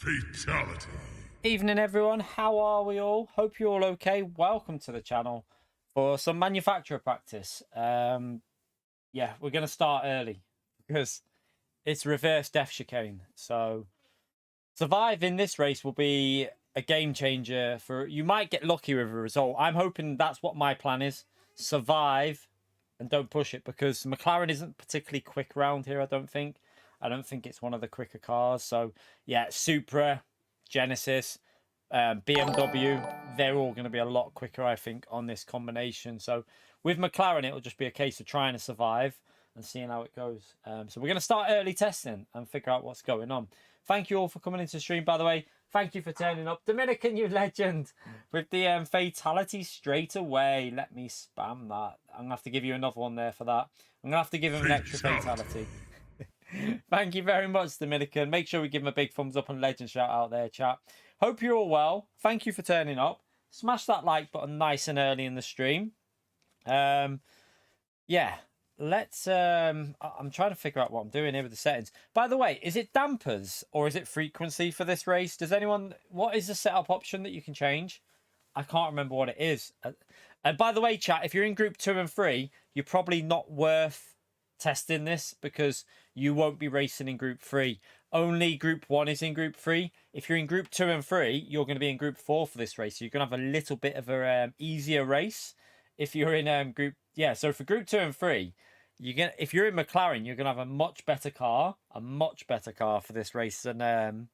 Fatality. Evening everyone, how are we all? Hope you're all okay. Welcome to the channel for some manufacturer practice. Yeah, we're going to start early because it's reverse death chicane. So surviving this race will be a game changer. For you might get lucky with a result. I'm hoping that's what my plan is. Survive and don't push it, because McLaren isn't particularly quick around here, I don't think. I don't think it's one of the quicker cars. So yeah, Supra, Genesis, BMW, they're all going to be a lot quicker, I think, on this combination. So with McLaren, it'll just be a case of trying to survive and seeing how it goes. So we're going to start early testing and figure out what's going on. Thank you all for coming into the stream, by the way. Thank you for turning up. Dominican, you legend, with the fatality straight away. Let me spam that. I'm going to have to give you another one there for that. I'm going to have to give him an extra fatality. Thank you very much, Dominican. Make sure we give him a big thumbs up and legend shout out there, chat. Hope you're all well. Thank you for turning up. Smash that like button nice and early in the stream. Yeah, let's I'm trying to figure out what I'm doing here with the settings. By the way, is it dampers or is it frequency for this race? Does anyone, what is the setup option that you can change? I can't remember what it is. And by the way, chat, if you're in group 2 and 3, you're probably not worth testing this because you won't be racing in group 3. Only group 1 is in group 3. If you're in group 2 and 3, you're going to be in group 4 for this race. So you're going to have a little bit of a easier race if you're in group, yeah. So for group 2 and 3, if you're in McLaren, you're going to have a much better car for this race than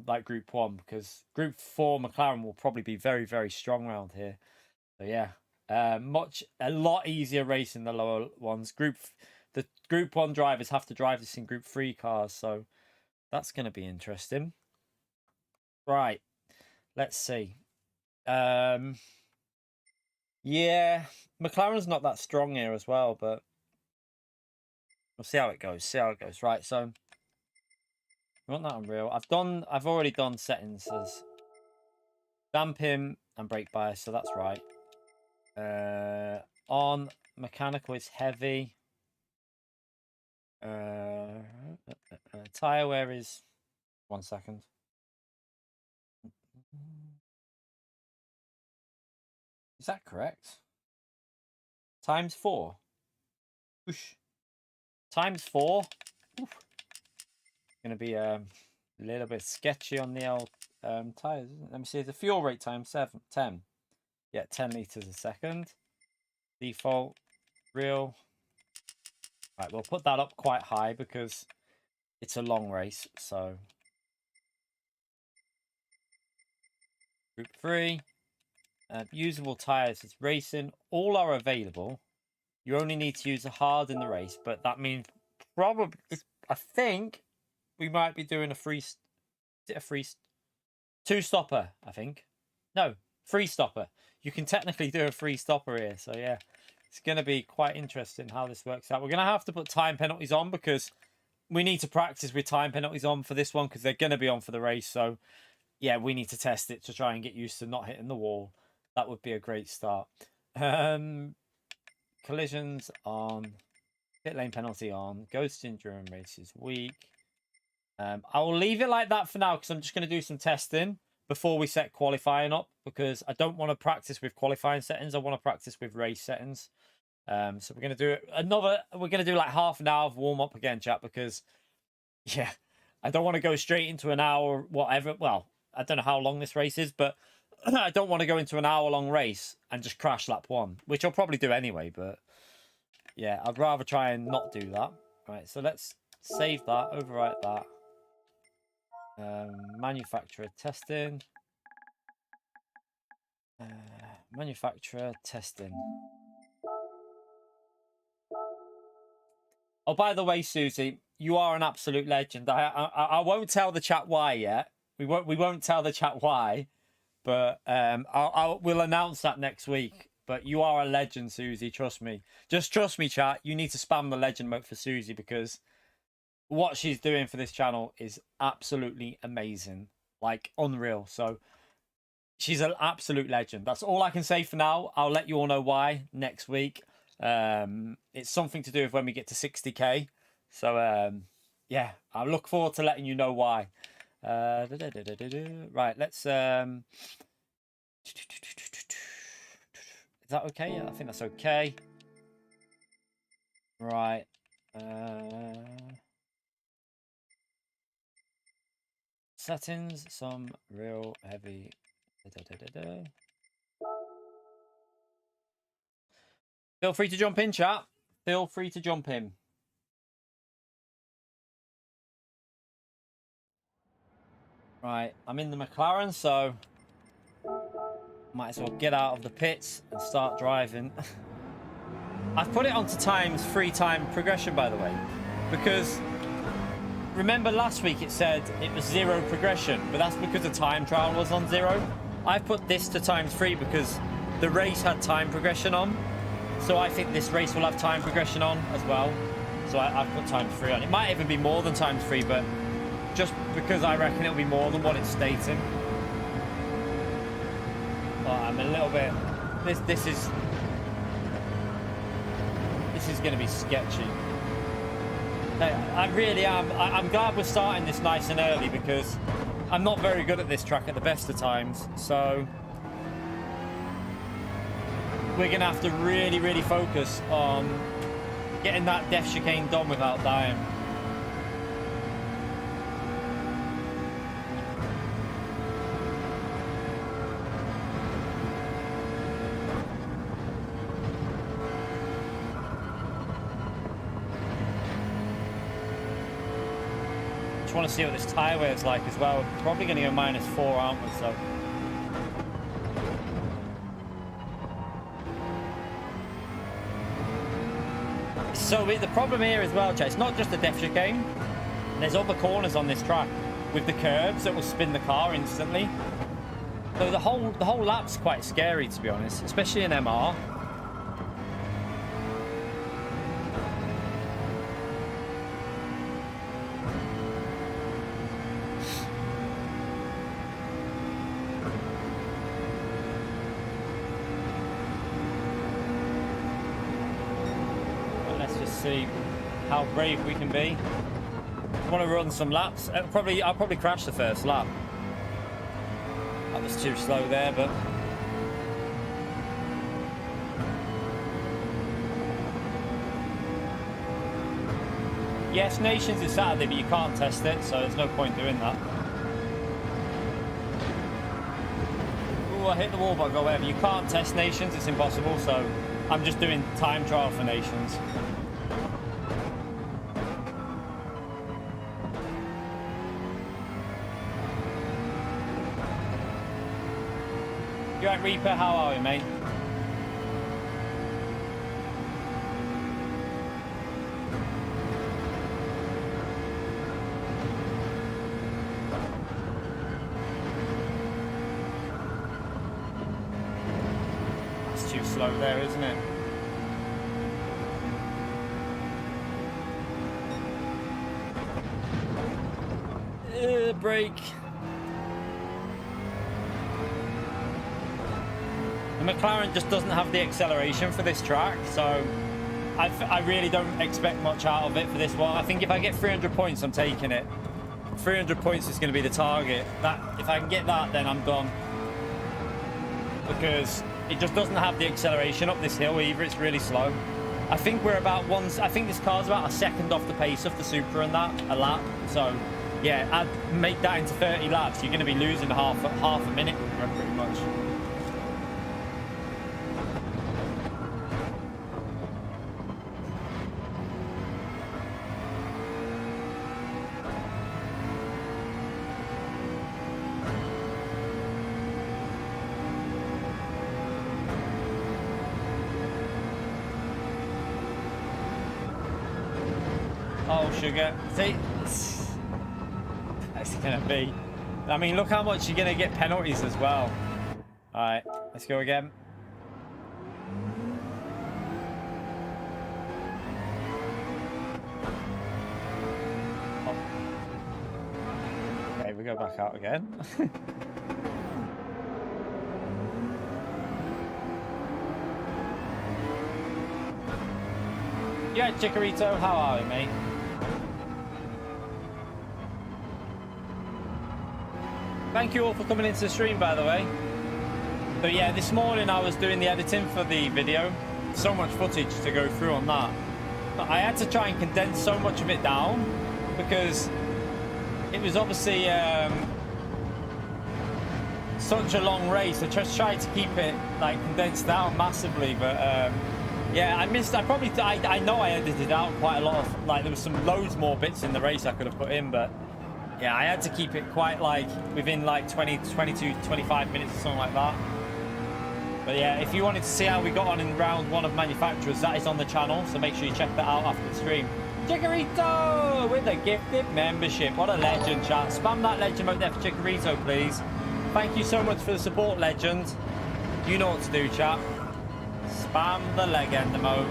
like group 1, because group 4 McLaren will probably be very, very strong around here. So yeah, a lot easier race in the lower ones. The group 1 drivers have to drive this in group 3 cars, so that's going to be interesting. Right, let's see. Yeah, McLaren's not that strong here as well, but we'll see how it goes. Right, so we want that on real. I've already done settings as damping and brake bias, so that's right. On mechanical is heavy. Tire wear is 1 second. Is that correct? Times 4. Whoosh. Times 4. Oof. Gonna be a little bit sketchy on the old tires. Let me see. The fuel rate times 10. Yeah, 10 liters a second. Default, real. Right, we'll put that up quite high because it's a long race. So group 3. Usable tires is racing. All are available. You only need to use the hard in the race, but that means probably, I think we might be doing a two stopper, I think. No, free stopper. You can technically do a free stopper here. So yeah, it's going to be quite interesting how this works out. We're going to have to put time penalties on because we need to practice with time penalties on for this one because they're going to be on for the race. So yeah, we need to test it to try and get used to not hitting the wall. That would be a great start. Collisions on, pit lane penalty on, ghost endurance races weak. I will leave it like that for now because I'm just going to do some testing before we set qualifying up, because I don't want to practice with qualifying settings. I want to practice with race settings. So we're going to do we're going to do like half an hour of warm up again, chat, because yeah, I don't want to go straight into an hour, whatever. Well, I don't know how long this race is, but I don't want to go into an hour-long race and just crash lap 1, which I'll probably do anyway, but yeah, I'd rather try and not do that. Right, so let's save that, overwrite that. Manufacturer testing. Manufacturer testing. Oh, by the way, Susie, you are an absolute legend. I won't tell the chat why yet. We won't tell the chat why. But we'll announce that next week. But you are a legend, Susie. Trust me. Just trust me, chat. You need to spam the legend mode for Susie because what she's doing for this channel is absolutely amazing. Like, unreal. So, she's an absolute legend. That's all I can say for now. I'll let you all know why next week. It's something to do with when we get to 60k. So, yeah, I look forward to letting you know why. Right, let's is that okay? Yeah, I think that's okay. Right. Settings, some real heavy. Feel free to jump in, chat. Feel free to jump in. Right, I'm in the McLaren, so might as well get out of the pits and start driving. I've put it onto free time progression, by the way, because remember last week it said it was 0 progression, but that's because the time trial was on 0. I've put this to ×3 because the race had time progression on, so I think this race will have time progression on as well. So I've put ×3 on. It might even be more than ×3, but just because I reckon it'll be more than what it's stating. But I'm a little bit. This is going to be sketchy. I really am. I'm glad we're starting this nice and early because I'm not very good at this track at the best of times. So we're going to have to really, really focus on getting that death chicane done without dying. I want to see what this tyre wear is like as well. We're probably going to go -4, aren't we? So the problem here as well, Chase, it's not just the death chicane. There's other corners on this track with the curves that will spin the car instantly. So the whole lap's quite scary, to be honest, especially in MR. See how brave we can be. I want to run some laps. I'll probably crash the first lap. That was too slow there, but yes, Nations is Saturday, but you can't test it, so there's no point doing that. Oh, I hit the wall, but go whatever. You can't test Nations; it's impossible. So I'm just doing time trial for Nations. You right, Reaper? How are we, mate? That's too slow there, isn't it? Brake. The McLaren just doesn't have the acceleration for this track, so I really don't expect much out of it for this one. I think if I get 300 points, I'm taking it. 300 points is going to be the target. If I can get that, then I'm done. Because it just doesn't have the acceleration up this hill either. It's really slow. I think we're about I think this car's about a second off the pace of the Supra and that, a lap. So yeah, I'd make that into 30 laps. You're going to be losing half a minute pretty much. Sugar. See, that's gonna be. I mean, look how much you're gonna get penalties as well. All right, let's go again. Oh. Okay, we go back out again. Yeah, Chikorito, how are we, mate? Thank you all for coming into the stream, by the way. So yeah, this morning I was doing the editing for the video. So much footage to go through on that. But I had to try and condense so much of it down because it was obviously such a long race. I just tried to keep it like condensed down massively, but yeah, I know I edited out quite a lot of, like, there was some loads more bits in the race I could have put in, but yeah, I had to keep it quite like within like 20, 22, 25 minutes or something like that. But yeah, if you wanted to see how we got on in round 1 of manufacturers, that is on the channel, so make sure you check that out after the stream. Chikorito with a gifted membership. What a legend, chat. Spam that legend mode there for Chikorito, please. Thank you so much for the support, legend. You know what to do, chat. Spam the legend mode.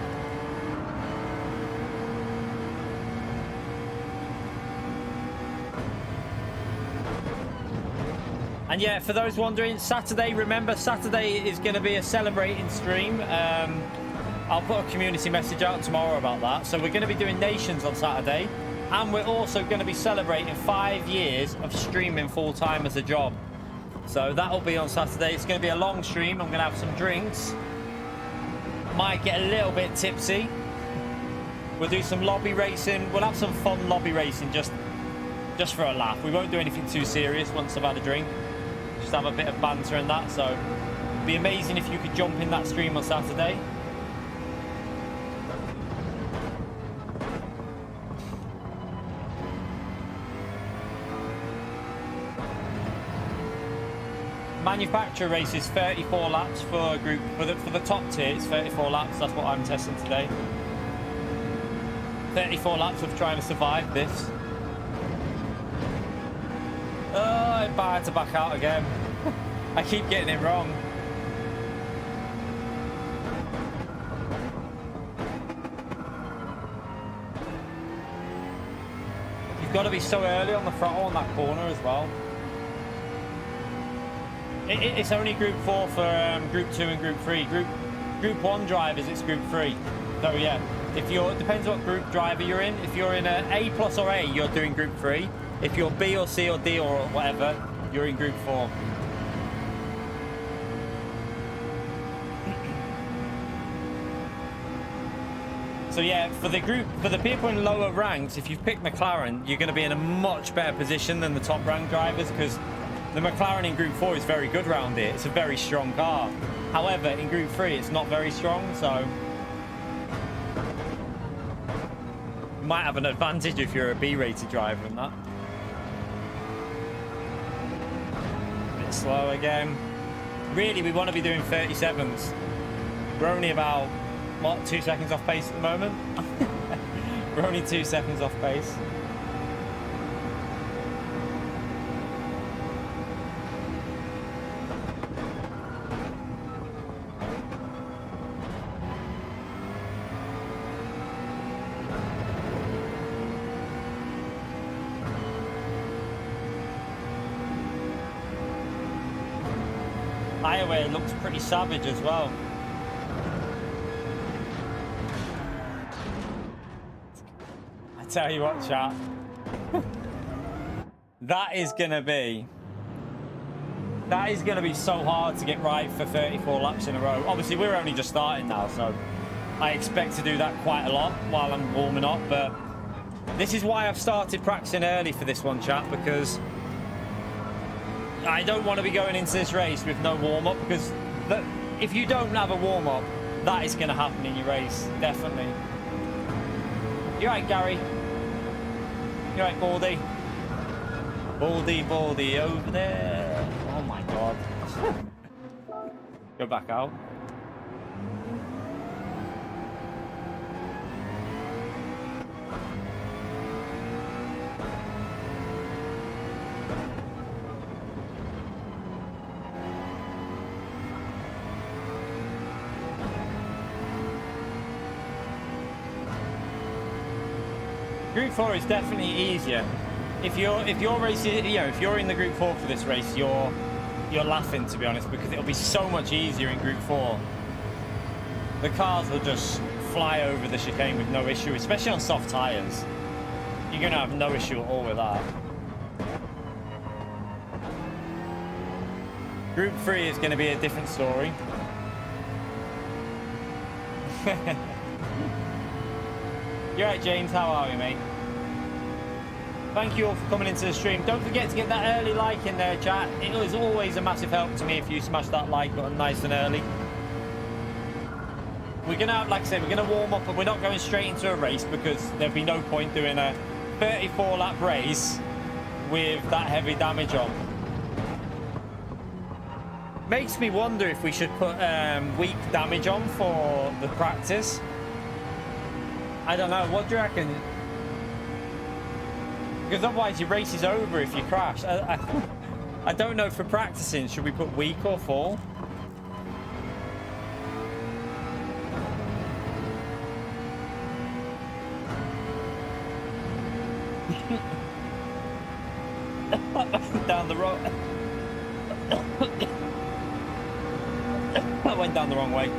And yeah, for those wondering, Saturday, remember, Saturday is going to be a celebrating stream. I'll put a community message out tomorrow about that. So we're going to be doing Nations on Saturday. And we're also going to be celebrating 5 years of streaming full-time as a job. So that'll be on Saturday. It's going to be a long stream. I'm going to have some drinks. Might get a little bit tipsy. We'll do some lobby racing. We'll have some fun lobby racing just for a laugh. We won't do anything too serious once I've had a drink. Just have a bit of banter and that. So it'd be amazing if you could jump in that stream on Saturday. Manufacturer race is 34 laps for group for the top tier. It's 34 laps. That's what I'm testing today. 34 laps of trying to survive this. Oh, I'm about to back out again. I keep getting it wrong. You've got to be so early on the throttle on that corner as well. It's only Group 4 for Group 2 and Group 3. Group 1 drivers, it's Group 3. So yeah, if you're, it depends what group driver you're in. If you're in A plus or A, you're doing Group 3. If you're B or C or D or whatever, you're in Group 4. So yeah, for the people in lower ranks, if you've picked McLaren, you're going to be in a much better position than the top ranked drivers, because the McLaren in Group 4 is very good round here. It's a very strong car. However, in Group 3, it's not very strong, so you might have an advantage if you're a B-rated driver in that. A bit slow again. Really, we want to be doing 37s. We're only about, what, 2 seconds off pace at the moment? We're only 2 seconds off pace. Highway looks pretty savage as well. I tell you what, chat. That is gonna be so hard to get right for 34 laps in a row. Obviously, we're only just starting now, so I expect to do that quite a lot while I'm warming up. But this is why I've started practicing early for this one, chat, because I don't want to be going into this race with no warm-up, because if you don't have a warm-up, that is going to happen in your race, definitely. You right, Gary? You right, Baldy? Baldy over there. Oh my god. Go back out. Group 4 is definitely easier. If you're racing, you know, if you're in the Group 4 for this race, you're laughing, to be honest, because it'll be so much easier in Group 4. The cars will just fly over the chicane with no issue, especially on soft tyres. You're gonna have no issue at all with that. Group 3 is going to be a different story. You're right, James. How are we, mate? Thank you all for coming into the stream. Don't forget to get that early like in there, chat. It is always a massive help to me if you smash that like button nice and early. We're going to, like I said, we're going to warm up, and we're not going straight into a race because there'd be no point doing a 34-lap race with that heavy damage on. Makes me wonder if we should put weak damage on for the practice. I don't know. What do you reckon? Because otherwise your race is over if you crash. I don't know, for practicing, should we put weak or full? Down the road. That went down the wrong way.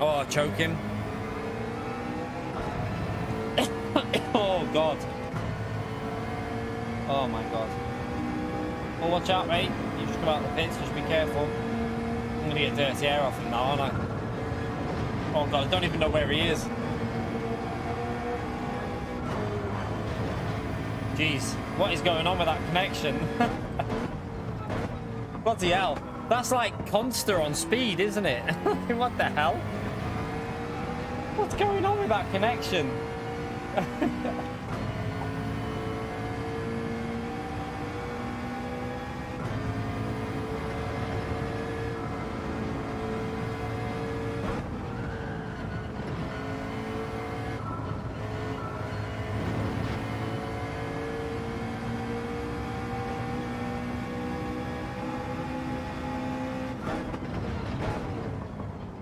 Oh, choke him. Oh, God. Oh, my God. Oh, watch out, mate. You just come out of the pits. Just be careful. I'm going to get dirty air off him now, aren't I? Oh, God. I don't even know where he is. Jeez. What is going on with that connection? Bloody hell. That's like Conster on speed, isn't it? What the hell? What's going on with that connection?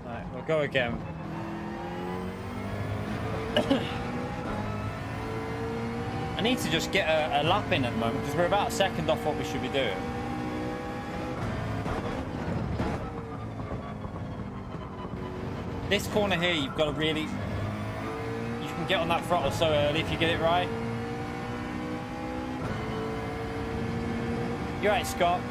Right, we'll go again. I need to just get a lap in at the moment because we're about a second off what we should be doing. This corner here, you've got to really... You can get on that throttle so early if you get it right. You're right, Scott.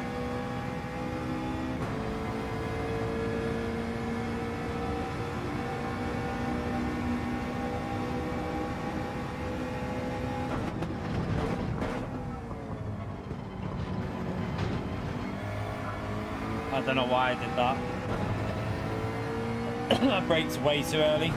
I don't know why I did that. That brakes way too early.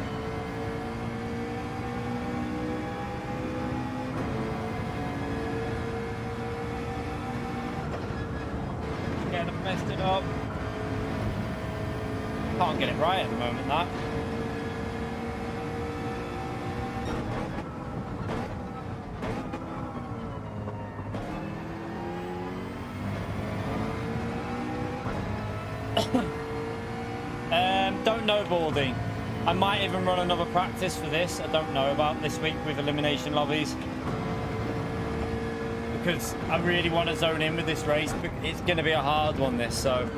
Again, I've messed it up. Can't get it right at the moment, that. Don't know, Baldy. I might even run another practice for this. I don't know about this week with elimination lobbies, because I really want to zone in with this race. It's going to be a hard one, this, so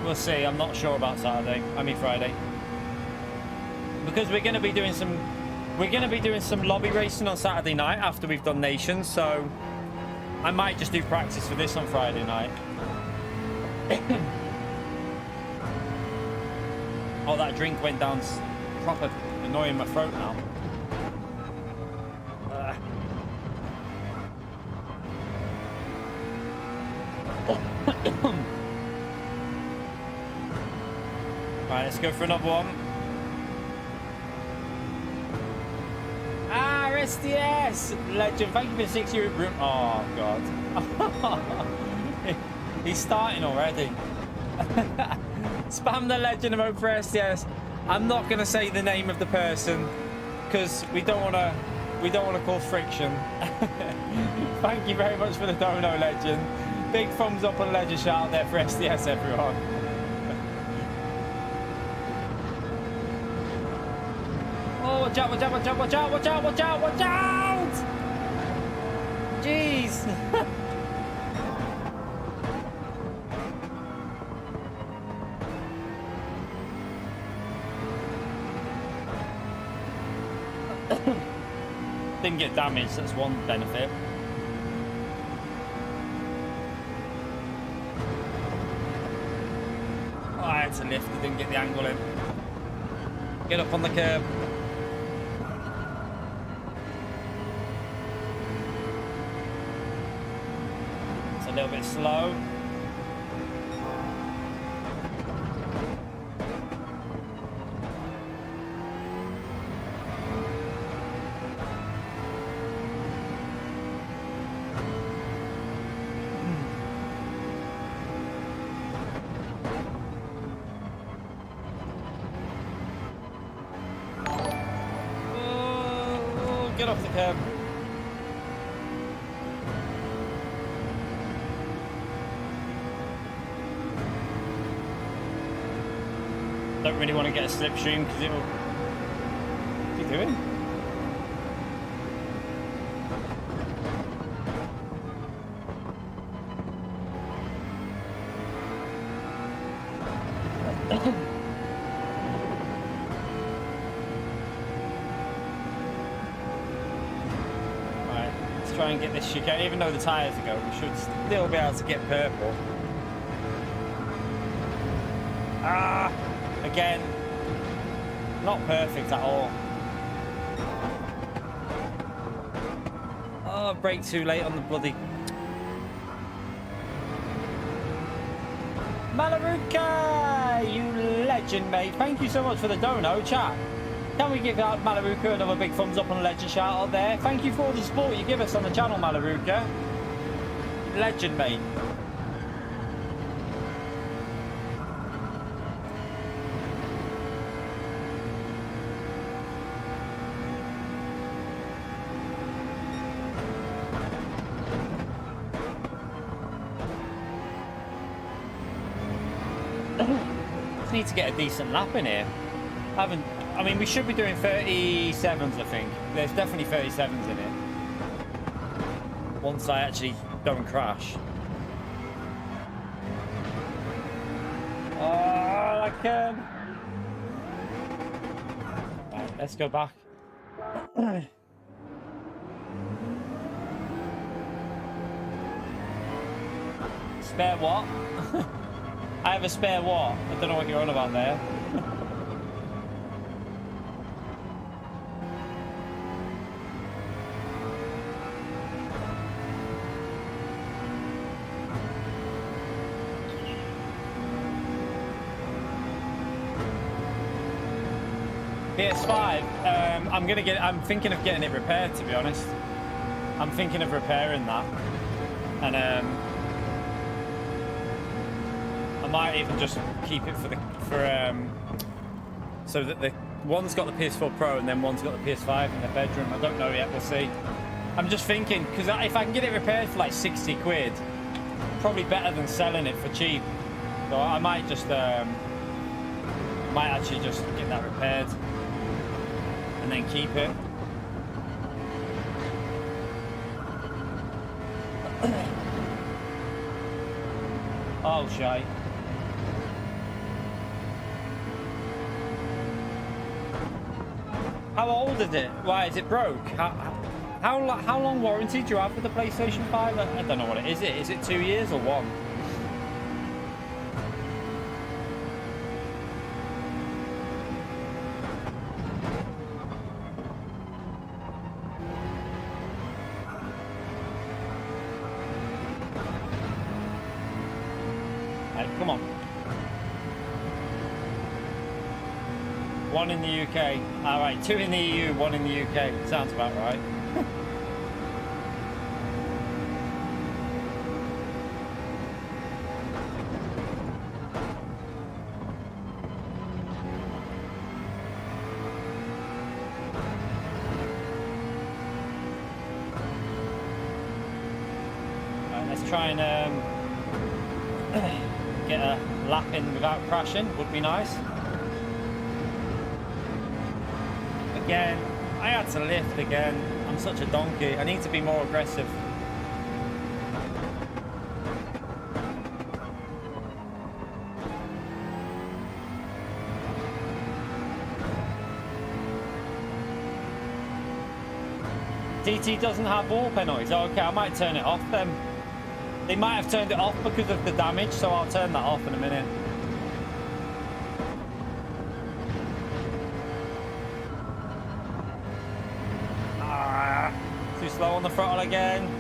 we'll see. I'm not sure about Saturday. I mean Friday, because we're going to be doing some lobby racing on Saturday night after we've done nations. So I might just do practice for this on Friday night. Oh, that drink went down proper annoying my throat now. Right, let's go for another one. Ah, SDS! Legend, thank you for 6 year room. Oh, God. He's starting already. Spam the legend and vote for SDS. I'm not going to say the name of the person because we don't want to cause friction. Thank you very much for the dono, legend. Big thumbs up and legend shout out there for SDS, everyone. Oh, watch out, watch out, watch out, watch out, watch out, watch out, watch out! Jeez. Didn't get damaged, that's one benefit. Oh, I had to lift, I didn't get the angle in. Get up on the curb. It's a little bit slow. Get off the curb. Don't really want to get a slipstream because it'll... What are you doing? Try and get this chicane, even though the tyres are going, we should still be able to get purple. Ah, again, not perfect at all. Oh, brake too late on the bloody Malaruka, you legend, mate. Thank you so much for the dono, chat. Can we give out Malaruka another big thumbs up on a legend shout out there? Thank you for all the support you give us on the channel, Malaruka. Legend, mate. Just need to get a decent lap in here. I mean, we should be doing 37s, I think. There's definitely 37s in it. Once I actually don't crash. Oh, I can. Right, let's go back. Spare what? I have a spare what? I don't know what you're on about there. PS5, I'm thinking of getting it repaired, to be honest. I'm thinking of repairing that. And I might even just keep it so that the one's got the PS4 Pro and then one's got the PS5 in the bedroom. I don't know yet, we'll see. I'm just thinking, because if I can get it repaired for like 60 quid, probably better than selling it for cheap. So I might just, might actually just get that repaired and then keep it. Oh, shy. How old is it? Why is it broke? How long warranty do you have with the PlayStation 5? I don't know what it is. Is it 2 years or 1? Come on. 1 in the UK. All right, 2 in the EU, 1 in the UK. Sounds about right. Right, let's try and get a lap in without crashing. Would be nice. Again, I had to lift again. I'm such a donkey. I need to be more aggressive. TT doesn't have wall penalties. Okay, I might turn it off then. They might have turned it off because of the damage, so I'll turn that off in a minute. Too slow on the throttle again.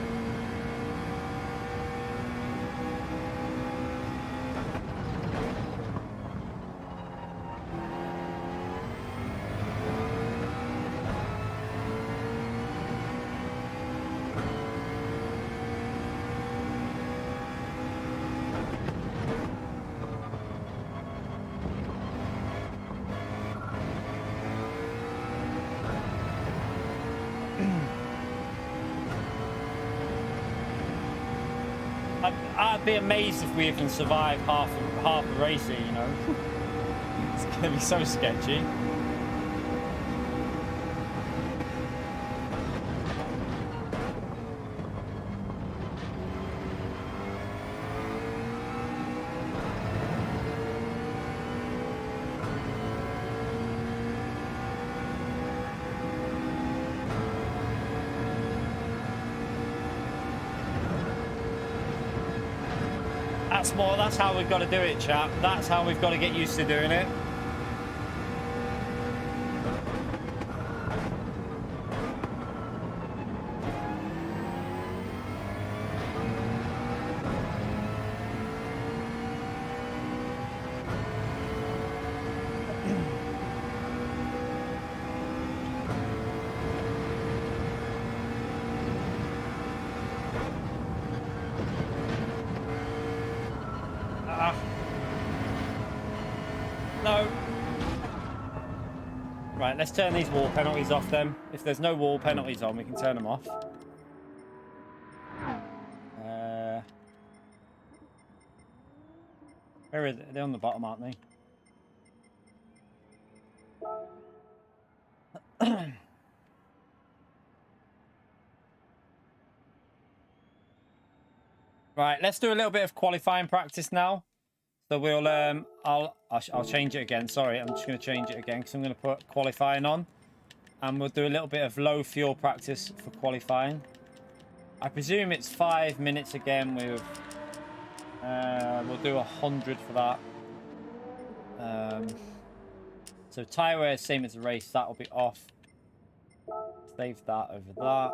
I'd be amazed if we even survive half a race here, you know. It's gonna be so sketchy. That's how we've got to do it, chap. That's how we've got to get used to doing it. No. Right, let's turn these wall penalties off then. If there's no wall penalties on, we can turn them off. Where is it? They're on the bottom, aren't they? Right, let's do a little bit of qualifying practice now. So we'll I'll change it again. Sorry, I'm just going to change it again because I'm going to put qualifying on, and we'll do a little bit of low fuel practice for qualifying. I presume it's 5 minutes again. With we'll do 100 for that. So tyre wear, same as the race. That will be off. Save that over that.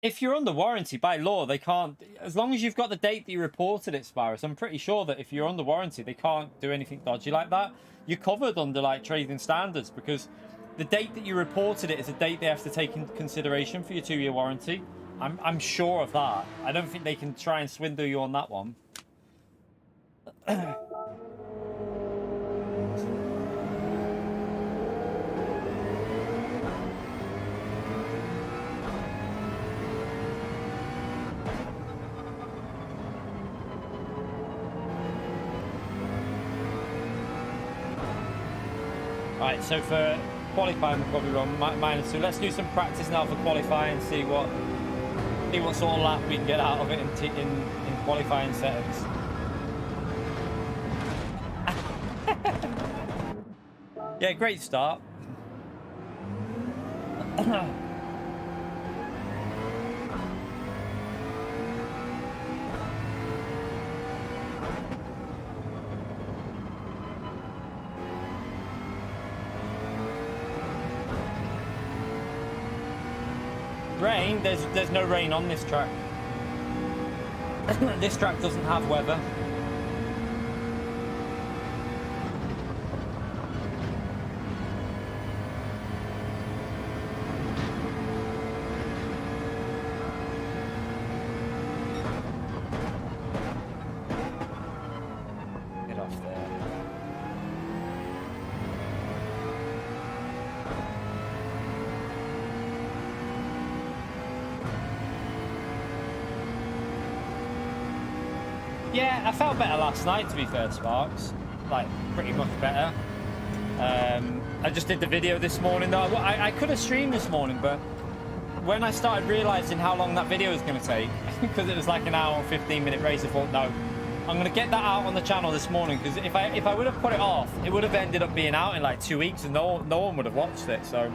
If you're under warranty, by law, they can't... As long as you've got the date that you reported it, Spyrus, I'm pretty sure that if you're under warranty, they can't do anything dodgy like that. You're covered under, like, trading standards, because the date that you reported it is a date they have to take into consideration for your 2-year warranty. I'm sure of that. I don't think they can try and swindle you on that one. Right, so for qualifying, we'll probably run -2. Let's do some practice now for qualifying, see what sort of lap we can get out of it in qualifying settings. Yeah, great start. Rain, there's no rain on this track. This track doesn't have weather. Get off there. Yeah, I felt better last night, to be fair, Sparks. Like, pretty much better. I just did the video this morning, though. I could have streamed this morning, but when I started realizing how long that video was going to take, because it was like an hour and 15-minute race, I thought, no, I'm going to get that out on the channel this morning, because if I would have put it off, it would have ended up being out in like 2 weeks and no one would have watched it. So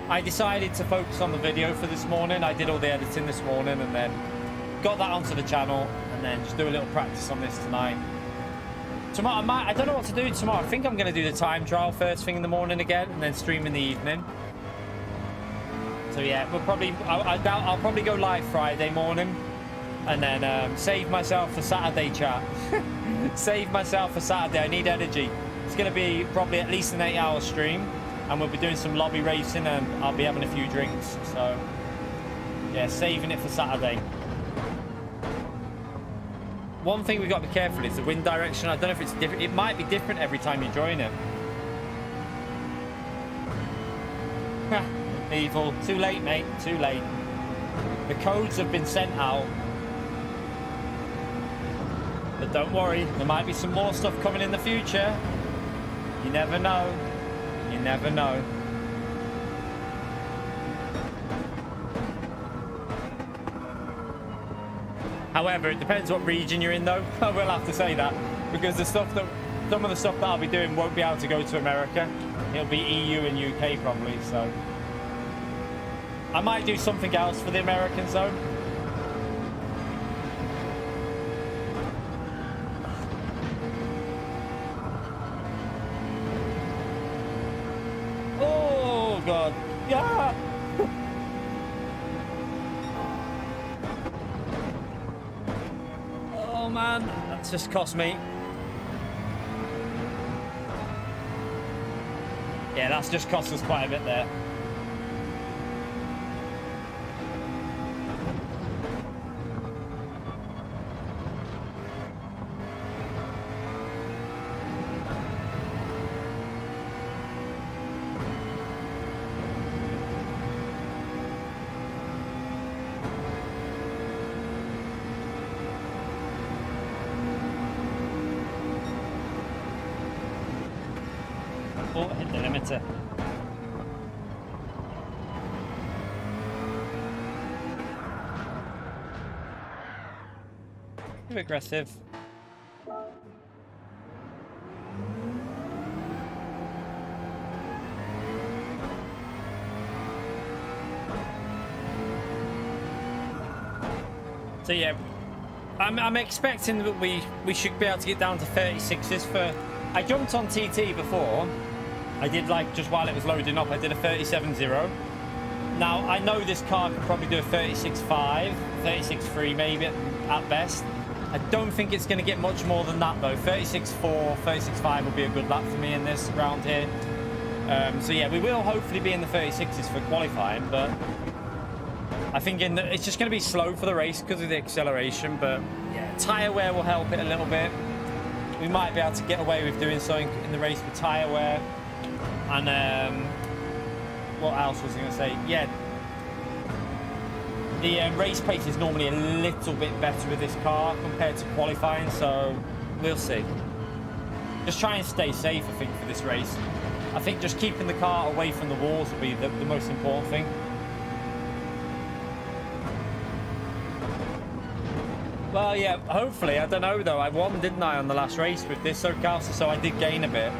I decided to focus on the video for this morning. I did all the editing this morning and then got that onto the channel, and then just do a little practice on this tonight. Tomorrow, I don't know what to do tomorrow. I think I'm going to do the time trial first thing in the morning again, and then stream in the evening. So yeah, we'll probably, I'll probably go live Friday morning, and then save myself for Saturday, chat. Save myself for Saturday. I need energy. It's going to be probably at least an 8-hour stream, and we'll be doing some lobby racing, and I'll be having a few drinks. So yeah, saving it for Saturday. One thing we've got to be careful is the wind direction. I don't know if it's different. It might be different every time you join it. Evil. Too late, mate. Too late. The codes have been sent out. But don't worry. There might be some more stuff coming in the future. You never know. You never know. However, it depends what region you're in, though. I will have to say that, because the stuff that some of the stuff that I'll be doing won't be able to go to America. It'll be EU and UK probably. So I might do something else for the American zone. Oh God! Yeah. Oh man, that's just cost me. Yeah, that's just cost us quite a bit there. Oh, hit the limiter. Too aggressive. So yeah, I'm expecting that we should be able to get down to 36s for. I jumped on TT before. I did, like, just while it was loading up, I did a 37.0. Now, I know this car could probably do a 36.5, 36.3 maybe at best. I don't think it's going to get much more than that, though. 36.4, 36.5 will be a good lap for me in this round here. So, yeah, we will hopefully be in the 36s for qualifying, but I think it's just going to be slow for the race because of the acceleration, but yeah, tyre wear will help it a little bit. We might be able to get away with doing something in the race with tyre wear. And what else was I going to say? Yeah, the race pace is normally a little bit better with this car compared to qualifying, so we'll see. Just try and stay safe, I think, for this race. I think just keeping the car away from the walls will be the most important thing. Well, yeah, hopefully. I don't know, though. I won, didn't I, on the last race with this Ocasa, so I did gain a bit.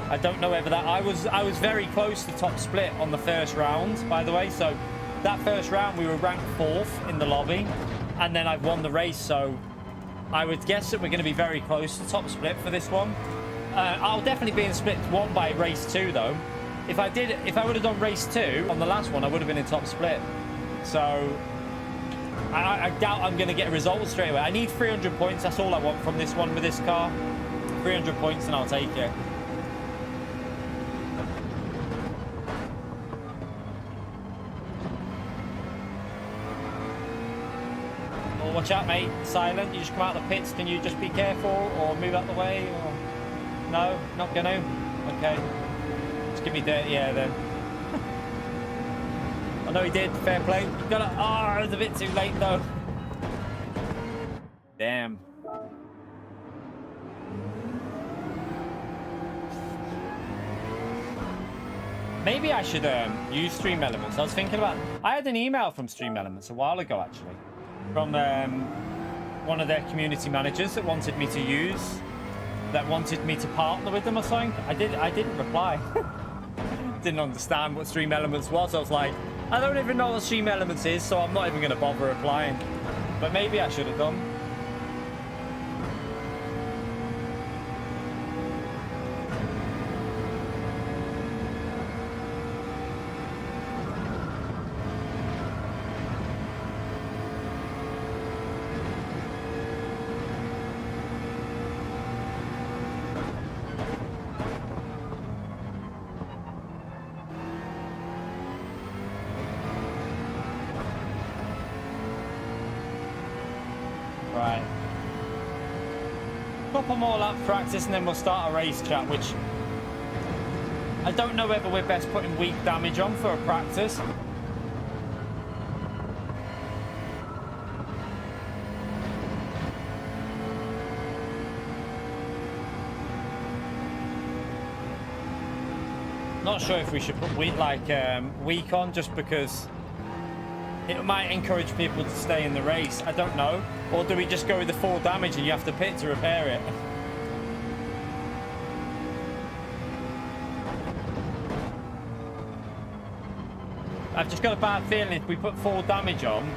I don't know whether that... I was very close to top split on the first round, by the way. So that first round, we were ranked 4th in the lobby. And then I've won the race, so I would guess that we're going to be very close to top split for this one. I'll definitely be in split 1 by race 2, though. If I would have done race 2 on the last one, I would have been in top split. So I doubt I'm going to get a result straight away. I need 300 points. That's all I want from this one with this car. 300 points and I'll take it. Oh, watch out, mate. Silent. You just come out of the pits. Can you just be careful or move out the way? Or... No, not going to. Okay. Just give me dirty air then. I know he did. Fair play. You got to... Oh, it was a bit too late, though. Damn. Maybe I should use Stream Elements. I was thinking about... I had an email from Stream Elements a while ago, actually. From one of their community managers that wanted me to use... That wanted me to partner with them or something. I didn't reply. Didn't understand what Stream Elements was. I was like, I don't even know what Stream Elements is, so I'm not even going to bother replying. But maybe I should have done. Right. Couple more lap practice and then we'll start a race chat, which I don't know whether we're best putting weak damage on for a practice. Not sure if we should put weak on, just because it might encourage people to stay in the race. I don't know. Or do we just go with the full damage and you have to pit to repair it? I've just got a bad feeling if we put full damage on,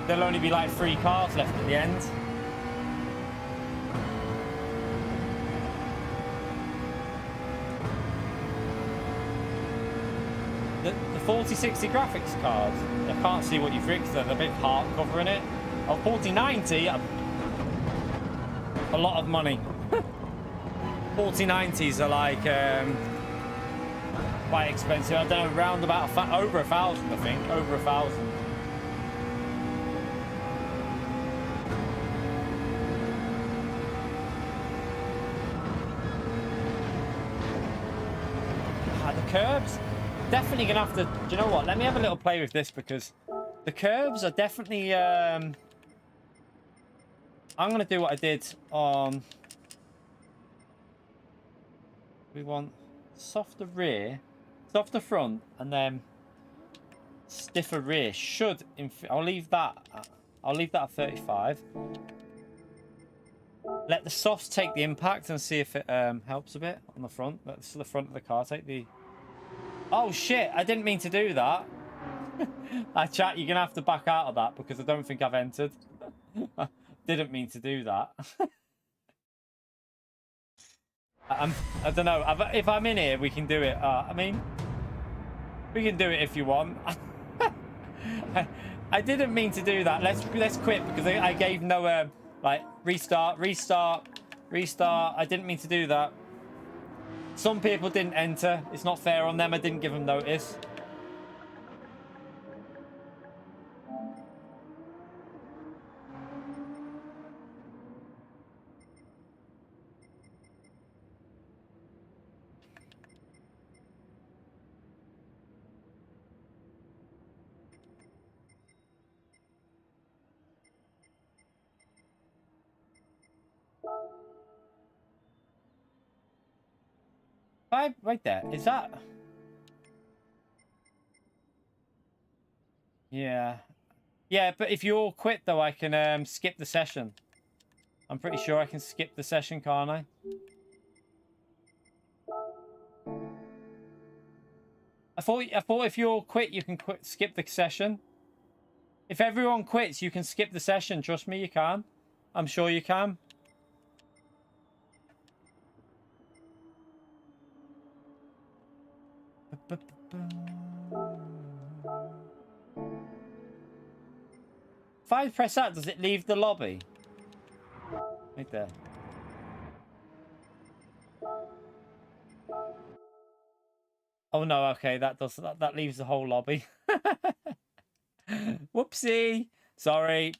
there'll only be like 3 cars left at the end. The 4060 graphics card, I can't see what you fixed there, the big heart covering it. Oh, 4090, a lot of money. 4090s are like quite expensive. I don't know, around about over 1,000, I think, over 1,000. The curbs. Definitely gonna have to. Do you know what? Let me have a little play with this, because the curves are definitely. I'm gonna do what I did on. We want softer rear, softer front, and then stiffer rear. Should I'll leave that. I'll leave that at 35. Let the softs take the impact and see if it helps a bit on the front. Let's the front of the car take the. Oh shit, I didn't mean to do that. Chat, you're gonna have to back out of that because I don't think I've entered. Didn't mean to do that. I don't know. If I'm in here, we can do it. I mean, we can do it if you want. I didn't mean to do that. Let's quit, because I gave no like restart. I didn't mean to do that. Some people didn't enter. It's not fair on them. I didn't give them notice. Right there. Is that? Yeah. Yeah, but if you all quit, though, I can skip the session. I'm pretty sure I can skip the session, can't I? I thought if you all quit, you can skip the session. If everyone quits, you can skip the session. Trust me, you can. I'm sure you can. If I press that, does it leave the lobby? Right there. Oh no, okay, that leaves the whole lobby. Whoopsie. Sorry.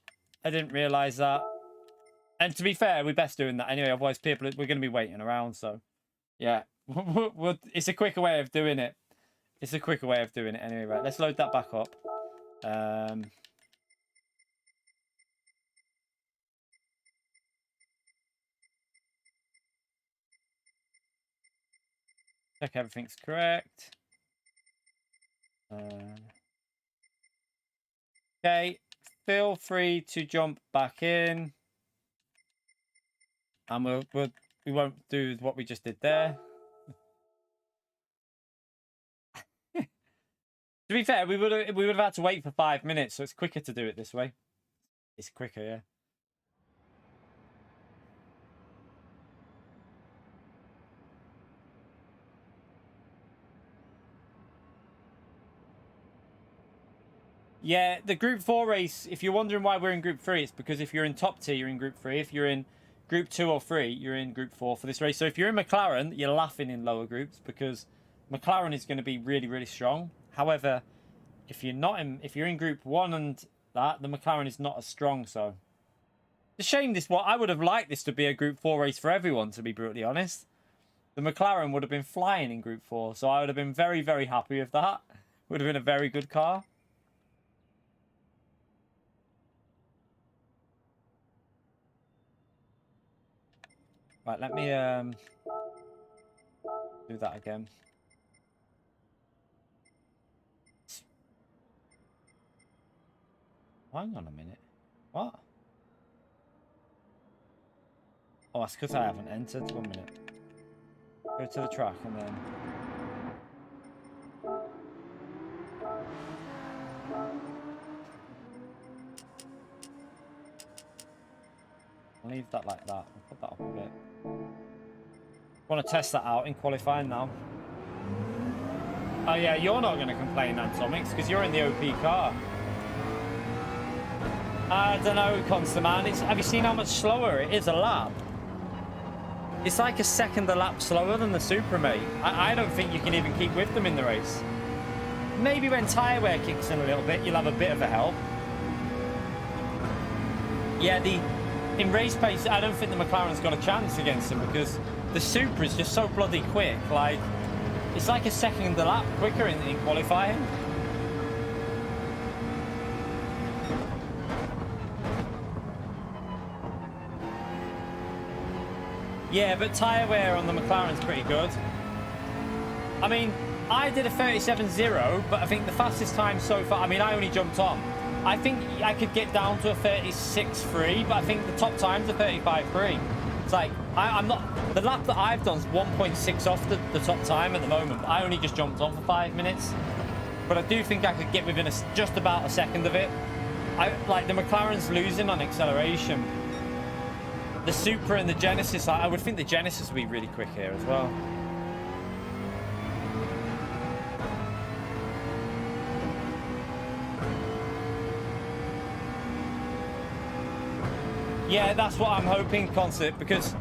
I didn't realise that. And to be fair, we're best doing that anyway, otherwise we're going to be waiting around, so yeah. It's a quicker way of doing it. It's a quicker way of doing it anyway. Right, let's load that back up. Check everything's correct. Okay, feel free to jump back in. And we won't do what we just did there. To be fair, we would have had to wait for 5 minutes, so it's quicker to do it this way. It's quicker, yeah. Yeah, the Group 4 race, if you're wondering why we're in Group 3, it's because if you're in top tier, you're in Group 3. If you're in Group 2 or 3, you're in Group 4 for this race. So if you're in McLaren, you're laughing in lower groups because McLaren is going to be really, really strong. However, if you're in Group 1 and that, the McLaren is not as strong, so it's a shame I would have liked this to be a Group 4 race for everyone, to be brutally honest. The McLaren would have been flying in Group 4, so I would have been very, very happy with that. Would have been a very good car. Right, let me do that again. Hang on a minute. What? Oh, that's because I haven't entered. 1 minute. Go to the track and then... I'll leave that like that. I'll put that up a bit. I want to test that out in qualifying now. Oh yeah, you're not going to complain, Antomix, because you're in the OP car. I don't know, Constaman. Have you seen how much slower it is a lap? It's like a second a lap slower than the Supra, mate. I don't think you can even keep with them in the race. Maybe when tyre wear kicks in a little bit, you'll have a bit of a help. Yeah, in race pace, I don't think the McLaren's got a chance against them because the Supra is just so bloody quick. Like, it's like a second a lap quicker in qualifying. Yeah, but tyre wear on the McLaren's pretty good. I mean, I did a 37.0, but I think the fastest time so far... I mean, I only jumped on. I think I could get down to a 36.3, but I think the top time's a 35.3. It's like, I'm not... The lap that I've done is 1.6 off the top time at the moment. I only just jumped on for 5 minutes. But I do think I could get within just about a second of it. Like, the McLaren's losing on acceleration. The Supra and the Genesis, I would think the Genesis would be really quick here as well. Yeah, that's what I'm hoping, Concert, because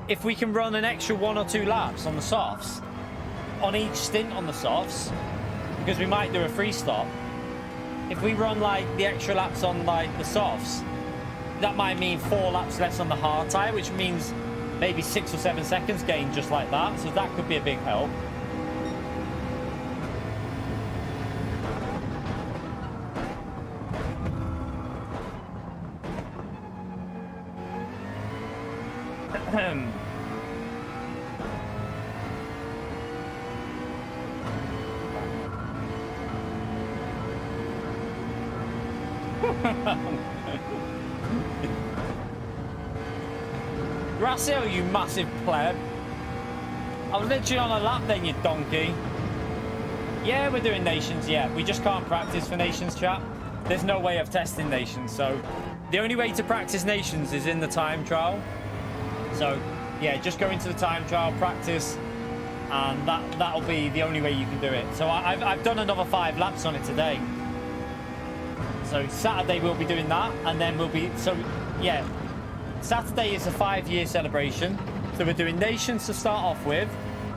if we can run an extra 1 or 2 laps on the softs, on each stint on the softs, because we might do a free stop, if we run like the extra laps on like the softs, that might mean 4 laps less on the hard tyre, which means maybe 6 or 7 seconds gain just like that. So that could be a big help. Gracio, you massive pleb. I was literally on a lap then, you donkey. Yeah, we're doing Nations, yeah. We just can't practice for Nations, chat. There's no way of testing Nations, so... The only way to practice Nations is in the time trial. So, yeah, just go into the time trial, practice, and that'll be the only way you can do it. So I've done another 5 laps on it today. So Saturday we'll be doing that, and then we'll be... So, yeah... Saturday is a 5-year celebration, so we're doing Nations to start off with,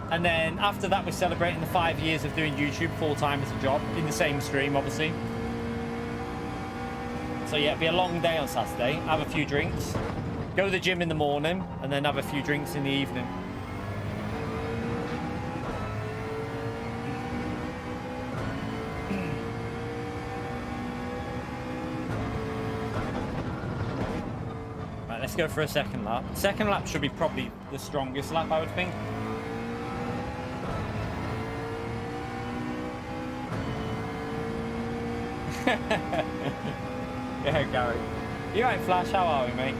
and then after that we're celebrating the 5 years of doing YouTube full-time as a job, in the same stream obviously. So yeah, it'll be a long day on Saturday, have a few drinks, go to the gym in the morning, and then have a few drinks in the evening. Let's go for a second lap. Second lap should be probably the strongest lap, I would think. Yeah, Gary. You right, Flash? How are we, mate?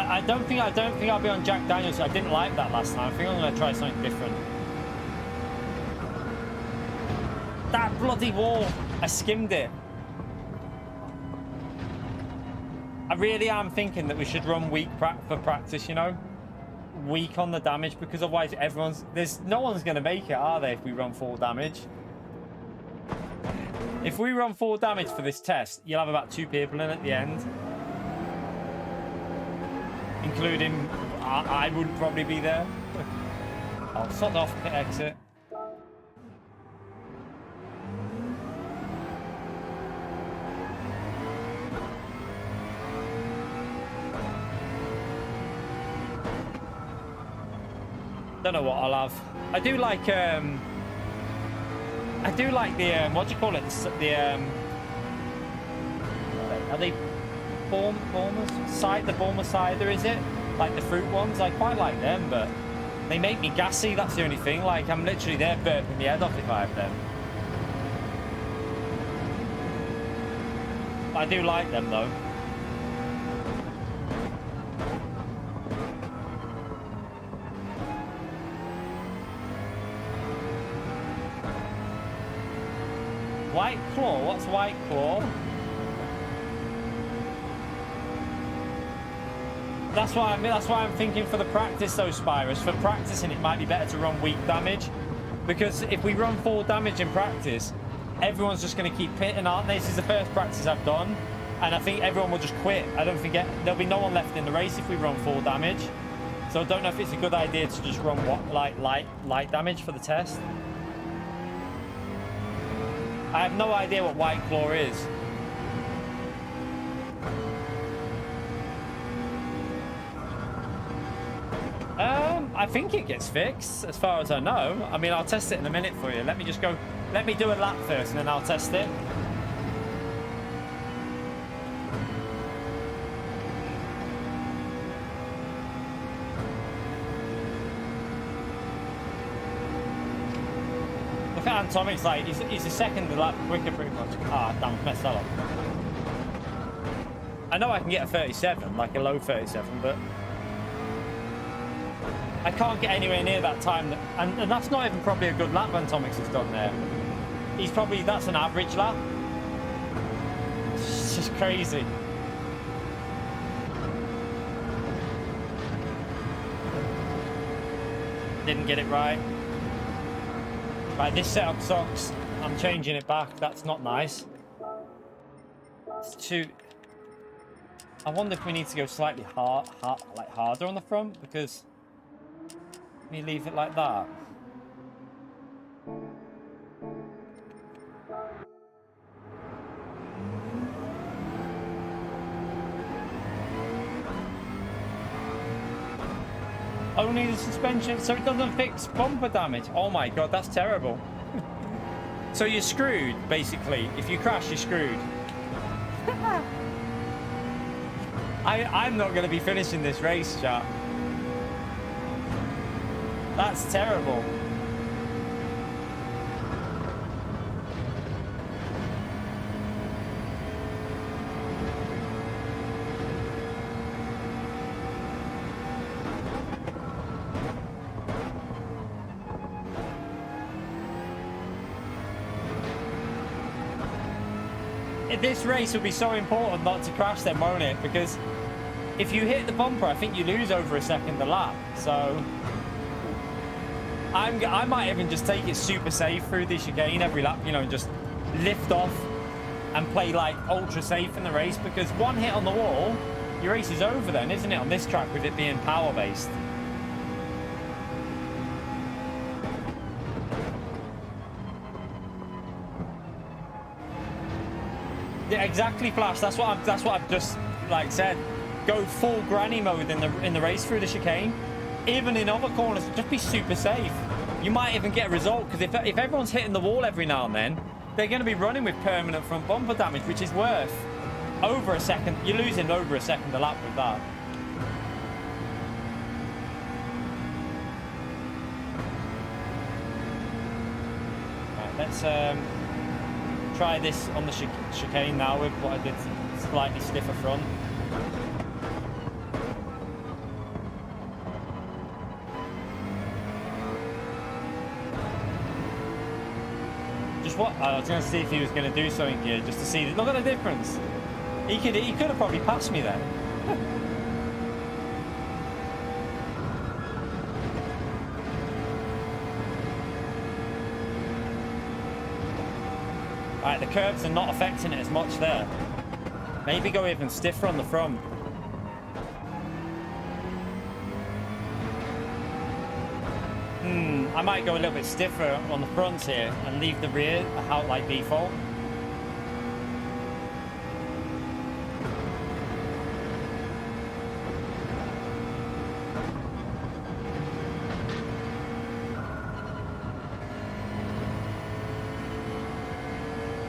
I don't think I'll be on Jack Daniels. I didn't like that last time. I think I'm gonna try something different. That bloody wall! I skimmed it. I really am thinking that we should run weak for practice. You know, weak on the damage, because otherwise no one's gonna make it, are they? If we run full damage. If we run full damage for this test, you'll have about 2 people in at the end. Including, I would probably be there. I'll sod off pit exit. Don't know what I'll have. I do like the what do you call it? Are they the Bournemouth cider, is it? Like the fruit ones? I quite like them, but they make me gassy, that's the only thing. Like, I'm literally there burping my head off if I have them. I do like them though. White Claw? What's White Claw? That's why I'm thinking for the practice though, Spyrus. For practicing, it might be better to run weak damage, because if we run full damage in practice, everyone's just going to keep pitting, aren't they? This is the first practice I've done, and I think everyone will just quit. I don't think there'll be no one left in the race if we run full damage. So I don't know if it's a good idea to just run light damage for the test. I have no idea what White Claw is. I think it gets fixed, as far as I know. I mean, I'll test it in a minute for you. Let me do a lap first, and then I'll test it. Look at Antomic's like, he's a second lap quicker pretty much. Ah, damn, messed that up. I know I can get a 37, like a low 37, but I can't get anywhere near that time, and that's not even probably a good lap Antomics has done there. That's an average lap. It's just crazy. Didn't get it right. Right, this setup sucks. I'm changing it back. That's not nice. It's too... I wonder if we need to go slightly harder on the front, because... Let me leave it like that. Only the suspension, so it doesn't fix bumper damage. Oh my god, that's terrible. So you're screwed, basically. If you crash, you're screwed. I'm not going to be finishing this race, chat. That's terrible. This race will be so important not to crash then, won't it? Because if you hit the bumper, I think you lose over a second a lap. So I might even just take it super safe through the chicane every lap, you know, and just lift off and play like ultra safe in the race, because one hit on the wall, your race is over then, isn't it, on this track with it being power based. Yeah, exactly, Flash. That's what I've just like said. Go full granny mode in the race through the chicane. Even in other corners, just be super safe. You might even get a result, because if everyone's hitting the wall every now and then, they're going to be running with permanent front bumper damage, which is worth over a second. You're losing over a second a lap with that. Right, let's try this on the chicane now with what I did, slightly stiffer front. What I was going to see if he was going to do something here, just to see. Look at the difference. He could have probably passed me there. Alright, the curbs are not affecting it as much there. Maybe go even stiffer on the front. I might go a little bit stiffer on the front here and leave the rear out like default.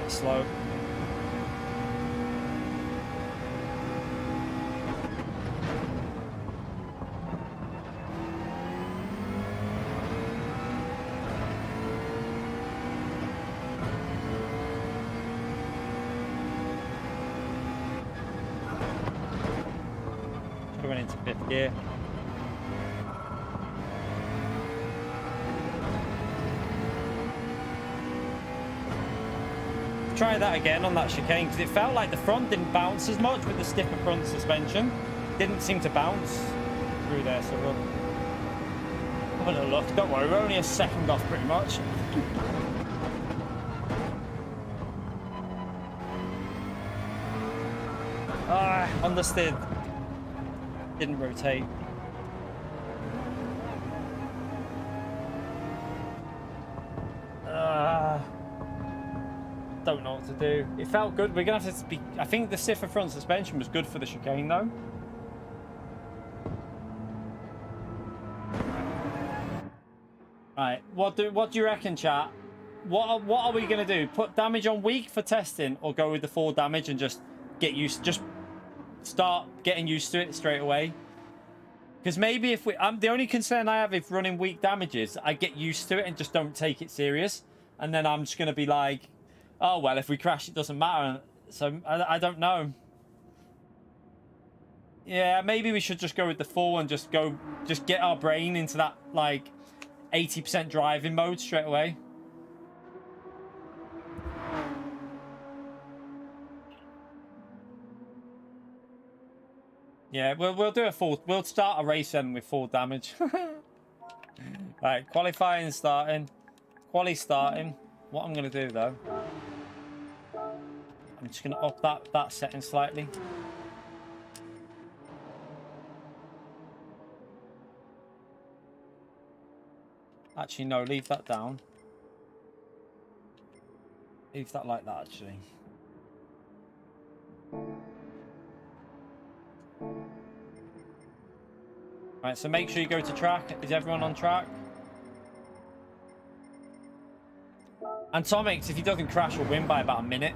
Slow. Into fifth gear. Try that again on that chicane, because it felt like the front didn't bounce as much with the stiffer front suspension. Didn't seem to bounce through there, so we'll have a little look. Don't worry, we're only a second off pretty much. Understeered. Didn't rotate. Don't know what to do. It felt good. We're gonna have to speak. I think the stiffer front suspension was good for the chicane though. Right. What do you reckon, chat? What are we gonna do? Put damage on weak for testing, or go with the full damage and just get used? Just start getting used to it straight away. Because maybe if we... the only concern I have if running weak damages, I get used to it and just don't take it serious. And then I'm just going to be like, oh, well, if we crash, it doesn't matter. So, I don't know. Yeah, maybe we should just go with the full and just get our brain into that, like, 80% driving mode straight away. Yeah, we'll do a full... We'll start a race then with full damage. Right, qualifying starting. Quali starting. What I'm going to do, though... I'm just going to up that setting slightly. Actually, no, leave that down. Leave that like that, actually. Right, so make sure you go to track. Is everyone on track? And Tomix, if he doesn't crash, will win by about a minute.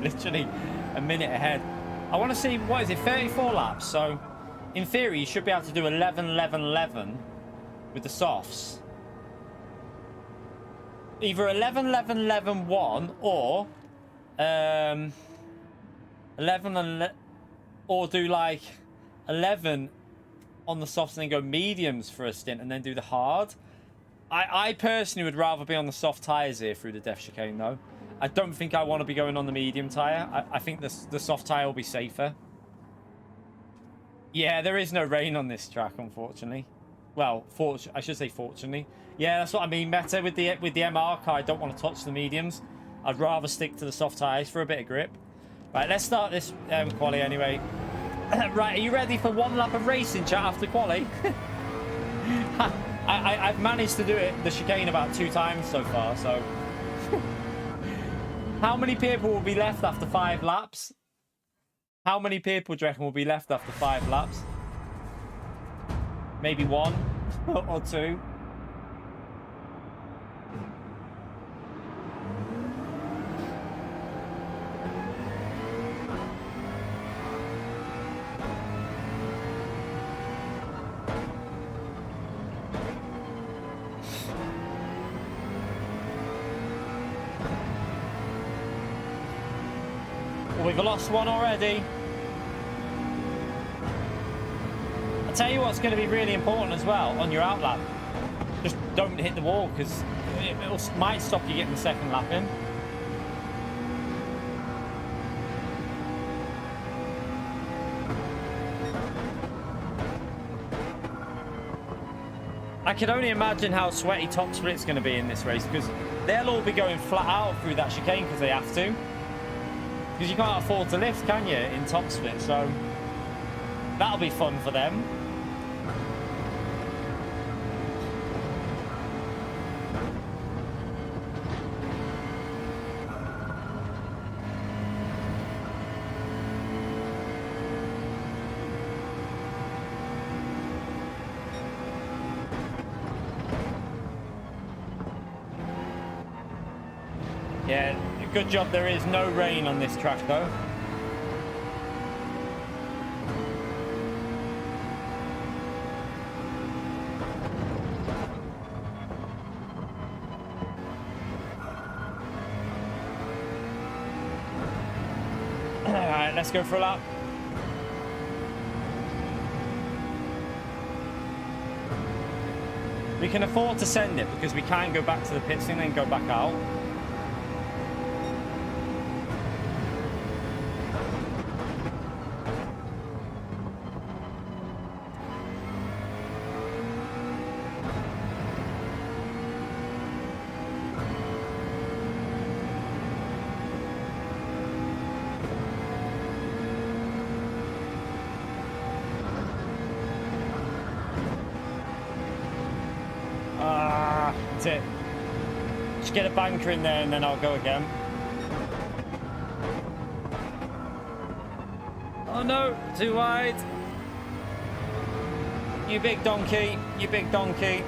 Literally a minute ahead. I want to see, what is it, 34 laps? So, in theory, you should be able to do 11, 11, 11 with the softs. Either 11, 11, 11, 1 or 11 and or do like 11 on the softs and then go mediums for a stint and then do the hard. I personally would rather be on the soft tyres here through the death chicane though. I don't think I want to be going on the medium tyre. I think the soft tyre will be safer. Yeah, there is no rain on this track, unfortunately. Well, I should say fortunately. Yeah, that's what I mean. Meta with the MR car, I don't want to touch the mediums. I'd rather stick to the soft tyres for a bit of grip. Right, let's start this quali anyway. Right, are you ready for one lap of racing, chat, after quali? I've managed to do it, the chicane, about 2 times so far, so... How many people will be left after 5 laps? How many people do you reckon will be left after 5 laps? Maybe 1 or 2. we've lost one already. I'll tell you what's going to be really important as well on your outlap. Just don't hit the wall, because it might stop you getting the second lap in. I can only imagine how sweaty top split's going to be in this race, because they'll all be going flat out through that chicane because they have to. Because you can't afford to lift, can you, in top split? So that'll be fun for them. Yeah, good job there is no rain on this track though. Alright, let's go for a lap. We can afford to send it because we can go back to the pits and then go back out. That's it. Just get a banker in there and then I'll go again. Oh no, too wide. You big donkey, you big donkey.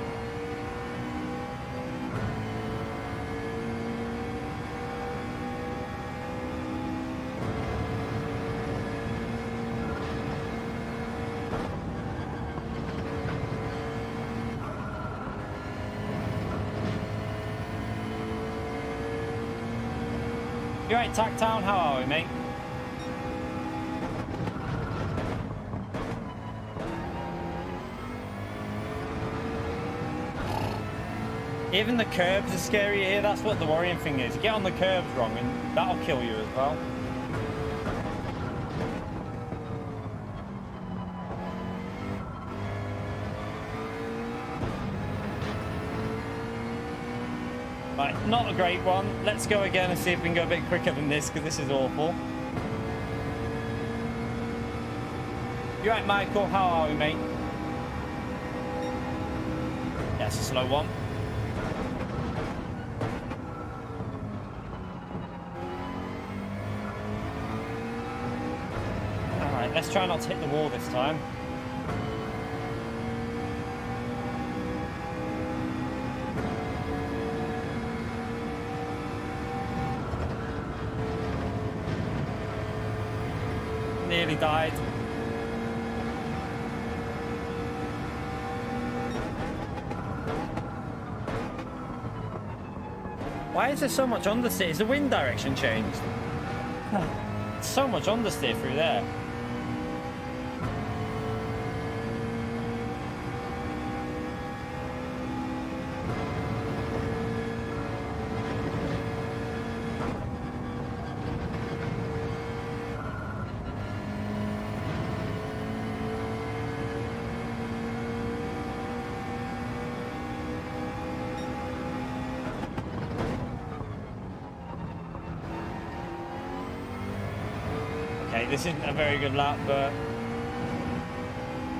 You right, Tacktown? How are we, mate? Even the curbs are scary here. That's what the worrying thing is. You get on the curbs wrong and that'll kill you as well. Right, not a great one. Let's go again and see if we can go a bit quicker than this, because this is awful. You right, Michael? How are we, mate? That's a slow one. Alright, let's try not to hit the wall this time. Nearly died. Why is there so much understeer? Is the wind direction changed? So much understeer through there. This isn't a very good lap, but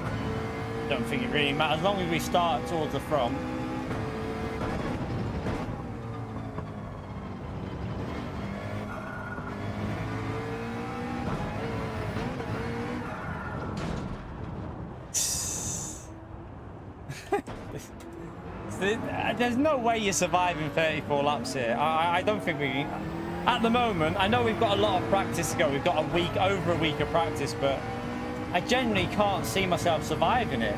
I don't think it really matters. As long as we start towards the front. There's no way you're surviving 34 laps here. I don't think we can. At the moment, I know we've got a lot of practice to go. We've got over a week of practice, but I genuinely can't see myself surviving it.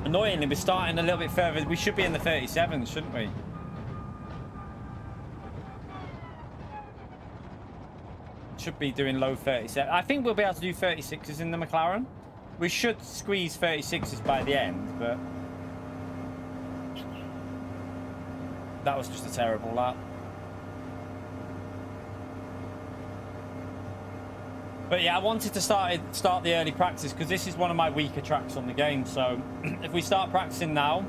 Annoyingly, we're starting a little bit further. We should be in the 37s, shouldn't we? should be doing low 37. I think we'll be able to do 36s in the McLaren. We should squeeze 36s by the end, but that was just a terrible lap. But yeah, I wanted to start the early practice because this is one of my weaker tracks on the game. So if we start practicing now,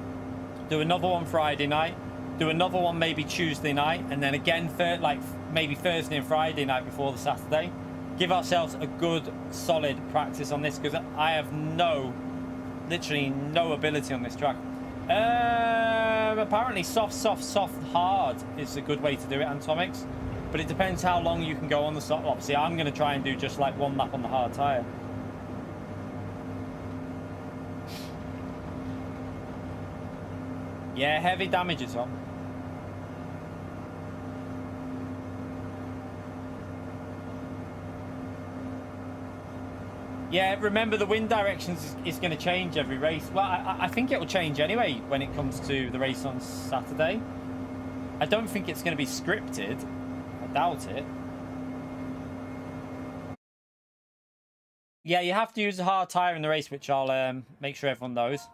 do another one Friday night, do another one maybe Tuesday night, and then again like maybe Thursday and Friday night before the Saturday. Give ourselves a good solid practice on this because I have literally no ability on this track. Apparently soft, hard is a good way to do it, Antomics. But it depends how long you can go on the soft. Obviously, I'm going to try and do just like one lap on the hard tyre. Yeah, heavy damage is on. Yeah, remember the wind directions is going to change every race. Well, I think it will change anyway when it comes to the race on Saturday. I don't think it's going to be scripted. I doubt it. Yeah, you have to use a hard tyre in the race, which I'll make sure everyone knows.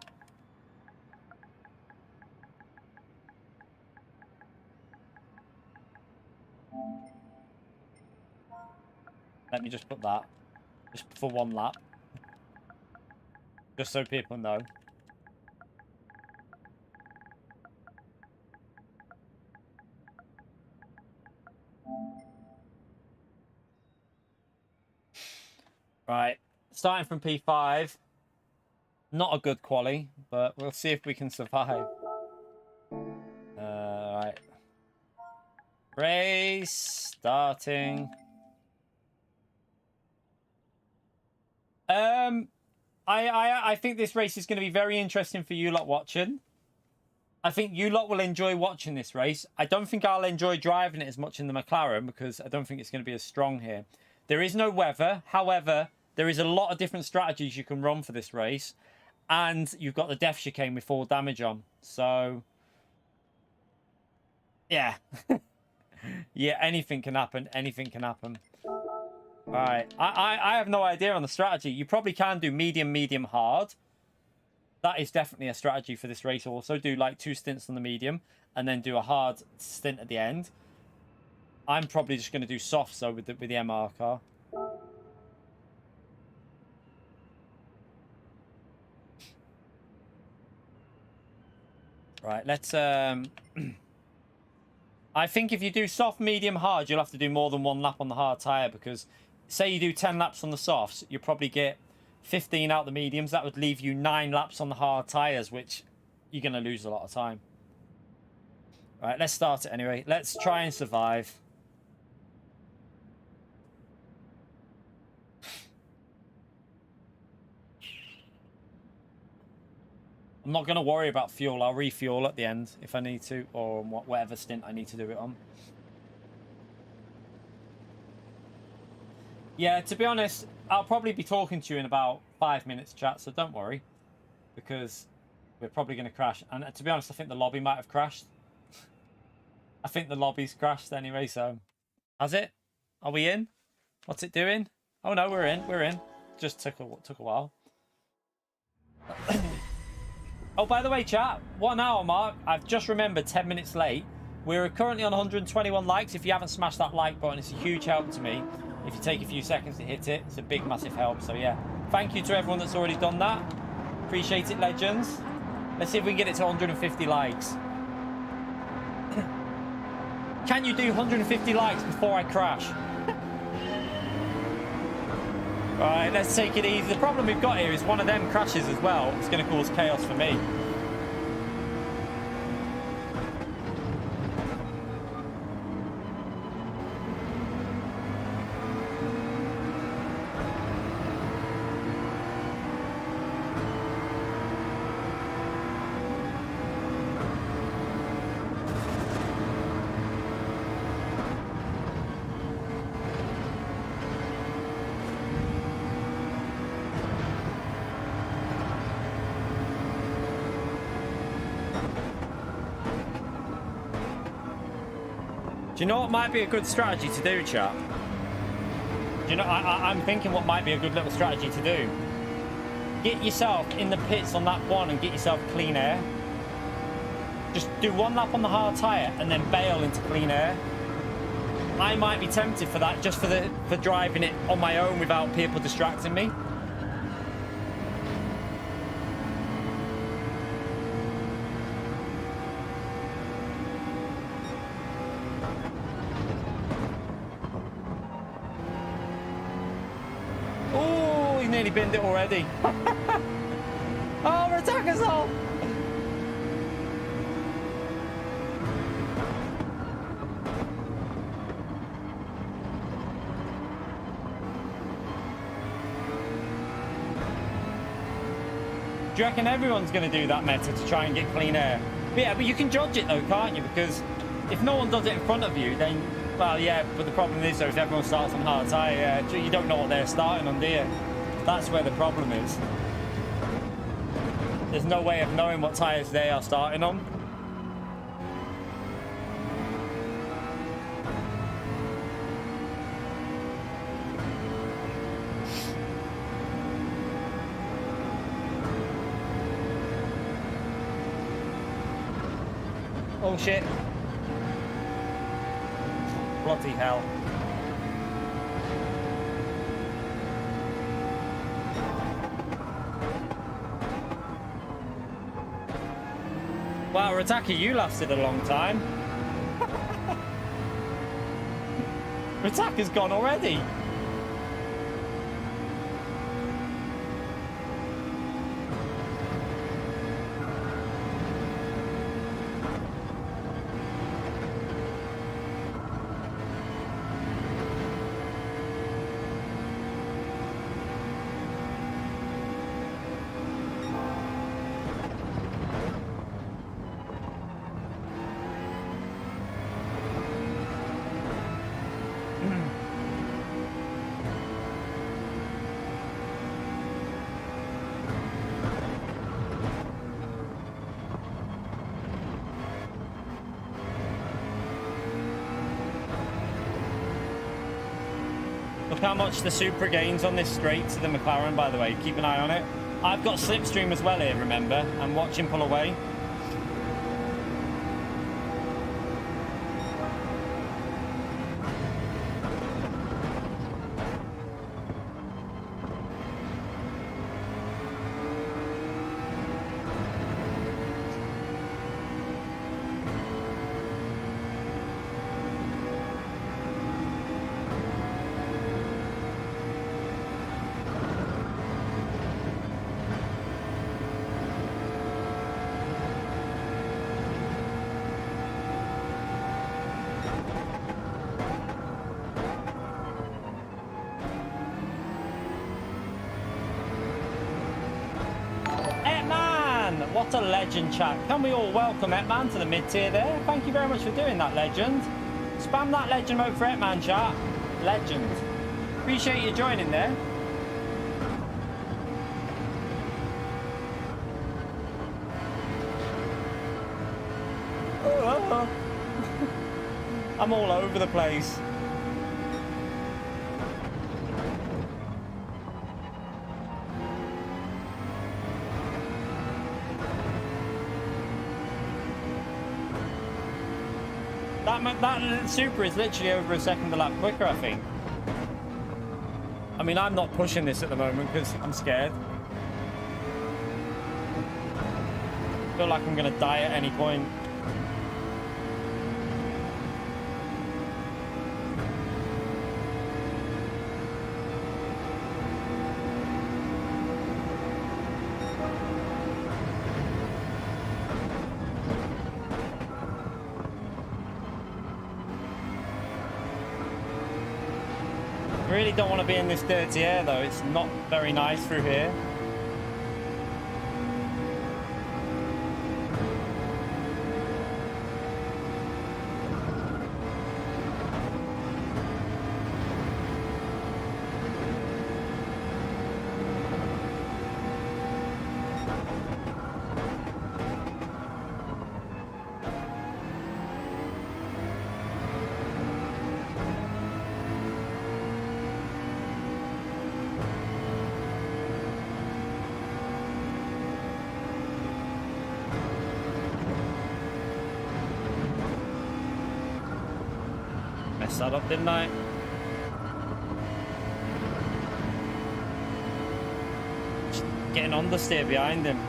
Let me just put that. Just for one lap. Just so people know. Right. Starting from P5. Not a good quali, but we'll see if we can survive. Right. Race starting. I think this race is going to be very interesting for you lot watching. I think you lot will enjoy watching this race. I don't think I'll enjoy driving it as much in the McLaren because I don't think it's going to be as strong here. There is no weather. However, there is a lot of different strategies you can run for this race. And you've got the death chicane with full damage on. So, yeah. Yeah, anything can happen. Anything can happen. Right, I have no idea on the strategy. You probably can do medium, medium, hard. That is definitely a strategy for this race. Also, do like 2 stints on the medium and then do a hard stint at the end. I'm probably just going to do soft, so with the MR car. Right, let's I think if you do soft, medium, hard, you'll have to do more than one lap on the hard tyre because say you do 10 laps on the softs, you probably get 15 out the mediums. That would leave you 9 laps on the hard tyres, which you're going to lose a lot of time. Right, let's start it anyway. Let's try and survive. I'm not going to worry about fuel. I'll refuel at the end if I need to, or whatever stint I need to do it on. Yeah, to be honest, I'll probably be talking to you in about 5 minutes, chat, so don't worry. Because we're probably going to crash. And to be honest, I think the lobby might have crashed. I think the lobby's crashed anyway, so... Has it? Are we in? What's it doing? Oh no, we're in. We're in. Just took a while. Oh, by the way, chat, 1 hour mark. I've just remembered 10 minutes late. We're currently on 121 likes. If you haven't smashed that like button, it's a huge help to me. If you take a few seconds to hit it, it's a big, massive help. So, yeah, thank you to everyone that's already done that. Appreciate it, legends. Let's see if we can get it to 150 likes. Can you do 150 likes before I crash? Right, let's take it easy. The problem we've got here is one of them crashes as well. It's going to cause chaos for me. Do you know what might be a good strategy to do, chat? Do you know, I'm thinking what might be a good little strategy to do. Get yourself in the pits on that one and get yourself clean air. Just do one lap on the hard tyre and then bail into clean air. I might be tempted for that, just for driving it on my own without people distracting me. Oh, he nearly binned it already. Oh, we're attacking us all. Do you reckon everyone's going to do that meta to try and get clean air? But yeah, but you can judge it though, can't you? Because if no one does it in front of you, then, well, yeah, but the problem is though, if everyone starts on hard tyre, you don't know what they're starting on, do you? That's where the problem is. There's no way of knowing what tyres they are starting on. Oh shit. Bloody hell. Wow, Rataki, you lasted a long time. Rataka's gone already. Look how much the Supra gains on this straight to the McLaren, by the way. Keep an eye on it. I've got slipstream as well here, remember? And watch him pull away. What a legend, chat. Can we all welcome Etman to the mid-tier there? Thank you very much for doing that, legend. Spam that legend mode for Etman, chat. Legend. Appreciate you joining there. Oh. I'm all over the place. That Super is literally over a second a lap quicker, I think. I mean, I'm not pushing this at the moment because I'm scared. I feel like I'm going to die at any point. I really don't want to be in this dirty air though, it's not very nice through here. messed that up, didn't I? Just getting understeer behind him.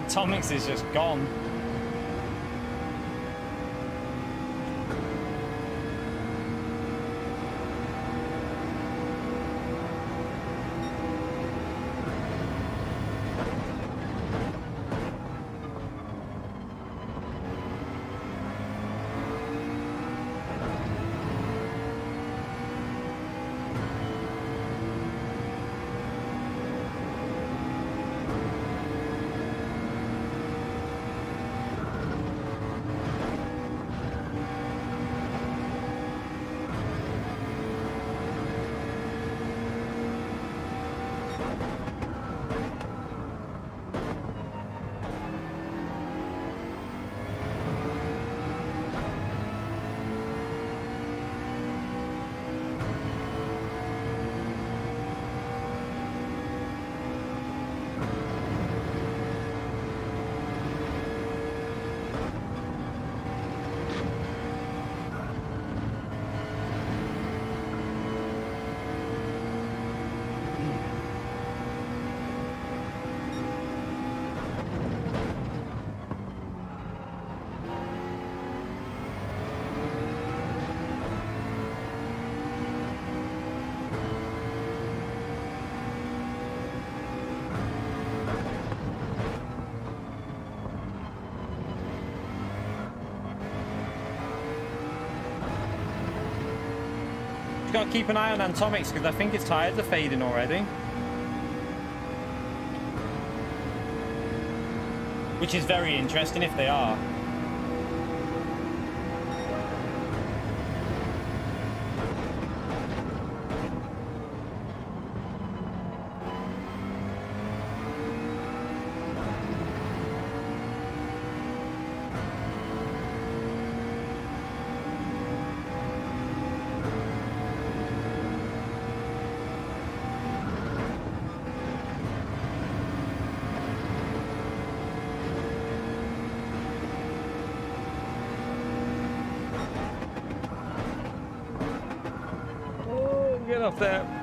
Atomics is just gone. Got to keep an eye on Atomics because I think his tires are fading already, which is very interesting if they are. Get off there.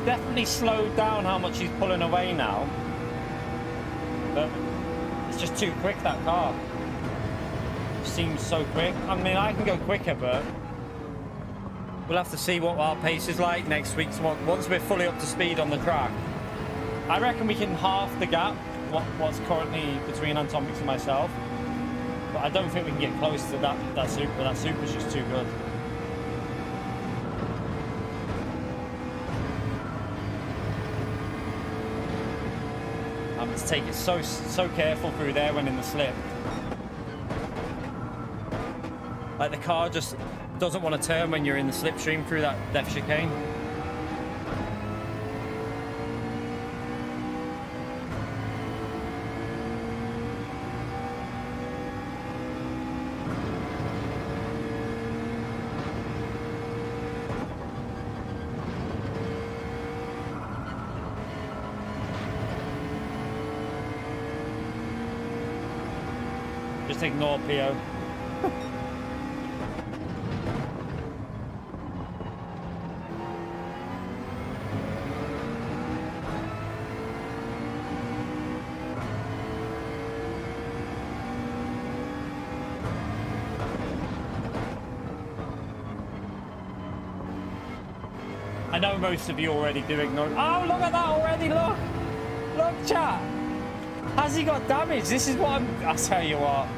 Definitely slowed down how much he's pulling away now, but it's just too quick, that car. Seems so quick. I mean, I can go quicker, but we'll have to see what our pace is like next week once we're fully up to speed on the track. I reckon we can half the gap what's currently between Atomics and myself, but I don't think we can get close to that super. That super's just too good. To take it so careful through there when in the slip. Like the car just doesn't want to turn when you're in the slipstream through that left chicane. Just ignore Pio. I know most of you already do ignore. Oh, look at that already, look! Look, chat! Has he got damage? This is what I'll tell you what.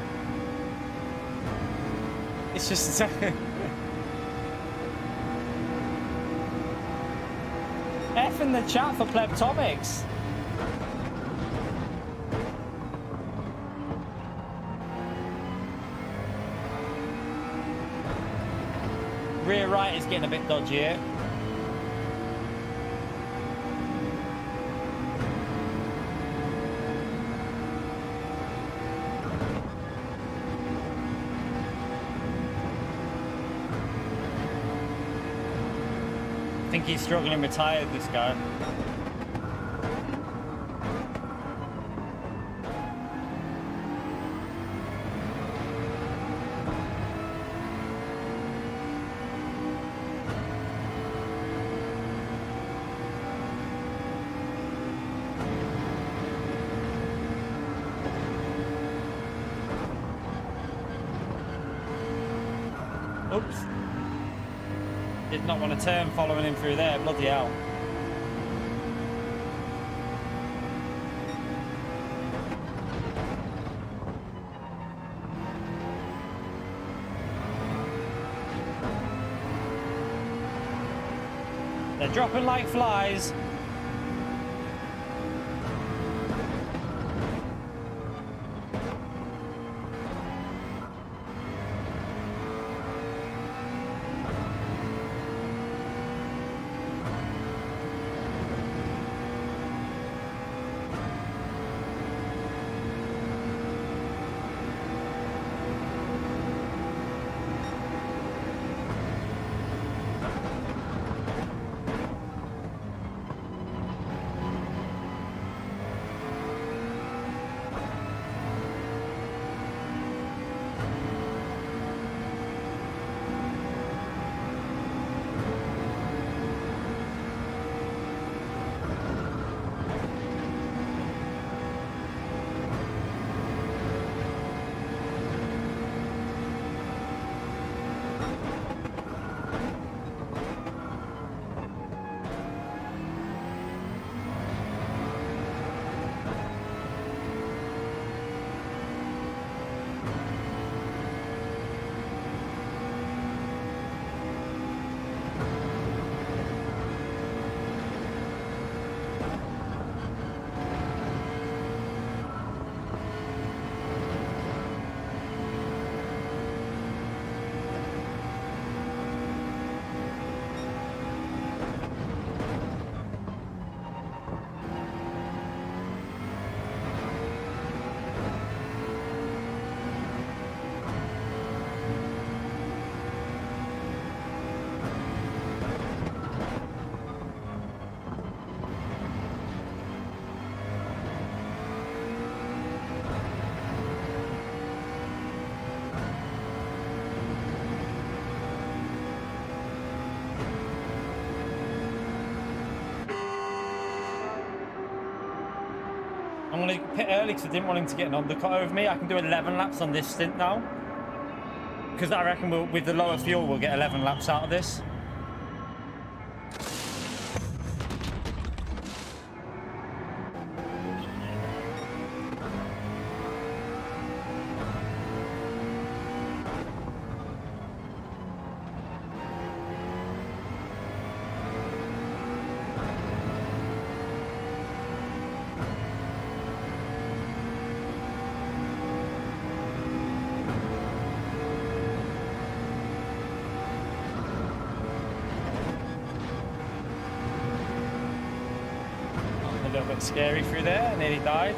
It's just... F in the chat for plebtomics. Rear right is getting a bit dodgy here. I think he's struggling with tired, this guy. Oops. Did not want to turn following him through there, bloody hell. They're dropping like flies. I'm going to pit early because I didn't want him to get an undercut over me. I can do 11 laps on this stint now. Because I reckon with the lower fuel, we'll get 11 laps out of this. Scary through there, nearly died.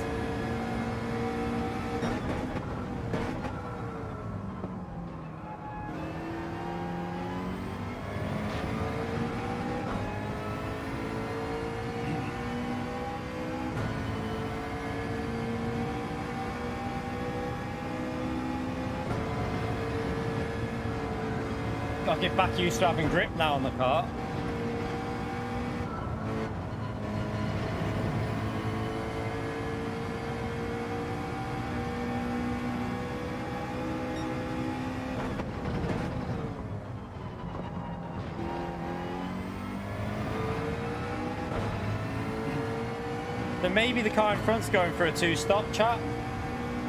Got to get back used to having grip now on the car. So maybe the car in front's going for a 2-stop, chat.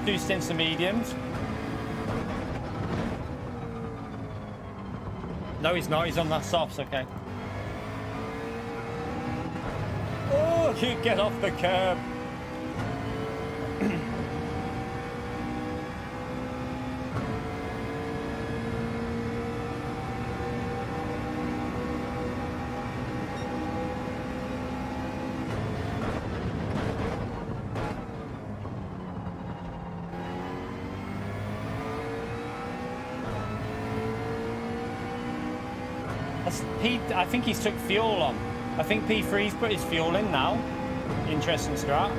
2 stints of mediums. No, he's not. He's on that softs, okay. Oh, you get off the curb. I think he's took fuel on. I think P3's put his fuel in now. Interesting strat.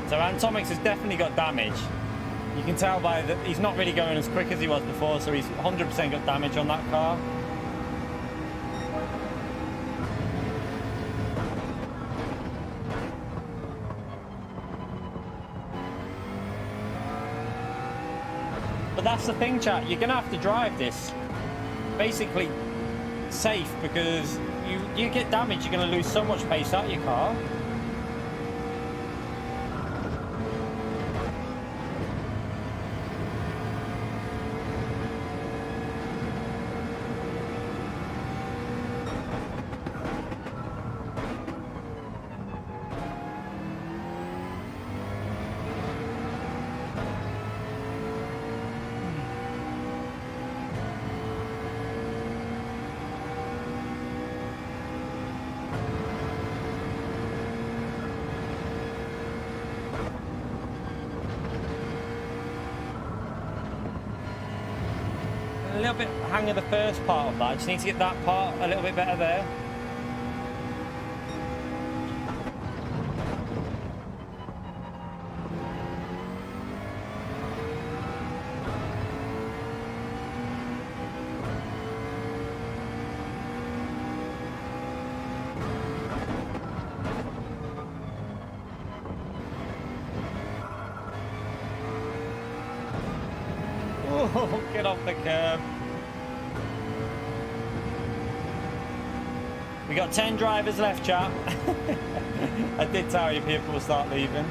So Antomics has definitely got damage. You can tell by that he's not really going as quick as he was before, so he's 100% got damage on that car. But that's the thing, chat. You're going to have to drive this basically safe, because you get damage, you're going to lose so much pace out of your car. A little bit hang of the first part of that. I just need to get that part a little bit better there. Oh, get off the curb. We got 10 drivers left, chat. I did tell you people will start leaving.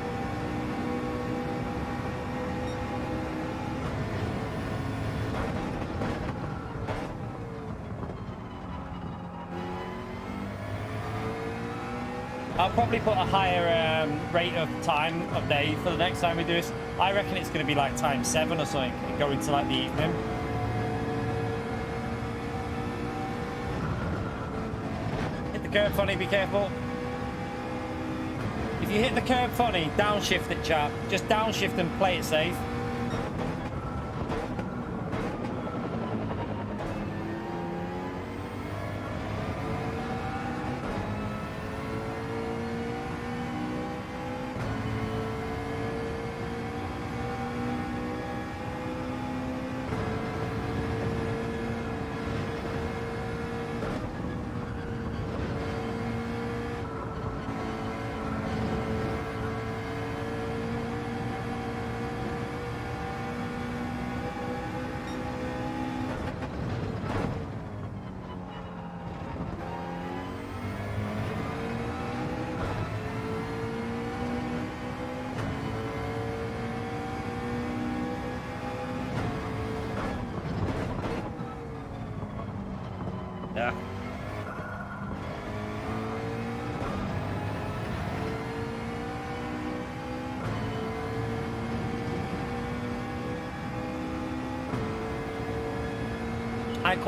I'll probably put a higher rate of time of day for the next time we do this. I reckon it's going to be like time 7 or something, and go into like the evening. Hit the curb funny, be careful. If you hit the curb funny, downshift it, chap. Just downshift and play it safe.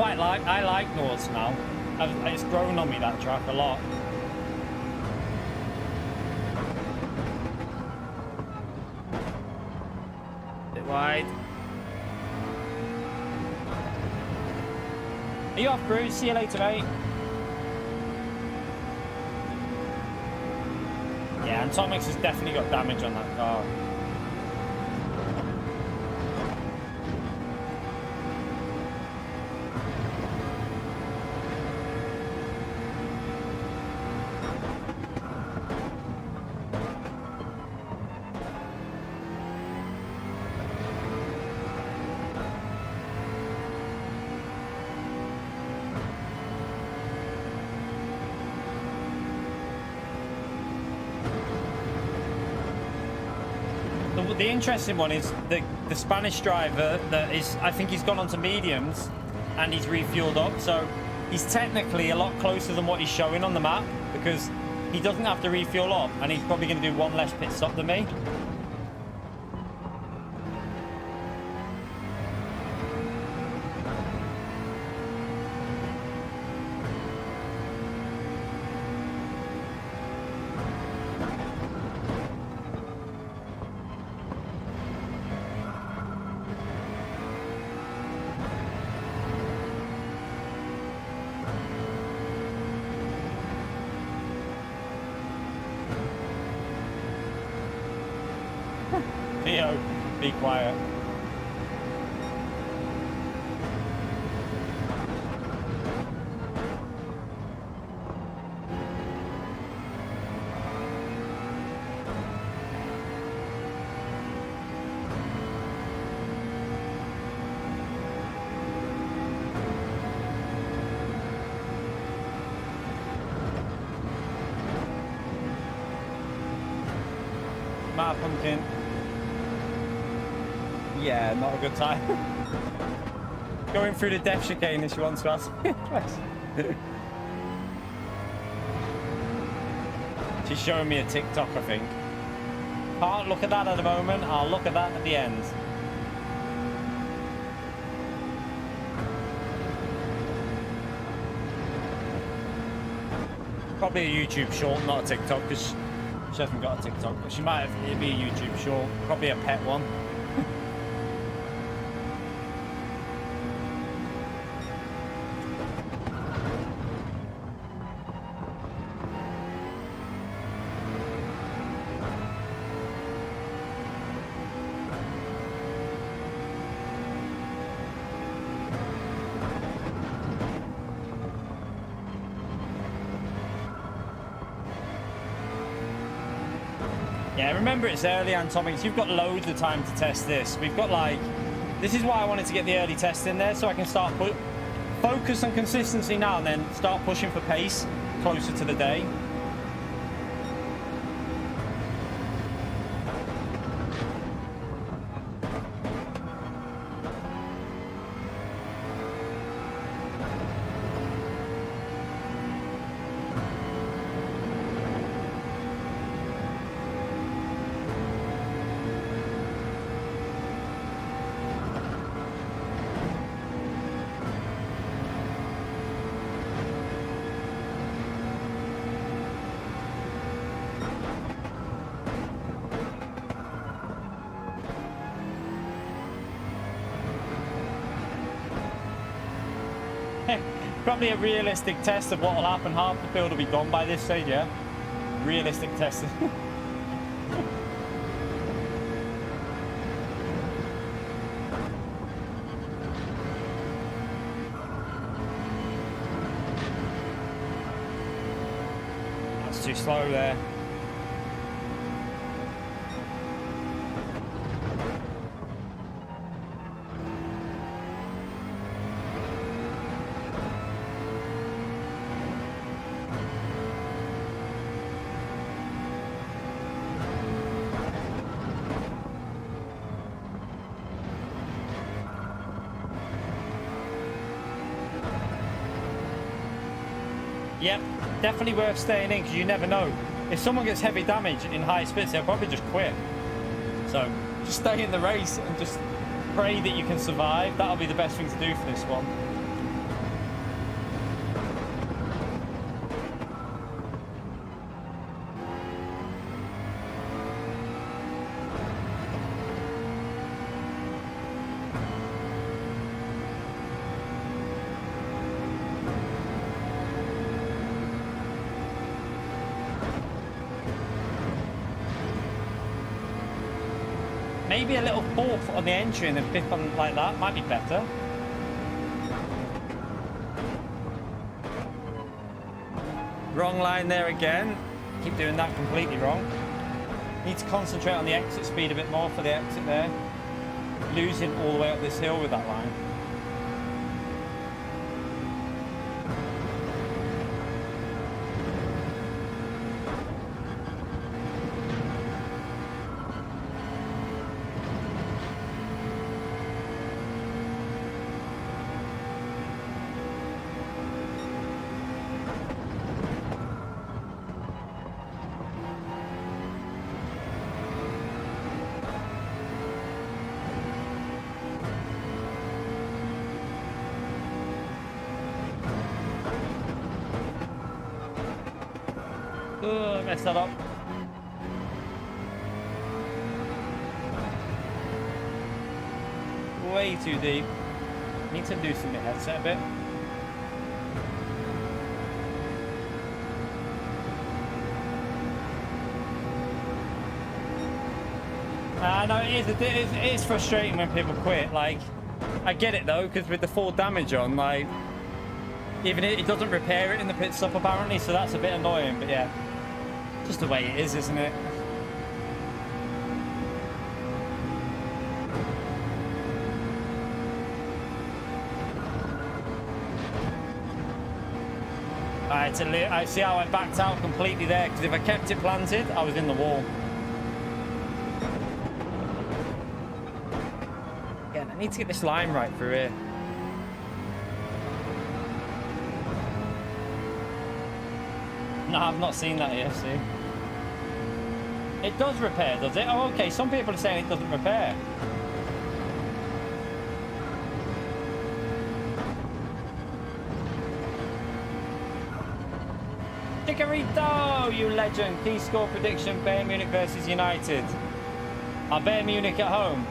I like Nords now. It's grown on me, that track, a lot. Bit wide. Are you off, Bruce? See you later, mate. Yeah, and Tomix has definitely got damage on that car. The interesting one is the Spanish driver that is, I think he's gone on to mediums and he's refueled up, so he's technically a lot closer than what he's showing on the map because he doesn't have to refuel up and he's probably going to do one less pit stop than me. Be quiet. Matt Pumpkin. Yeah, not a good time. Going through the death chicane if she wants to ask me a question. She's showing me a TikTok, I think. Can't look at that at the moment. I'll look at that at the end. Probably a YouTube short, not a TikTok, because she hasn't got a TikTok. But she might have. It'd be a YouTube short. Probably a pet one. Yeah, remember it's early, Antomics. You've got loads of time to test this. We've got like... This is why I wanted to get the early test in there, so I can start focus on consistency now and then start pushing for pace closer to the day. Probably a realistic test of what will happen. Half the build will be gone by this stage, yeah? Realistic test. That's too slow there. Yep, definitely worth staying in because you never know. If someone gets heavy damage in high speeds, they'll probably just quit. So just stay in the race and just pray that you can survive. That'll be the best thing to do for this one. Maybe a little fourth on the entry and then fifth on like that might be better. Wrong line there again. Keep doing that completely wrong. Need to concentrate on the exit speed a bit more for the exit there. Losing all the way up this hill with that line. I messed that up. Way too deep. Need to loosen the headset a bit. No, it is frustrating when people quit. Like, I get it though, because with the full damage on, like, even it doesn't repair it in the pit stop apparently, so that's a bit annoying. But yeah, just the way it is, isn't it? I see how I backed out completely there, because if I kept it planted, I was in the wall. Again, I need to get this line right through here. No, I've not seen that yet, see. It does repair, does it? Oh, okay. Some people are saying it doesn't repair. Chikorito, you legend. Key score prediction, Bayern Munich versus United. Are Bayern Munich at home?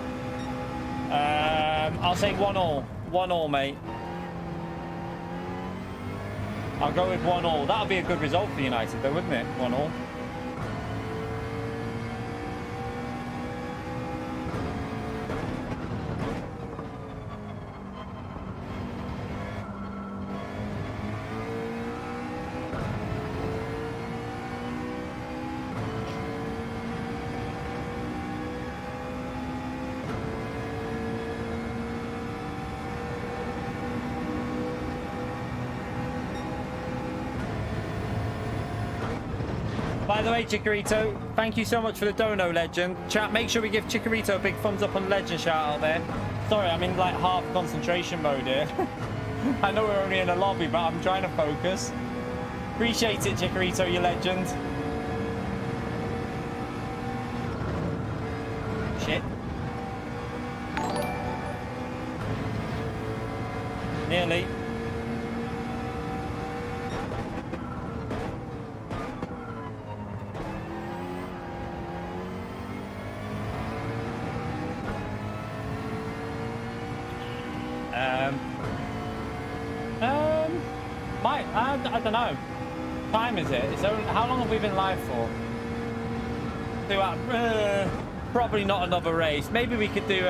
I'll say 1-1. 1-1, mate. I'll go with 1-1. That would be a good result for United, though, wouldn't it? 1-1. By the way, Chikorito, thank you so much for the dono, legend. Chat, make sure we give Chikorito a big thumbs up on legend shout out there. Sorry, I'm in like half concentration mode here. I know we're only in a lobby, but I'm trying to focus. Appreciate it, Chikorito, you legend. Shit. Nearly. I don't know. Time is it? It's only, how long have we been live for? Probably not another race. Maybe we could do.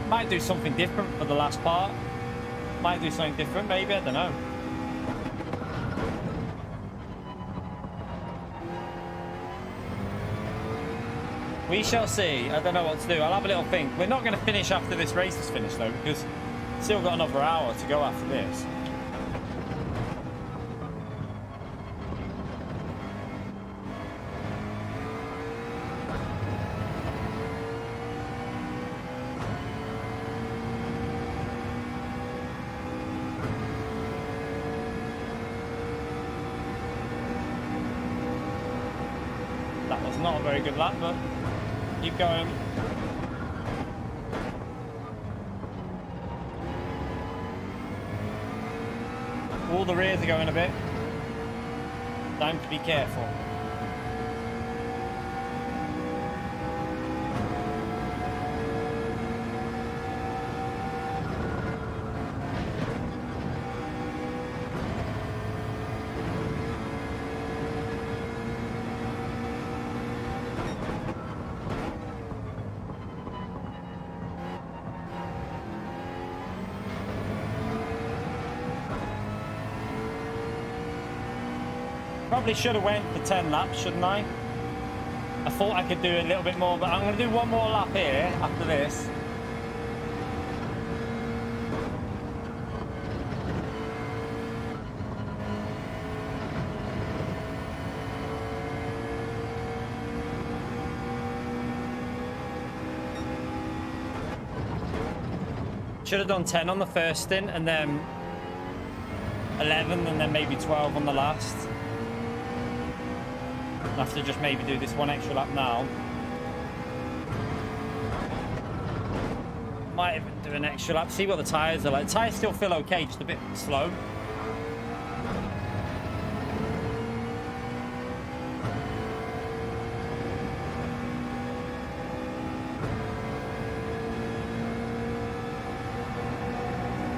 Might do something different for the last part. Might do something different. Maybe, I don't know. We shall see. I don't know what to do. I'll have a little think. We're not going to finish after this race is finished though, because we've still got another hour to go after this. That was not a very good lap, but keep going. All the rears are going a bit. Time to be careful. Probably should have went for 10 laps, shouldn't I? I thought I could do a little bit more, but I'm going to do one more lap here after this. Should have done 10 on the first stint and then 11 and then maybe 12 on the last. I'll have to just maybe do this one extra lap now. Might even do an extra lap, see what the tyres are like. The tyres still feel okay, just a bit slow.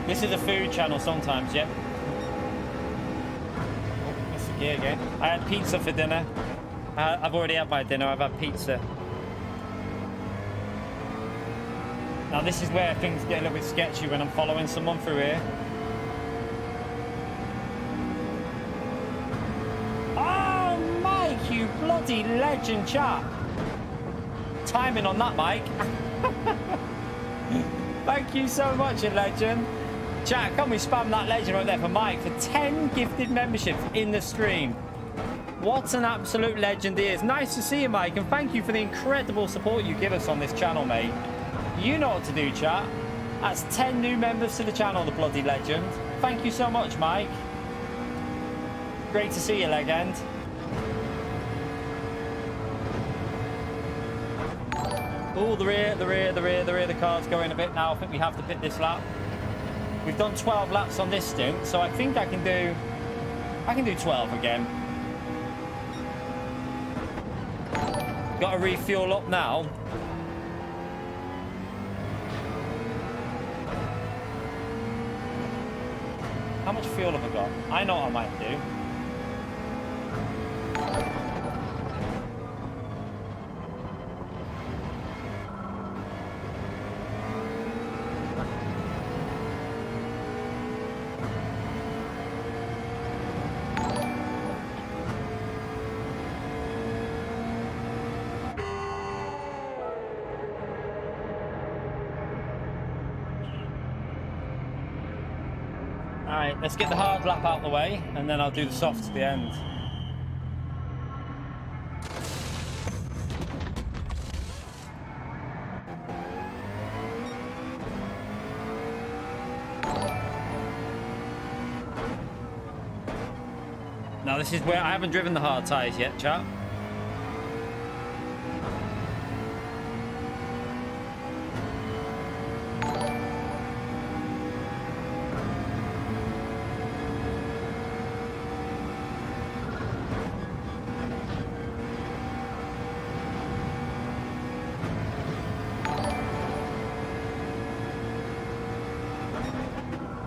This is a food channel sometimes, yeah. Oh, that's the gear again. I had pizza for dinner. I've already had my dinner. I've had pizza. Now this is where things get a little bit sketchy when I'm following someone through here. Oh, Mike, you bloody legend, chap. Timing on that, Mike. Thank you so much, you legend. Chat, can we spam that legend right there for Mike for 10 gifted memberships in the stream? What an absolute legend he is. Nice to see you, Mike, and thank you for the incredible support you give us on this channel, mate. You know what to do, chat. That's 10 new members to the channel, the bloody legend. Thank you so much, Mike. Great to see you, legend. Oh, the rear car's going a bit now. I think we have to pit this lap. We've done 12 laps on this stint, so I think I can do 12 again. Got to refuel up now. How much fuel have I got? I know what I might do. Alright, let's get the hard lap out of the way, and then I'll do the soft at the end. Now this is where I haven't driven the hard tyres yet, chat.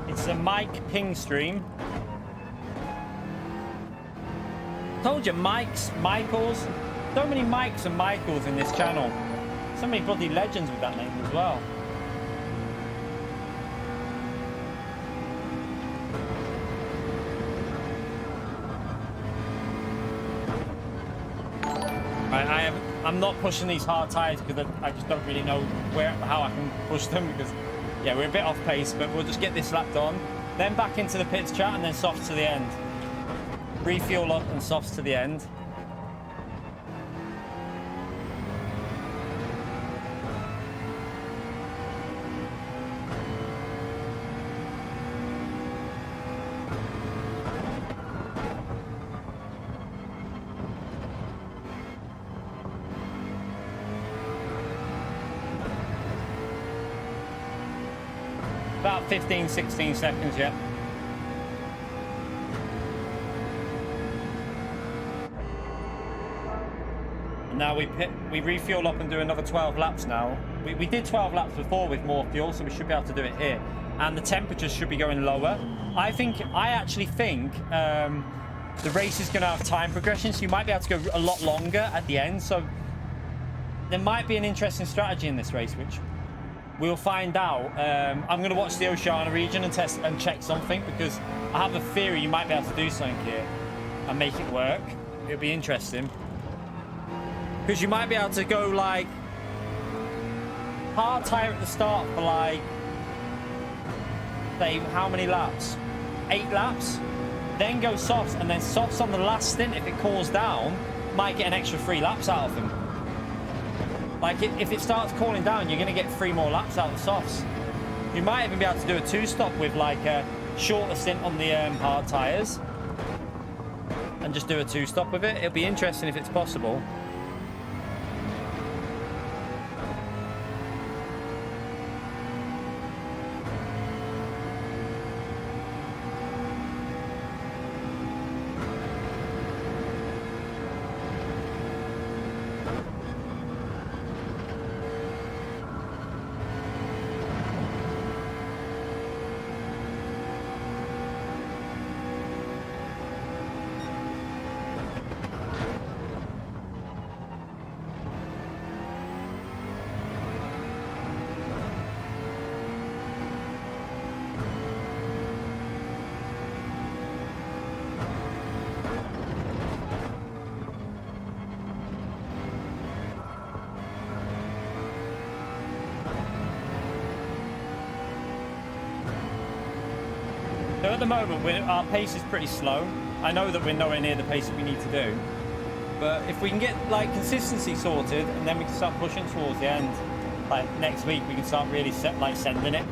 It's a Mike ping stream. Told you, Mikes, Michaels. So many Mikes and Michaels in this channel. So many bloody legends with that name as well. Right, I'm not pushing these hard tyres because I just don't really know how I can push them because, yeah, we're a bit off pace, but we'll just get this lap done. Then back into the pits, chat, and then softs to the end. Refuel up and softs to the end. About 15, 16 seconds yet. Now we refuel up and do another 12 laps now. We did 12 laps before with more fuel, so we should be able to do it here. And the temperatures should be going lower. I actually think the race is going to have time progression, so you might be able to go a lot longer at the end. So there might be an interesting strategy in this race, which we'll find out. I'm going to watch the Oceania region and test and check something because I have a theory you might be able to do something here. and make it work. It'll be interesting. Because you might be able to go like hard tire at the start for like, say, how many laps? 8 laps. Then go softs, and then softs on the last stint, if it cools down, might get an extra 3 laps out of them. Like if it starts cooling down, you're going to get 3 more laps out of the softs. You might even be able to do a 2-stop with like a shorter stint on the hard tires and just do a 2-stop with it. It'll be interesting if it's possible. So at the moment, our pace is pretty slow. I know that we're nowhere near the pace that we need to do. But if we can get like consistency sorted, and then we can start pushing towards the end, like next week, we can start really sending it.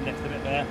Lift a bit there.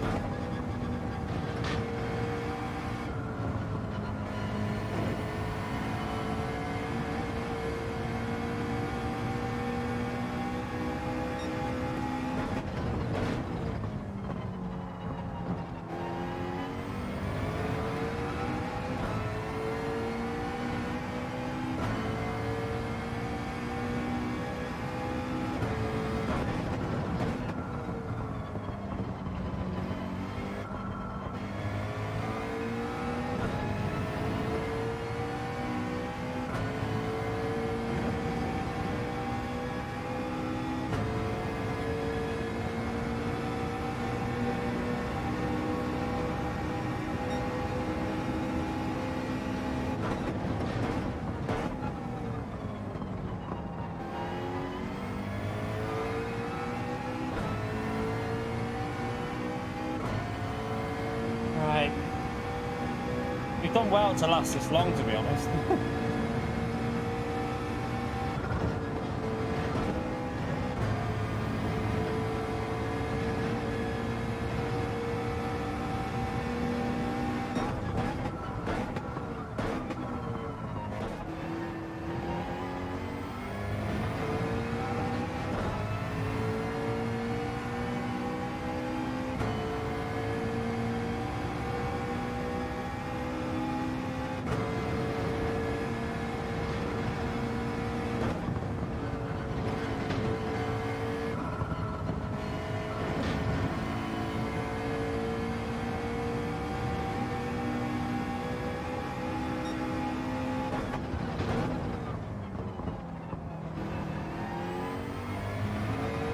We've done well to last this long, to be honest.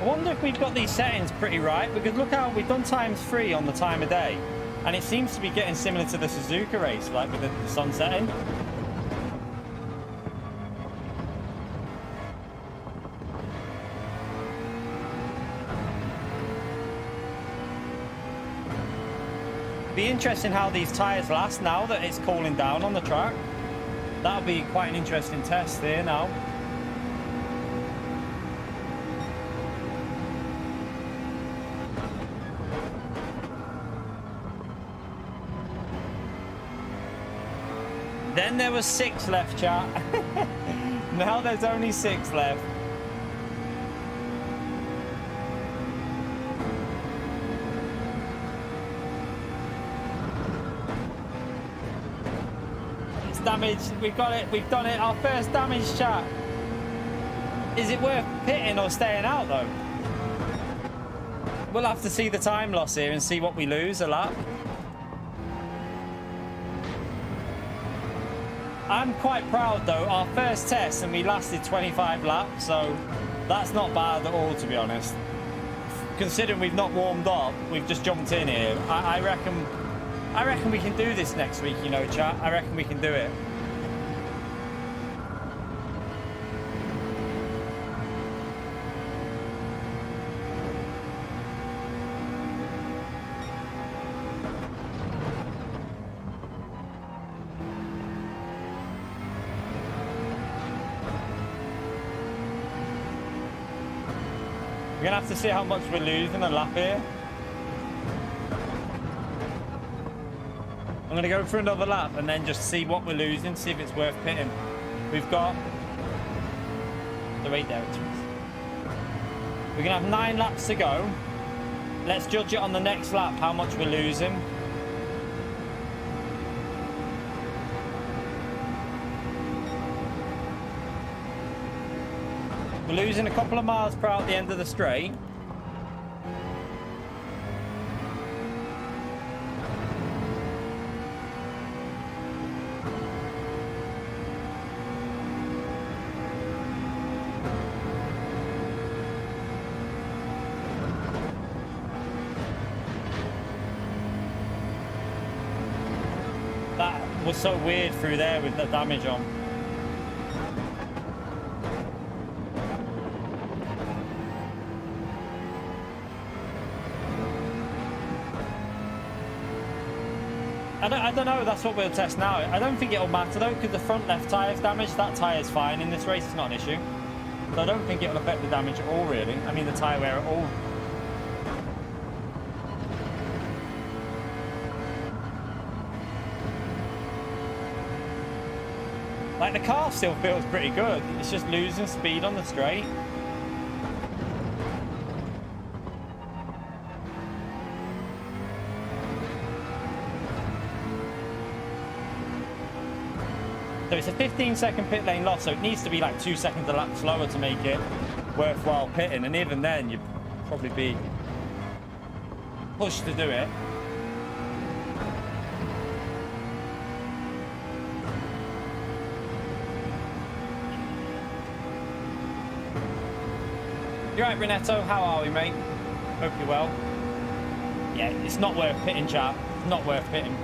I wonder if we've got these settings pretty right, because look how we've done ×3 on the time of day, and it seems to be getting similar to the Suzuka race, like with the sun setting. Be interesting how these tyres last now that it's cooling down on the track. That'll be quite an interesting test here now. Then there was 6 left, chat. Now there's only 6 left. It's damaged. We've got it. We've done it. Our first damage, chat. Is it worth pitting or staying out, though? We'll have to see the time loss here and see what we lose a lap. I'm quite proud, though. Our first test, and we lasted 25 laps, so that's not bad at all, to be honest. Considering we've not warmed up, we've just jumped in here. I reckon we can do this next week, you know, chat. I reckon we can do it. We're gonna have to see how much we're losing a lap here. I'm gonna go for another lap and then just see what we're losing, see if it's worth pitting. We've got the wait there. We're gonna have 9 laps to go. Let's judge it on the next lap how much we're losing. We're losing a couple of miles per hour at the end of the straight. That was so weird through there with the damage on. I don't know, that's what we'll test now. I don't think it'll matter though, because the front left tyre's damaged. That tyre's fine in this race, it's not an issue. So I don't think it'll affect the damage at all, really. I mean, the tyre wear at all. Like, the car still feels pretty good. It's just losing speed on the straight. So it's a 15-second pit lane loss, so it needs to be like 2 seconds a lap slower to make it worthwhile pitting. And even then, you'd probably be pushed to do it. You're right, Renetto. How are we, mate? Hope you're well. Yeah, it's not worth pitting, chat. It's not worth pitting.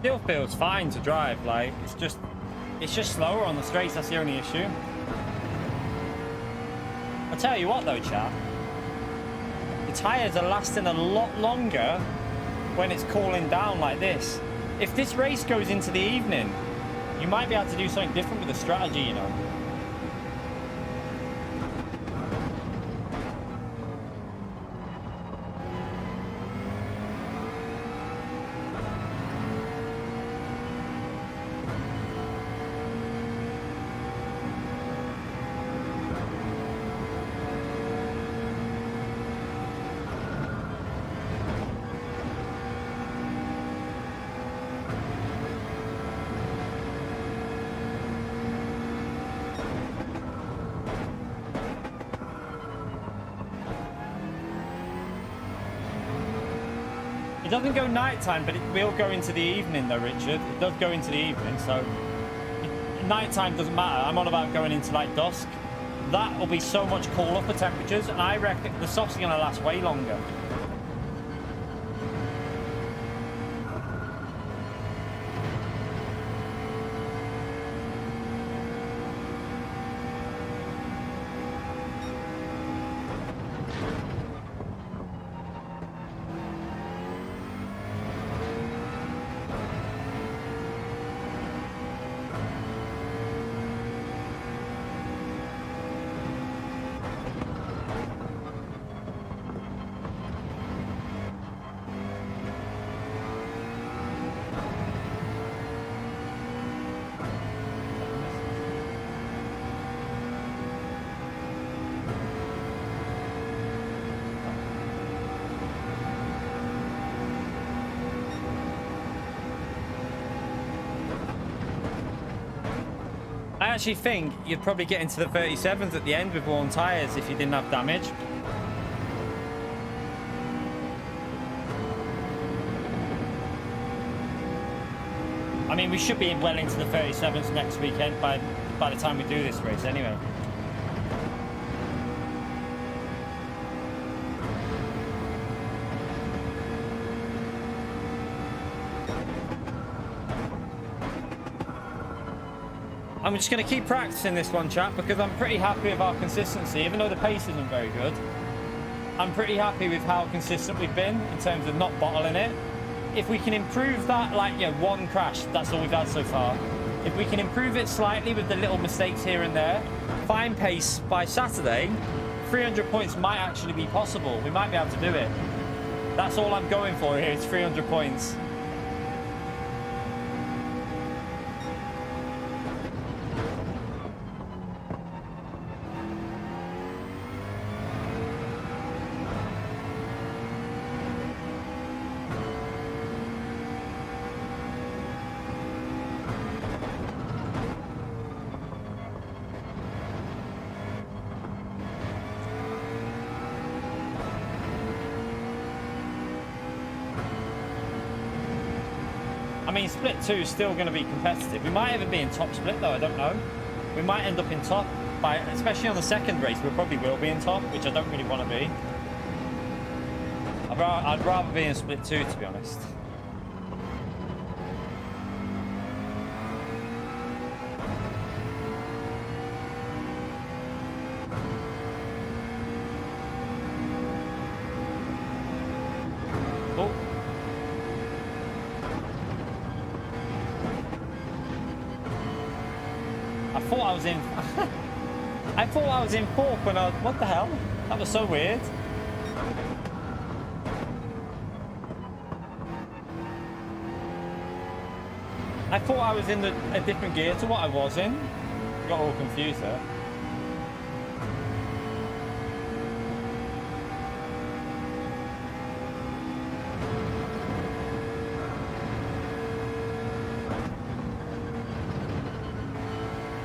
Still feels fine to drive, like it's just slower on the straights. That's the only issue. I'll tell you what though, chat, the tires are lasting a lot longer when it's cooling down like this. If this race goes into the evening, you might be able to do something different with the strategy, you know. doesn't go nighttime, but it will go into the evening though, Richard. It does go into the evening, so nighttime doesn't matter. I'm on about going into like dusk. That will be so much cooler for temperatures, and I reckon the softs are going to last way longer. I actually think you'd probably get into the 37s at the end with worn tyres if you didn't have damage. I mean, we should be well into the 37s next weekend by the time we do this race anyway. I'm just going to keep practicing this one, chat, because I'm pretty happy with our consistency. Even though the pace isn't very good, I'm pretty happy with how consistent we've been in terms of not bottling it. If we can improve that, like, yeah, one crash, that's all we've had so far. If we can improve it slightly with the little mistakes here and there, fine pace by Saturday, 300 points might actually be possible. We might be able to do it. That's all I'm going for here, is 300 points. I mean, split 2 is still going to be competitive. We might even be in top split, though. I don't know. We might end up in top, especially on the second race. We probably will be in top, which I don't really want to be. I'd rather be in split 2, to be honest. I thought I was in fourth when I was... What the hell? That was so weird. I thought I was in a different gear to what I was in. Got all confused there.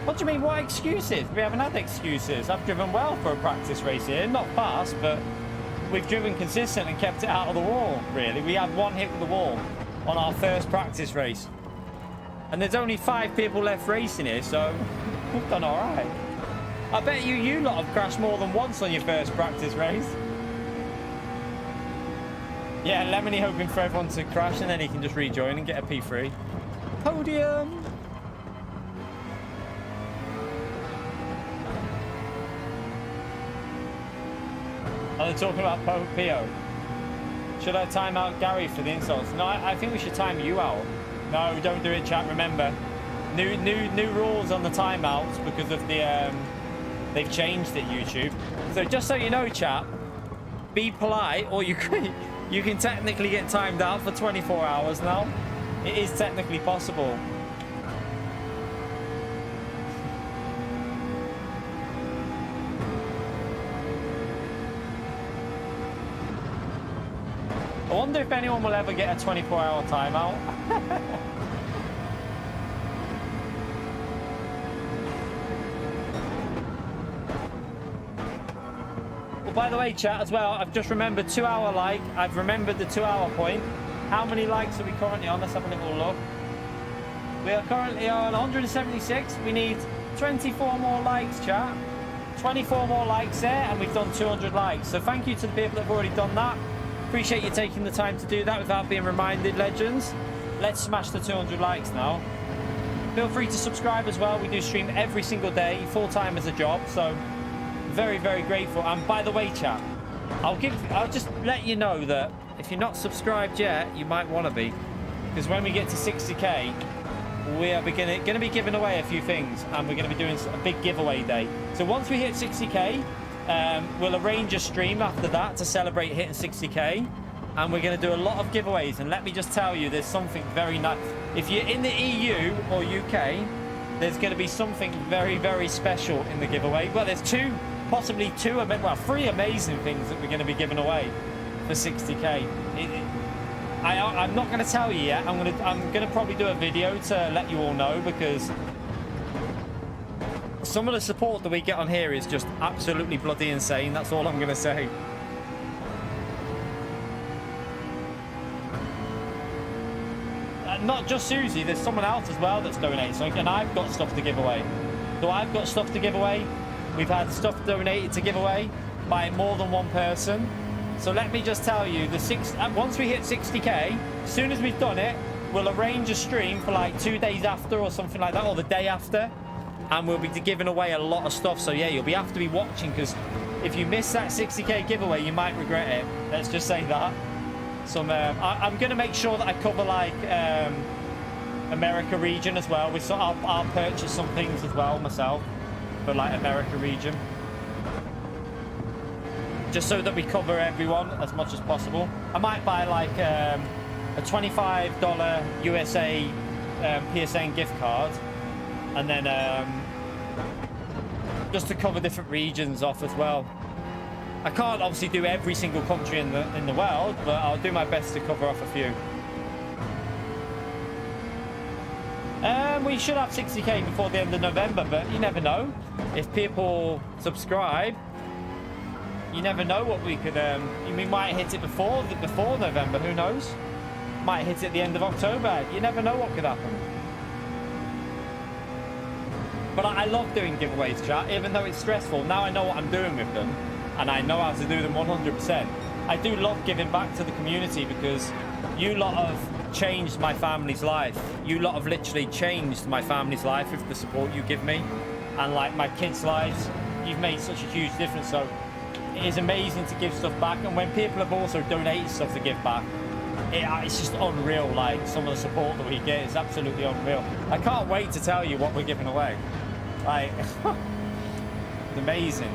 What do you mean, what excuses? We haven't had excuses. I've driven well for a practice race here. Not fast, but we've driven consistent and kept it out of the wall, really. We had one hit with the wall on our first practice race. And there's only 5 people left racing here, so we've done all right. I bet you lot have crashed more than once on your first practice race. Yeah, Lemony hoping for everyone to crash and then he can just rejoin and get a P3. Podium! Are they talking about PO? Should I time out Gary for the insults? No, I think we should time you out. No, don't do it, chat. Remember, new rules on the timeouts because of the they've changed it, YouTube. So just so you know, chat, be polite, or you can technically get timed out for 24 hours now. It is technically possible. I wonder if anyone will ever get a 24-hour timeout. Well, by the way, chat, as well, I've just remembered 2 hour like. I've remembered the 2 hour point. How many likes are we currently on? Let's have a little look. We are currently on 176. We need 24 more likes, chat. 24 more likes there, and we've done 200 likes. So thank you to the people that have already done that. Appreciate you taking the time to do that without being reminded, legends. Let's smash the 200 likes now. Feel free to subscribe as well. We do stream every single day, full-time as a job. So very, very grateful. And by the way, chat, I'll just let you know that if you're not subscribed yet, you might want to be. Because when we get to 60k, we are going to be giving away a few things, and we're going to be doing a big giveaway day. So once we hit 60k, we'll arrange a stream after that to celebrate hitting 60k, and we're going to do a lot of giveaways. And let me just tell you, there's something very nice. If you're in the EU or UK, there's going to be something very, very special in the giveaway. Well, there's possibly three amazing things that we're going to be giving away for 60k. I'm not going to tell you yet. I'm going to probably do a video to let you all know, because some of the support that we get on here is just absolutely bloody insane. That's all I'm going to say. Not just Susie, there's someone else as well that's donated something, and I've got stuff to give away. So I've got stuff to give away. We've had stuff donated to give away by more than one person. So let me just tell you, once we hit 60k, as soon as we've done it, we'll arrange a stream for like 2 days after or something like that, or the day after, and we'll be giving away a lot of stuff. So yeah, you'll have to be watching, because if you miss that 60k giveaway, you might regret it. Let's just say that. I'm going to make sure that I cover like America region as well. I'll purchase some things as well myself for like America region, just so that we cover everyone as much as possible. I might buy like a $25 USA PSN gift card, and then just to cover different regions off as well. I can't obviously do every single country in the world, but I'll do my best to cover off a few. We should have 60k before the end of November, but you never know. If people subscribe, you never know what we could. We might hit it before November. Who knows? Might hit it at the end of October. You never know what could happen. But I love doing giveaways, chat, even though it's stressful. Now I know what I'm doing with them, and I know how to do them 100%. I do love giving back to the community, because you lot have changed my family's life. You lot have literally changed my family's life with the support you give me, and like my kids' lives. You've made such a huge difference. So it is amazing to give stuff back, and when people have also donated stuff to give back, it's just unreal. Like some of the support that we get is absolutely unreal. I can't wait to tell you what we're giving away. Like it's amazing.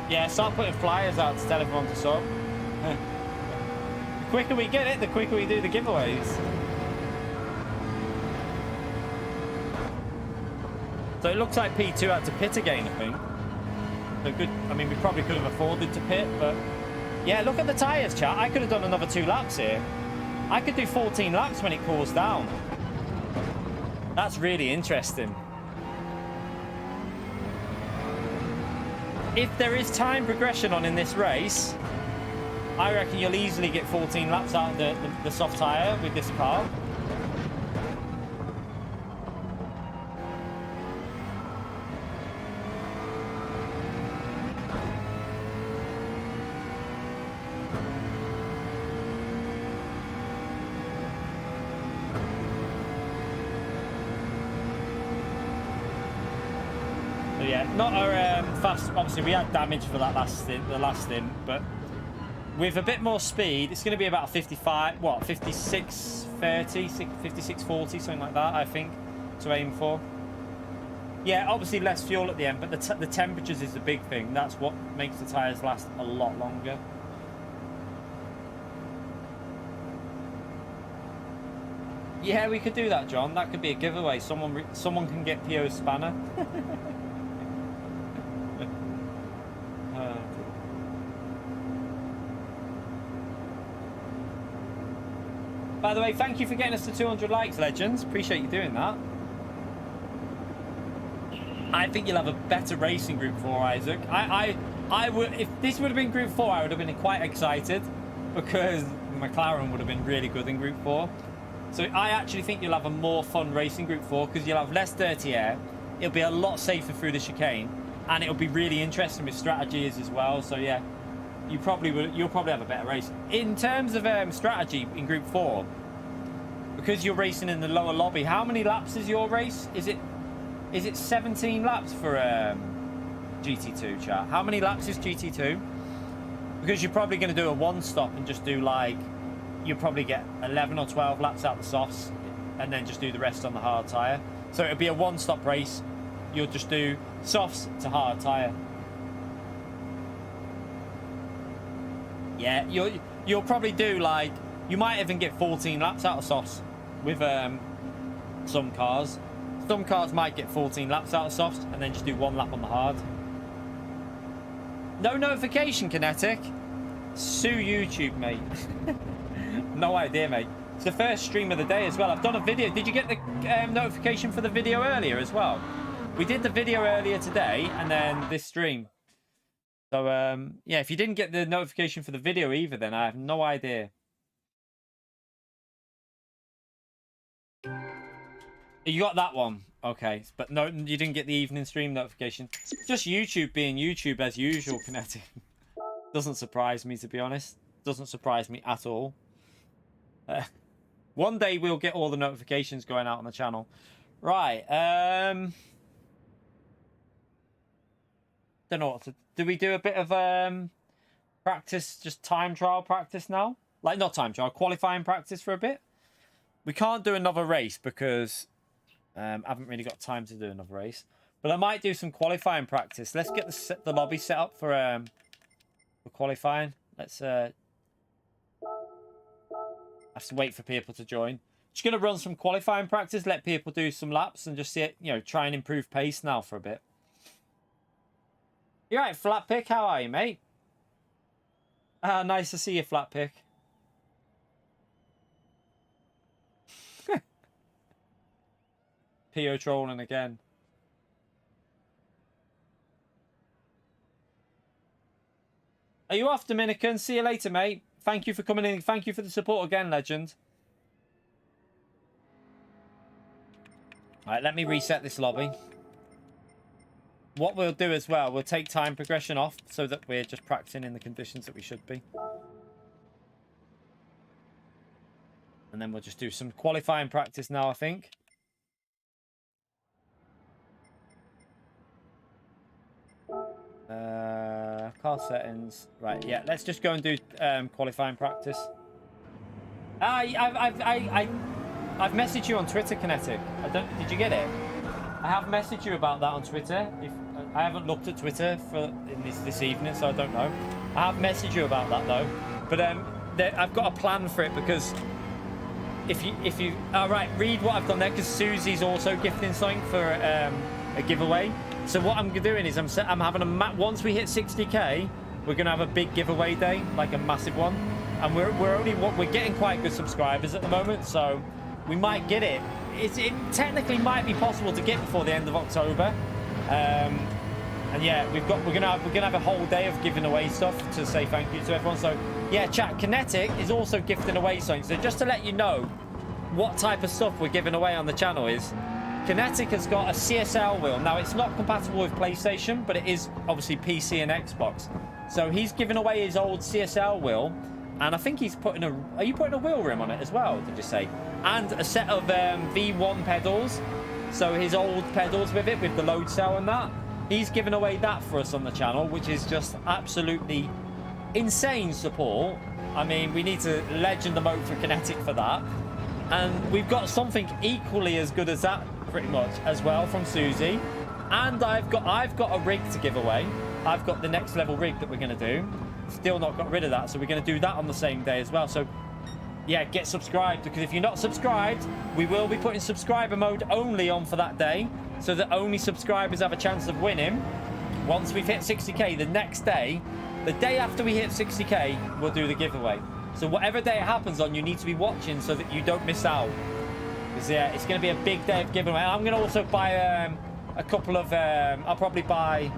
Yeah, start putting flyers out to tell everyone to sub. The quicker we get it, the quicker we do the giveaways. So it looks like P2 had to pit again, I think. So good. I mean, we probably could have afforded to pit, but yeah, look at the tyres, chat. I could have done another 2 laps here. I could do 14 laps when it cools down. That's really interesting. If there is time progression on in this race, I reckon you'll easily get 14 laps out of the soft tyre with this car. So yeah, not a fast. Obviously, we had damage for that the last stint, but with a bit more speed, it's going to be about 56, 30, 56, 40, something like that, I think, to aim for. Yeah, obviously less fuel at the end, but the temperatures is the big thing. That's what makes the tyres last a lot longer. Yeah, we could do that, John. That could be a giveaway. Someone can get PO spanner. By the way, thank you for getting us to 200 likes, legends. Appreciate you doing that. I think you'll have a better race in Group 4, Isaac. I would, if this would have been Group 4, I would have been quite excited because McLaren would have been really good in Group 4. So I actually think you'll have a more fun race in Group 4 because you'll have less dirty air. It'll be a lot safer through the chicane, and it'll be really interesting with strategies as well. So yeah, you'll probably have a better race in terms of strategy in Group 4 because you're racing in the lower lobby. How many laps is your race? Is it 17 laps for GT2, chat? How many laps is GT2? Because you're probably going to do a one stop and just do like, you'll probably get 11 or 12 laps out the softs and then just do the rest on the hard tyre. So it'll be a one stop race. You'll just do softs to hard tyre. Yeah, you'll probably do like, you might even get 14 laps out of softs with some cars. Some cars might get 14 laps out of softs and then just do one lap on the hard. No notification, Kinetic. Sue YouTube, mate. No idea, mate. It's the first stream of the day as well. I've done a video. Did you get the notification for the video earlier as well? We did the video earlier today and then this stream. So, yeah, if you didn't get the notification for the video either, then I have no idea. You got that one. Okay. But no, you didn't get the evening stream notification. Just YouTube being YouTube as usual, Kinetic. Doesn't surprise me, to be honest. Doesn't surprise me at all. One day we'll get all the notifications going out on the channel. Right. Don't know what to... Do we do a bit of practice, just time trial practice now? Like, not time trial, qualifying practice for a bit? We can't do another race because... I haven't really got time to do another race, but I might do some qualifying practice. Let's get the lobby set up for qualifying. Let's have to wait for people to join. Just gonna run some qualifying practice, let people do some laps, and just see it. You know, try and improve pace now for a bit. You right, Flat Pick? How are you, mate? Nice to see you, Flat Pick. PO trolling again. Are you off, Dominican? See you later, mate. Thank you for coming in. Thank you for the support again, legend. Alright, let me reset this lobby. What we'll do as well, we'll take time progression off so that we're just practicing in the conditions that we should be. And then we'll just do some qualifying practice now, I think. Car settings. Right, yeah, let's just go and do qualifying practice. I've messaged you on Twitter, Kinetic. Did you get it? I have messaged you about that on Twitter. If I haven't looked at Twitter in this evening, so I don't know. I have messaged you about that though. But I've got a plan for it because if you right, read what I've done there because Susie's also gifting something for a giveaway. So what I'm doing is I'm having a once we hit 60k, we're gonna have a big giveaway day, like a massive one. And we're getting quite good subscribers at the moment, so we might get it. It technically might be possible to get before the end of October. And yeah, we're gonna have a whole day of giving away stuff to say thank you to everyone. So yeah, chat, Kinetic is also gifting away something. So just to let you know what type of stuff we're giving away on the channel is. Kinetic has got a CSL wheel. Now, it's not compatible with PlayStation, but it is obviously PC and Xbox. So he's giving away his old CSL wheel, and I think he's putting a... Are you putting a wheel rim on it as well, did you say? And a set of V1 pedals. So his old pedals with it, with the load cell and that. He's giving away that for us on the channel, which is just absolutely insane support. I mean, we need to legend the moat for Kinetic for that. And we've got something equally as good as that, pretty much, as well from Susie. And I've got a rig to give away. I've got the next level rig that we're going to do. Still not got rid of that, so we're going to do that on the same day as well. So yeah, get subscribed, because if you're not subscribed, we will be putting subscriber mode only on for that day, so that only subscribers have a chance of winning. Once we've hit 60k, the next day, the day after we hit 60k, we'll do the giveaway. So whatever day it happens on, you need to be watching so that you don't miss out. Because yeah, it's going to be a big day of giveaway. I'm going to also buy a couple of... I'll probably buy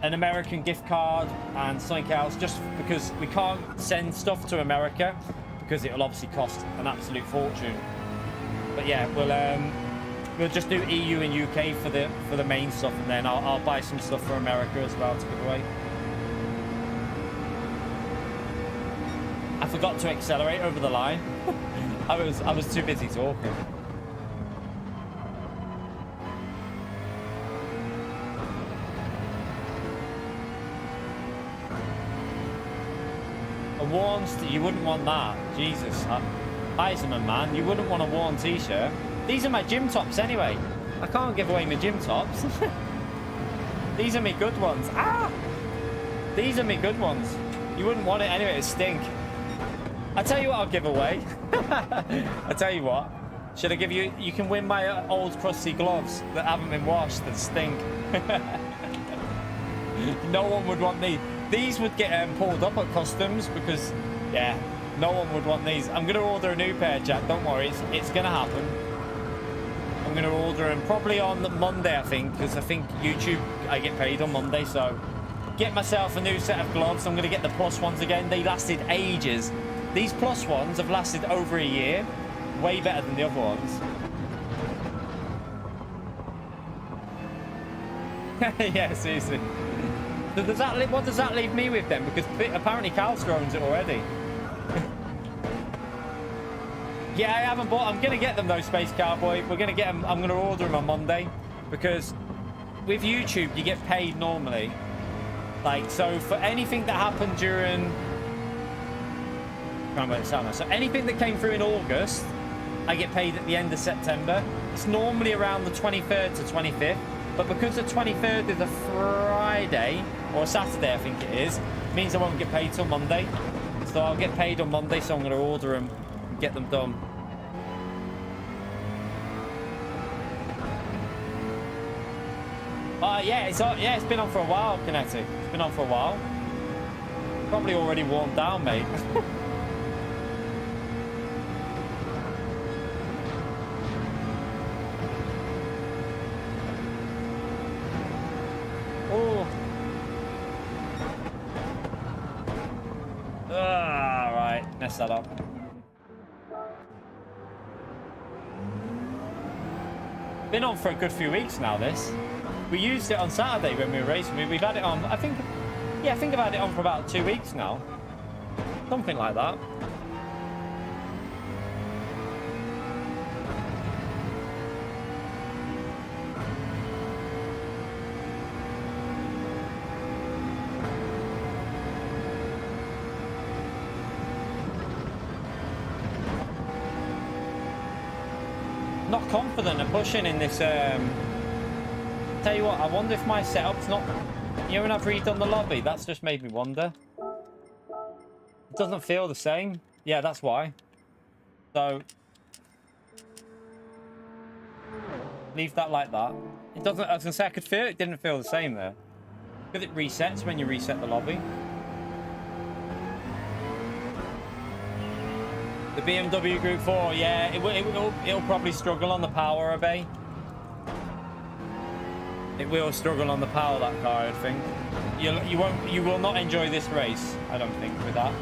an American gift card and something else, just because we can't send stuff to America because it'll obviously cost an absolute fortune. But yeah, we'll just do EU and UK for the main stuff, and then I'll buy some stuff for America as well to give away. I forgot to accelerate over the line. I was too busy talking. A worn, you wouldn't want that. Jesus, Heisman, man, you wouldn't want a worn t-shirt. These are my gym tops anyway. I can't give away my gym tops. These are my good ones. Ah! These are my good ones. You wouldn't want it anyway, it stink. I tell you what I'll give away. I tell you what. Should I give you... You can win my old crusty gloves that haven't been washed that stink. No one would want these. These would get pulled up at customs because, yeah, no one would want these. I'm going to order a new pair, Jack. Don't worry. It's going to happen. I'm going to order them probably on Monday, I think, because I think YouTube, I get paid on Monday, so get myself a new set of gloves. I'm going to get the plus ones again. They lasted ages. These plus ones have lasted over a year. Way better than the other ones. Yeah, seriously. So what does that leave me with then? Because apparently Calstra owns it already. Yeah, I haven't bought... I'm going to get them though, Space Cowboy. We're going to get them... I'm going to order them on Monday. Because with YouTube, you get paid normally. Like, so for anything that happened during... So anything that came through in August, I get paid at the end of September. It's normally around the 23rd to 25th. But because the 23rd is a Friday, or a Saturday I think it is, it means I won't get paid till Monday. So I'll get paid on Monday, so I'm going to order them and get them done. Yeah, it's been on for a while, Kinetic. It's been on for a while. Probably already worn down, mate. Oh. Right, mess that up. Been on for a good few weeks now, this. We used it on Saturday when we were racing. We've had it on, I think I've had it on for about 2 weeks now. Something like that. Not confident of pushing in this. Tell you what, I wonder if my setup's not... You know when I've redone the lobby? That's just made me wonder. It doesn't feel the same. Yeah, that's why. So... leave that like that. It doesn't... I was going to say, I could feel it didn't feel the same there. Because it resets when you reset the lobby. The BMW Group 4, yeah, it'll probably struggle on the power, Obey. It will struggle on the power, that car, I think. You will not enjoy this race, I don't think, with that.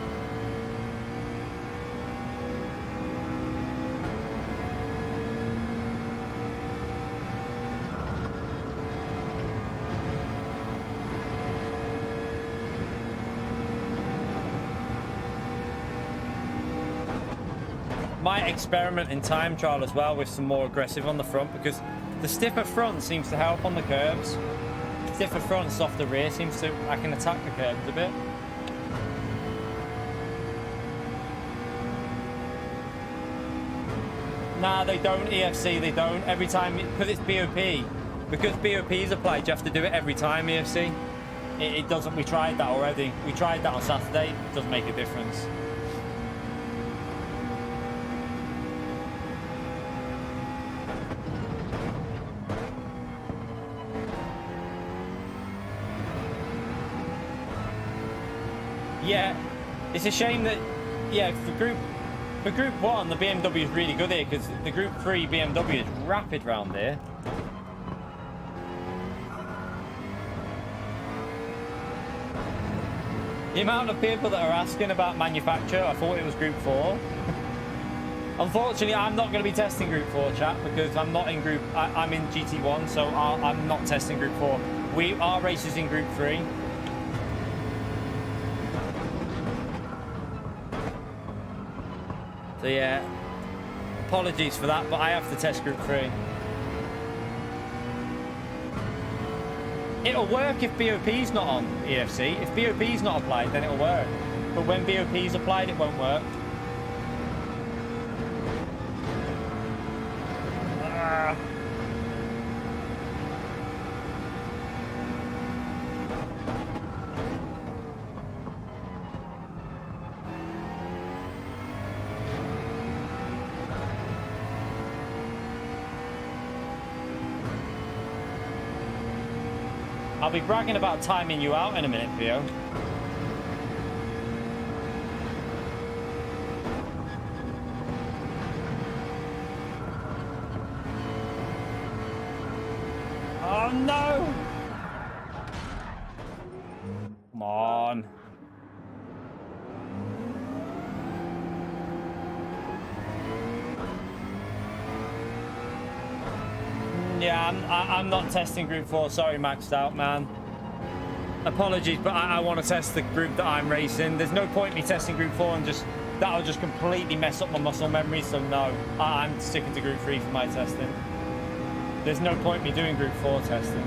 Might experiment in time trial as well with some more aggressive on the front, because the stiffer front seems to help on the curbs. Stiffer front, softer rear seems to... I can attack the curbs a bit. Nah, they don't, EFC, they don't. Every time, because it's BOP. Because BOP is applied, you have to do it every time, EFC. It doesn't... We tried that already. We tried that on Saturday. It doesn't make a difference. Yeah, it's a shame that yeah, for Group 1, the BMW is really good here because the Group 3 BMW is rapid round here. The amount of people that are asking about manufacturer, I thought it was Group 4. Unfortunately, I'm not going to be testing Group 4, chat, because I'm not in Group... I'm in GT1, so I'm not testing Group 4. Our race is in Group 3. So, yeah. Apologies for that, but I have to test Group 3. It'll work if BOP's not on EFC. If BOP's not applied, then it'll work. But when BOP's applied, it won't work. I'll be bragging about timing you out in a minute, Theo. Oh no! Come on. Yeah, I'm not testing Group 4. Sorry, maxed out, man. Apologies, but I want to test the group that I'm racing. There's no point me testing Group 4 and that'll just completely mess up my muscle memory. So no, I'm sticking to Group 3 for my testing. There's no point me doing Group 4 testing.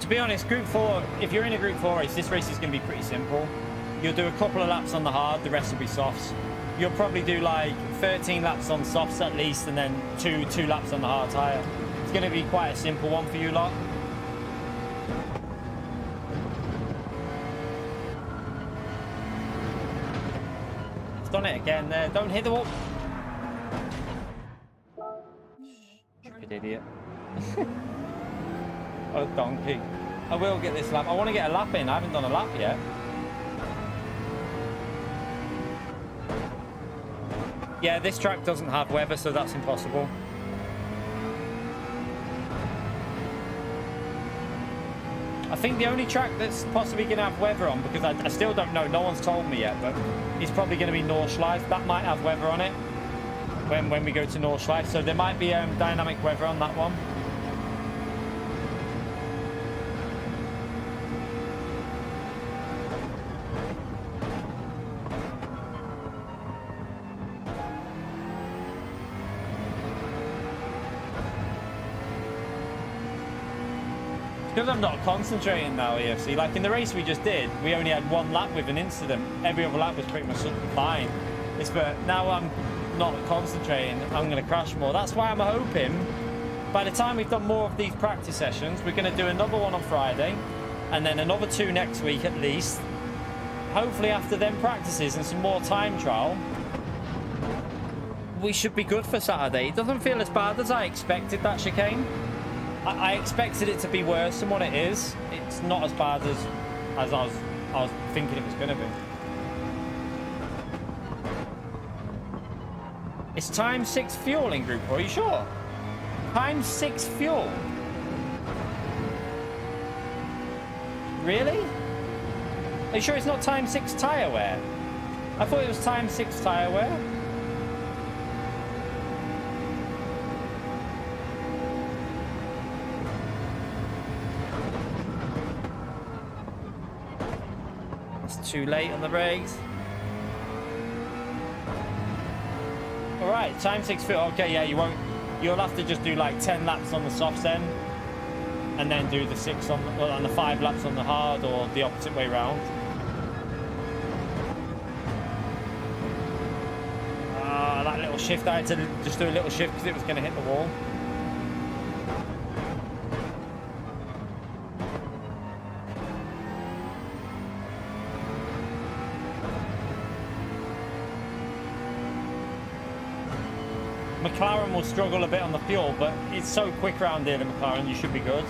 To be honest, Group 4, if you're in a Group 4 race, this race is going to be pretty simple. You'll do a couple of laps on the hard, the rest will be softs. You'll probably do like 13 laps on softs at least, and then two laps on the hard tyre. It's going to be quite a simple one for you lot. It's done it again there. Don't hit the wall. Stupid idiot. Oh, donkey. I will get this lap. I want to get a lap in. I haven't done a lap yet. Yeah, this track doesn't have weather, so that's impossible. I think the only track that's possibly going to have weather on, because I still don't know, no one's told me yet, but it's probably going to be Nordschleife. That might have weather on it when we go to Nordschleife, so there might be dynamic weather on that one. Because I'm not concentrating now, EFC. Like in the race we just did, we only had one lap with an incident. Every other lap was pretty much fine. But now I'm not concentrating, I'm going to crash more. That's why I'm hoping by the time we've done more of these practice sessions, we're going to do another one on Friday and then another 2 next week at least. Hopefully after them practices and some more time trial, we should be good for Saturday. It doesn't feel as bad as I expected, that chicane. I expected it to be worse than what it is. It's not as bad as I was thinking it was going to be. It's ×6 fuel in Group 4, are you sure? ×6 fuel? Really? Are you sure it's not ×6 tyre wear? I thought it was ×6 tyre wear. Too late on the brakes. All right, ×6 fuel. Okay, yeah, you'll have to just do like 10 laps on the softs then, and then do the 6 on the 5 laps on the hard, or the opposite way round. That little shift, I had to just do a little shift because it was going to hit the wall. McLaren will struggle a bit on the fuel, but it's so quick around here, the McLaren, you should be good.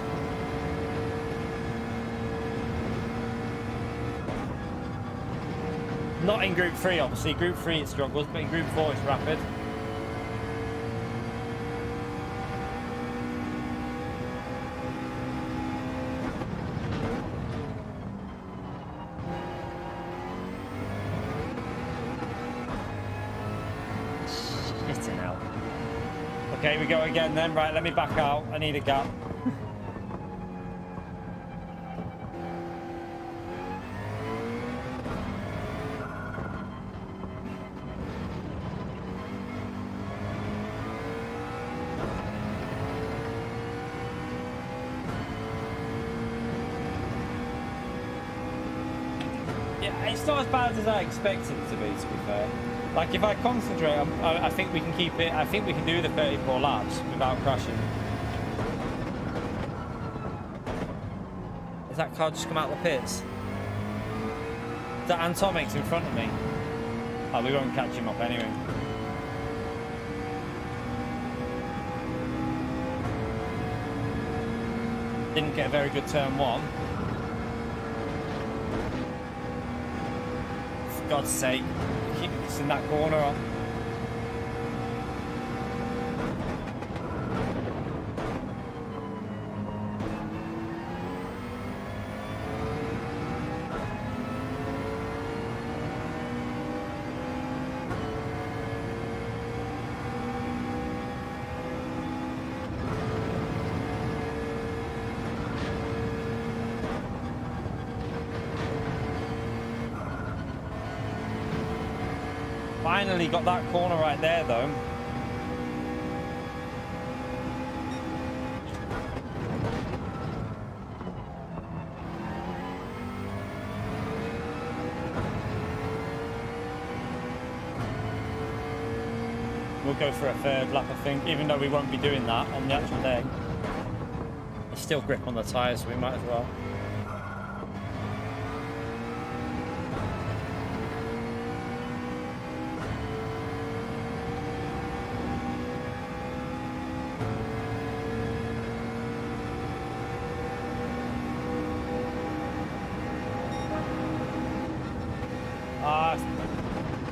Not in Group 3, obviously. Group 3 it struggles, but in Group 4 it's rapid. Shitting out. Okay, we go again then. Right, let me back out. I need a gap. It's not as bad as I expected it to be fair. Like, if I concentrate, I think we can keep it. I think we can do the 34 laps without crashing. Has that car just come out of the pits? Is that Antomix in front of me? Oh, we won't catch him up anyway. Didn't get a very good turn one. God's sake, keep missing that corner up. Finally got that corner right there though. We'll go for a third lap, I think, even though we won't be doing that on the actual day. There's still grip on the tyres, so we might as well.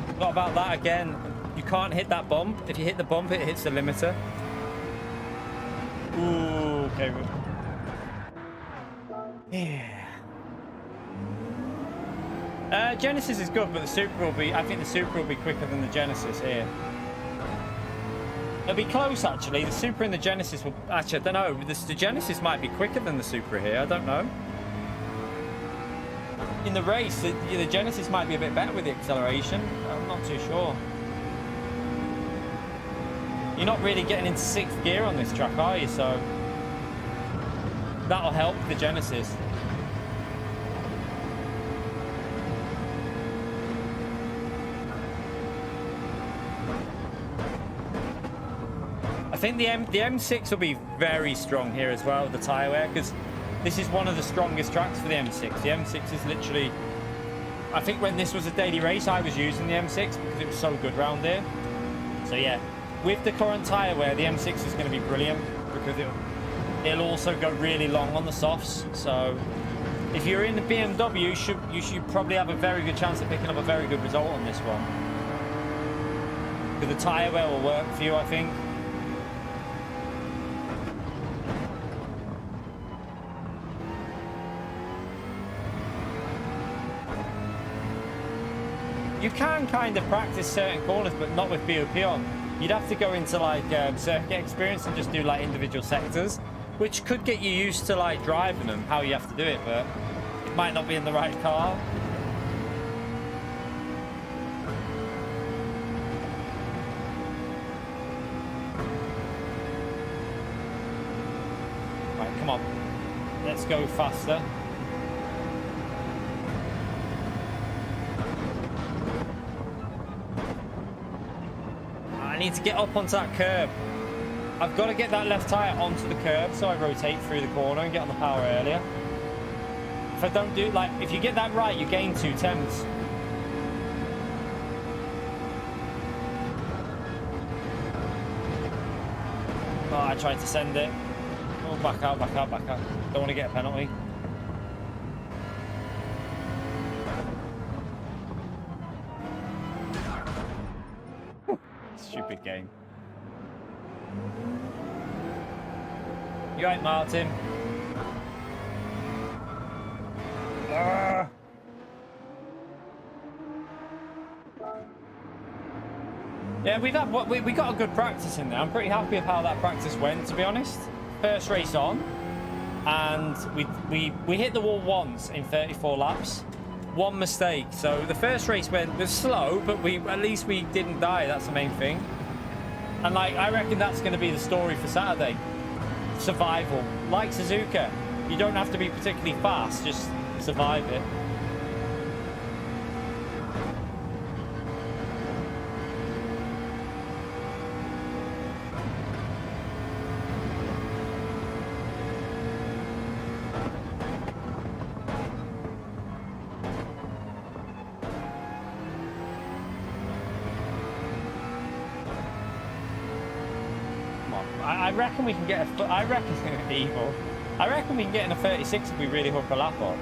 Forgot about that again. You can't hit that bump. If you hit the bump, it hits the limiter. Ooh, okay. Yeah. Genesis is good, but the Super will be. I think the Super will be quicker than the Genesis here. It'll be close actually. The Super and the Genesis will. Actually, I don't know. The Genesis might be quicker than the Super here. I don't know. In the race, the Genesis might be a bit better with the acceleration. I'm not too sure. You're not really getting into 6th gear on this track, are you? So that'll help the Genesis. I think the M6 will be very strong here as well, the tyre wear, because this is one of the strongest tracks for the M6. The M6 is literally... I think when this was a daily race, I was using the M6 because it was so good round here. So yeah, with the current tyre wear, the M6 is going to be brilliant because it'll also go really long on the softs. So if you're in the BMW, you should probably have a very good chance of picking up a very good result on this one. Because the tyre wear will work for you, I think. You can kind of practice certain corners, but not with BOP on. You'd have to go into like circuit experience and just do like individual sectors, which could get you used to like driving them, how you have to do it, but it might not be in the right car. Right, come on. Let's go faster. I need to get up onto that curb. I've got to get that left tyre onto the curb so I rotate through the corner and get on the power earlier. If I don't do it, like, if you get that right, you gain 2 tenths. tried to send it. Oh, back out, back out, back out. Don't want to get a penalty. Stupid game. You right, Martin? Yeah, we got a good practice in there. I'm pretty happy with how that practice went, to be honest. First race on, and we hit the wall once in 34 laps. One mistake. So the first race was slow, but at least we didn't die. That's the main thing. And like, I reckon that's going to be the story for Saturday. Survival. Like Suzuka, you don't have to be particularly fast, just survive it. I reckon we can get I reckon evil. I reckon we can get in a 36 if we really hook a lap up.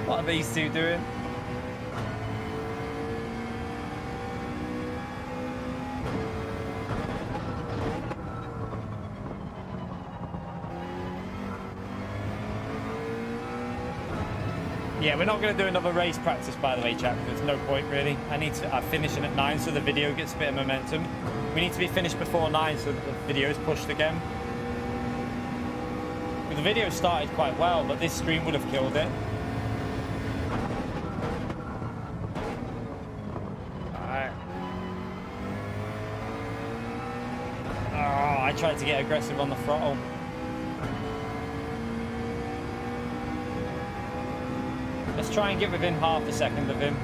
What are these two doing? Yeah, we're not going to do another race practice, by the way, chat. There's no point, really. I'm finishing at 9, so the video gets a bit of momentum. We need to be finished before 9, so the video is pushed again. The video started quite well, but this stream would have killed it. I tried to get aggressive on the throttle. Let's try and get within half a second of him.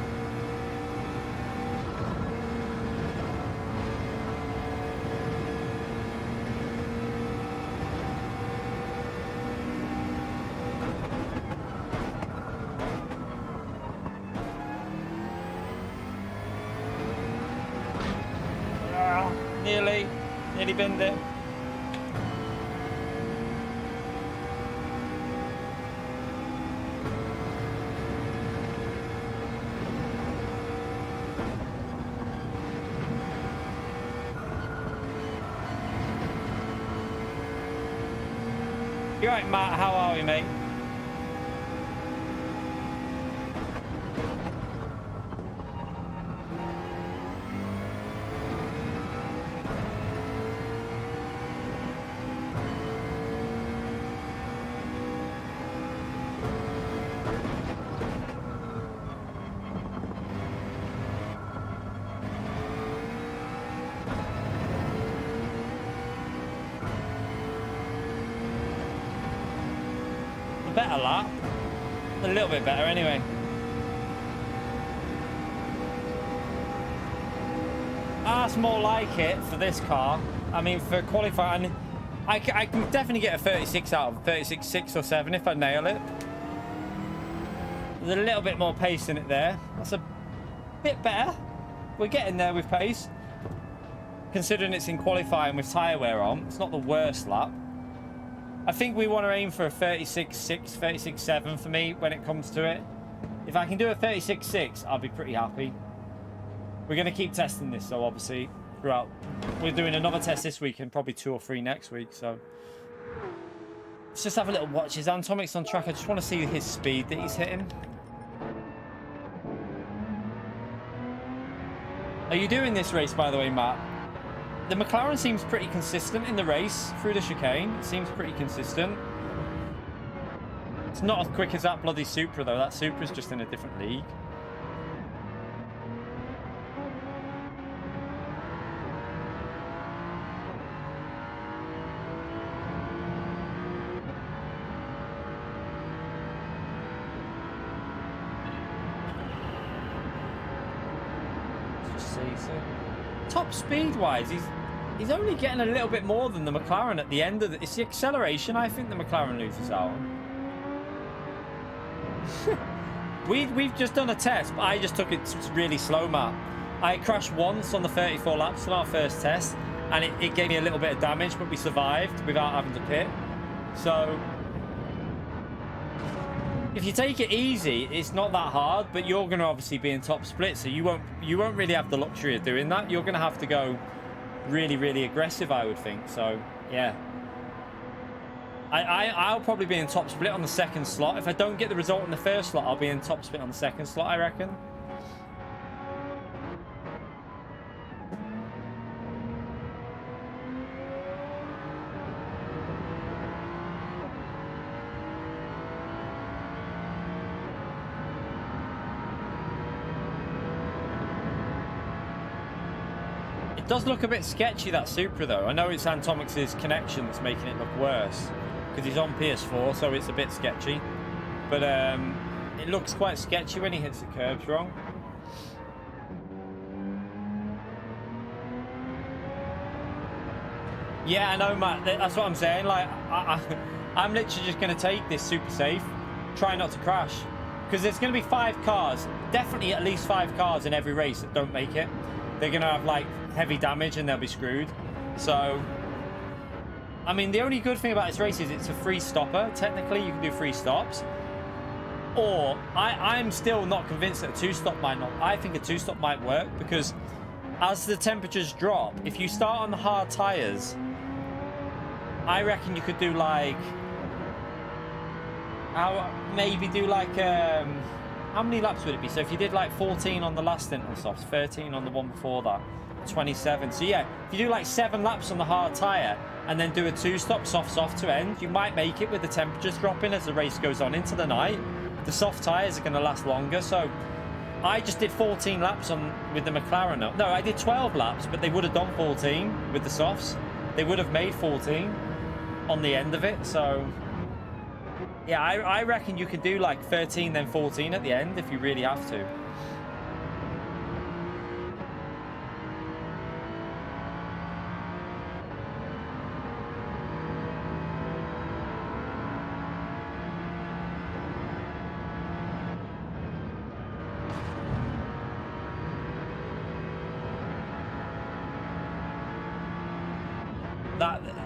Nearly binned it. You right, Matt? How are we, mate? Better lap. A little bit better anyway. That's more like it for this car. I mean, for qualifying, I can definitely get a 36 out of 36.6 or 7 if I nail it. There's a little bit more pace in it there. That's a bit better. We're getting there with pace. Considering it's in qualifying with tyre wear on, it's not the worst lap. I think we want to aim for a 36.6, 36.7 for me when it comes to it. If I can do a 36.6, I'll be pretty happy. We're going to keep testing this, so obviously, throughout. We're doing another test this week and probably 2 or 3 next week, so. Let's just have a little watch. Is Antomic's on track? I just want to see his speed that he's hitting. Are you doing this race, by the way, Matt? The McLaren seems pretty consistent in the race through the chicane. It seems pretty consistent. It's not as quick as that bloody Supra, though. That Supra's just in a different league. So top speed wise, he's only getting a little bit more than the McLaren at the end of it's the acceleration I think the McLaren loses out on. We've just done a test, but I just took it really slow, Matt. I crashed once on the 34 laps on our first test, and it gave me a little bit of damage, but we survived without having to pit. So if you take it easy, it's not that hard, but you're going to obviously be in top split, so you won't really have the luxury of doing that. You're going to have to go really, really aggressive, I would think. So yeah, I'll probably be in top split on the second slot. If I don't get the result in the first slot, I'll be in top split on the second slot, I reckon. It does look a bit sketchy, that Supra, though. I know it's Antomix's connection that's making it look worse, because he's on PS4, so it's a bit sketchy. But it looks quite sketchy when he hits the curbs wrong. Yeah, I know, Matt. That's what I'm saying. Like, I'm literally just going to take this super safe, try not to crash, because there's going to be 5 cars, definitely at least 5 cars in every race that don't make it. They're going to have like heavy damage and they'll be screwed. So I mean, the only good thing about this race is it's a free stopper. Technically you can do 3 stops, or I'm still not convinced that a 2-stop might not. I think a 2-stop might work, because as the temperatures drop, if you start on the hard tires, I reckon you could do like maybe do like how many laps would it be? So if you did like 14 on the last stint on softs, 13 on the one before that, 27. So yeah, if you do like 7 laps on the hard tyre and then do a 2-stop soft to end, you might make it with the temperatures dropping as the race goes on into the night. The soft tyres are going to last longer. So I just did 14 laps with the McLaren. No, I did 12 laps, but they would have done 14 with the softs. They would have made 14 on the end of it. So yeah, I reckon you could do like 13 then 14 at the end if you really have to.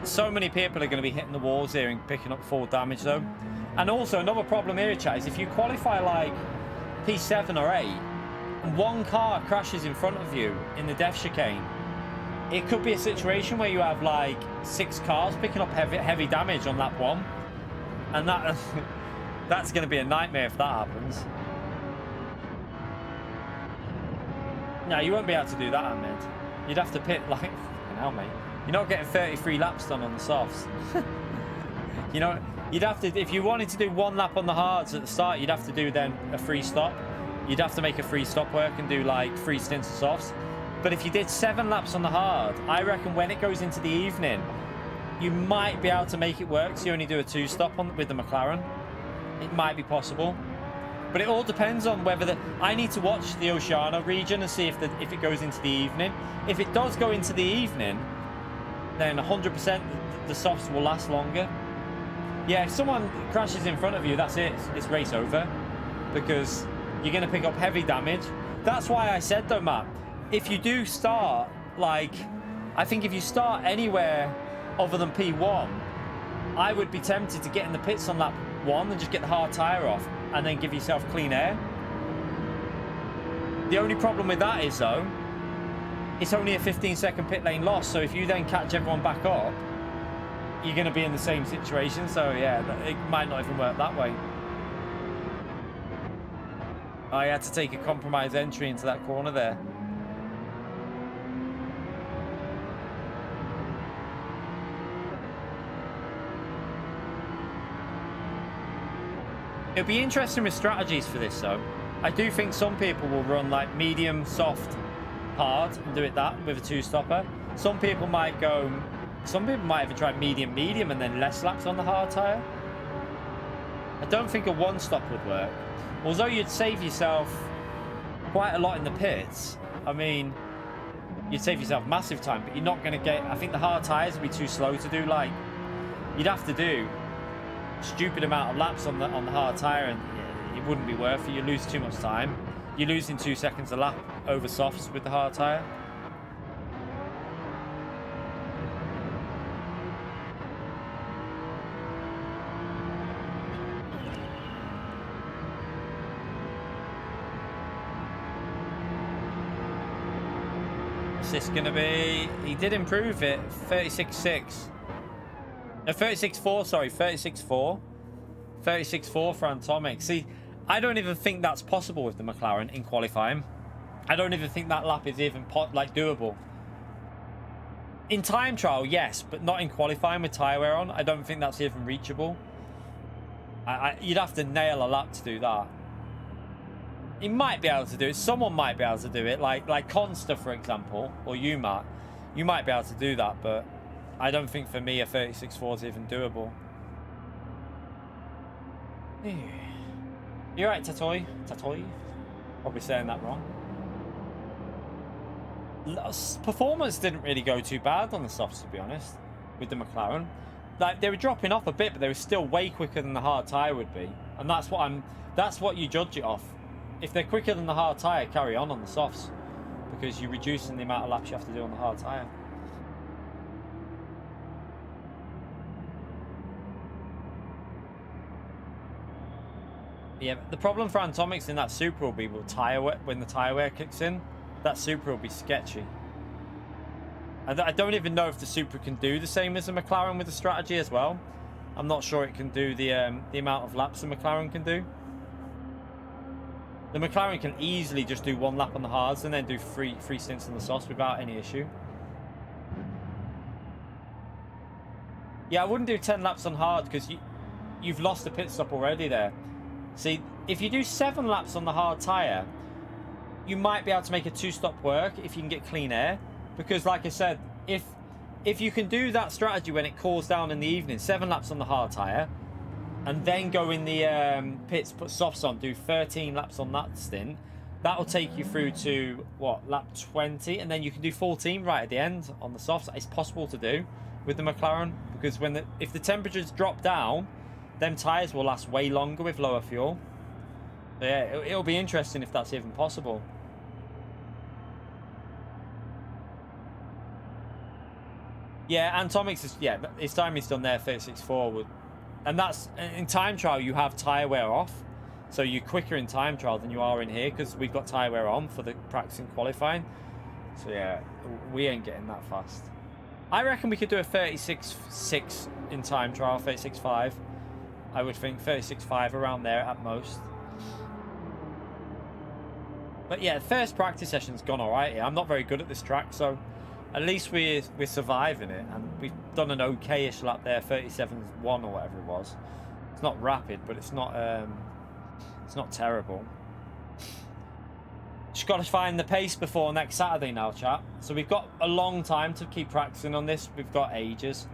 So many people are going to be hitting the walls here and picking up 4 damage though. And also another problem here, chat, is if you qualify like P7 or 8 and 1 car crashes in front of you in the death chicane, it could be a situation where you have like 6 cars picking up heavy damage on lap 1, and that's going to be a nightmare if that happens. No, you won't be able to do that, Ahmed. You'd have to pit like, fucking hell, mate. You're not getting 33 laps done on the softs. You know, you'd have to, if you wanted to do 1 lap on the hards at the start, you'd have to do then a free stop. You'd have to make a free stop work and do like 3 stints of softs. But if you did 7 laps on the hard, I reckon when it goes into the evening, you might be able to make it work. So you only do a 2-stop with the McLaren. It might be possible. But it all depends on whether I need to watch the Oceania region and see if it goes into the evening. If it does go into the evening, then 100% the softs will last longer. Yeah, if someone crashes in front of you, that's it. It's race over, because you're going to pick up heavy damage. That's why I said though, Matt, if you do start, like, I think if you start anywhere other than P1, I would be tempted to get in the pits on lap 1 and just get the hard tyre off and then give yourself clean air. The only problem with that is though, it's only a 15-second pit lane loss, so if you then catch everyone back up, you're going to be in the same situation. So yeah, it might not even work that way. I had to take a compromise entry into that corner there. It'll be interesting with strategies for this though. I do think some people will run like medium, soft, hard and do it that with a 2-stopper. Some people might even try medium and then less laps on the hard tyre. I don't think a 1-stop would work, although you'd save yourself quite a lot in the pits. I mean, you'd save yourself massive time, but you're not going to get... I think the hard tyres would be too slow to do. Like, you'd have to do a stupid amount of laps on the hard tyre, and it wouldn't be worth it. You lose too much time. You're losing 2 seconds a lap over softs with the hard tyre. What's this going to be? He did improve it. 36.6. No, 36.4, sorry. 36.4. 36.4 for Atomic. See, I don't even think that's possible with the McLaren in qualifying. I don't even think that lap is even doable. In time trial, yes, but not in qualifying with tyre wear on. I don't think that's even reachable. You'd have to nail a lap to do that. He might be able to do it. Someone might be able to do it, like Consta, for example, or you might be able to do that, but I don't think for me a 36.4 is even doable. You're right, Tatoy. Probably saying that wrong. Performance didn't really go too bad on the softs, to be honest, with the McLaren. Like, they were dropping off a bit, but they were still way quicker than the hard tyre would be, and that's what you judge it off. If they're quicker than the hard tyre, carry on the softs, because you're reducing the amount of laps you have to do on the hard tyre. Yeah, the problem for Atomics in that Super will be when the tyre wear kicks in. That Super will be sketchy. I don't even know if the Super can do the same as the McLaren with the strategy as well. I'm not sure it can do the amount of laps the McLaren can do. The McLaren can easily just do 1 lap on the hards and then do three stints on the softs without any issue. Yeah, I wouldn't do 10 laps on hard because you've lost the pit stop already there. See, if you do 7 laps on the hard tyre, you might be able to make a 2-stop work if you can get clean air. Because, like I said, if you can do that strategy when it cools down in the evening, 7 laps on the hard tyre, and then go in the pits, put softs on, do 13 laps on that stint, that'll take you through to, what, lap 20, and then you can do 14 right at the end on the softs. It's possible to do with the McLaren, because if the temperatures drop down, them tyres will last way longer with lower fuel. So yeah, it'll be interesting if that's even possible. Yeah, Atomics is, yeah, his time is done there, 36.4. And that's, in time trial, you have tyre wear off. So you're quicker in time trial than you are in here, because we've got tyre wear on for the practicing qualifying. So yeah, we ain't getting that fast. I reckon we could do a 36.6 in time trial, 36.5. I would think 36.5 around there at most. But yeah, the first practice session's gone alright here. I'm not very good at this track, so at least we're surviving it, and we've done an okay-ish lap there, 37.1 or whatever it was. It's not rapid, but it's not terrible. Just got to find the pace before next Saturday now, chat. So we've got a long time to keep practicing on this. We've got ages.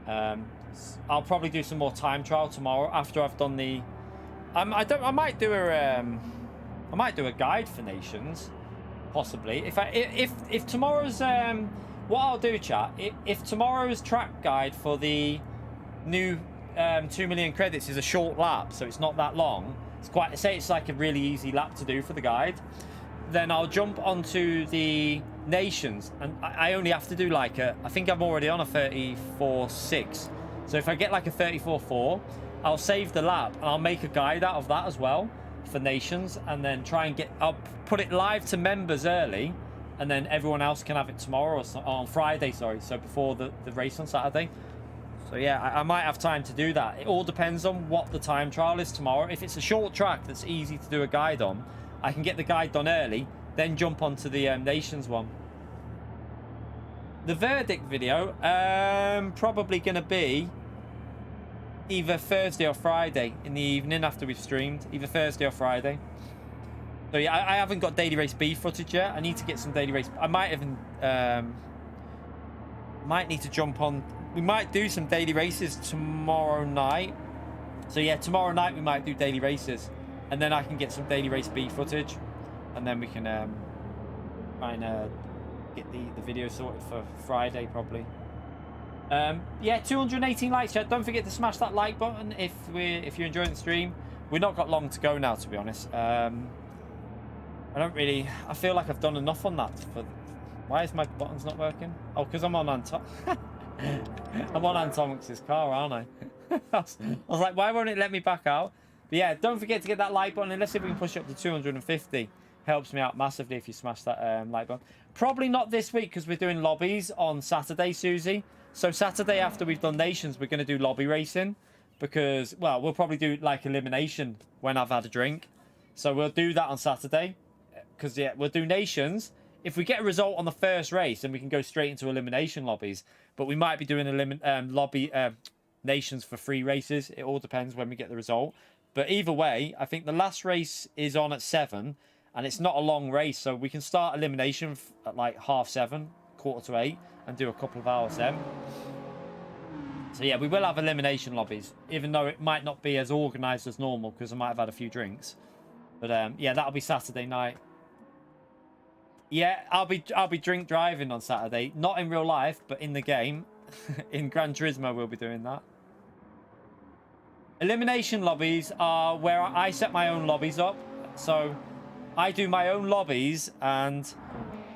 I'll probably do some more time trial tomorrow after I've done the. I might do a guide for nations, possibly. If tomorrow's what I'll do, chat. If tomorrow's track guide for the new 2 million credits is a short lap, so it's not that long. It's like a really easy lap to do for the guide. Then I'll jump onto the nations, and I only have to do like I think I'm already on a 34.6. So if I get like a 34.4, I'll save the lap and I'll make a guide out of that as well for nations, and then I'll put it live to members early, and then everyone else can have it tomorrow or on Friday, sorry, so before the race on Saturday. So yeah, I might have time to do that. It all depends on what the time trial is tomorrow. If it's a short track that's easy to do a guide on, I can get the guide done early, then jump onto the nations one. The verdict video, probably going to be either Thursday or Friday in the evening after we've streamed. Either Thursday or Friday. So yeah, I haven't got daily race B footage yet. I need to get some daily race. I might even might need to jump on. We might do some daily races tomorrow night. So yeah, tomorrow night we might do daily races, and then I can get some daily race B footage, and then we can try and get the video sorted for Friday probably. Yeah, 218 likes, chat. Don't forget to smash that like button if you're enjoying the stream. We've not got long to go now, to be honest. I feel like I've done enough on that. Why is my buttons not working? Oh, because I'm on I'm on Antomix's car, aren't I? I was like, why won't it let me back out? But yeah, don't forget to get that like button, and let's see if we can push it up to 250. Helps me out massively if you smash that like button. Probably not this week because we're doing lobbies on Saturday, Susie. So Saturday after we've done nations, we're going to do lobby racing because, well, we'll probably do like elimination when I've had a drink. So we'll do that on Saturday because, yeah, we'll do nations. If we get a result on the first race, then we can go straight into elimination lobbies. But we might be doing nations for 3 races. It all depends when we get the result. But either way, I think the last race is on at 7 and it's not a long race. So we can start elimination at like 7:30, 7:45 and do a couple of hours then. So yeah, we will have elimination lobbies, even though it might not be as organised as normal because I might have had a few drinks. But yeah, that'll be Saturday night. Yeah, I'll be drink driving on Saturday, not in real life, but in the game. In Gran Turismo, we'll be doing that. Elimination lobbies are where I set my own lobbies up. So I do my own lobbies, and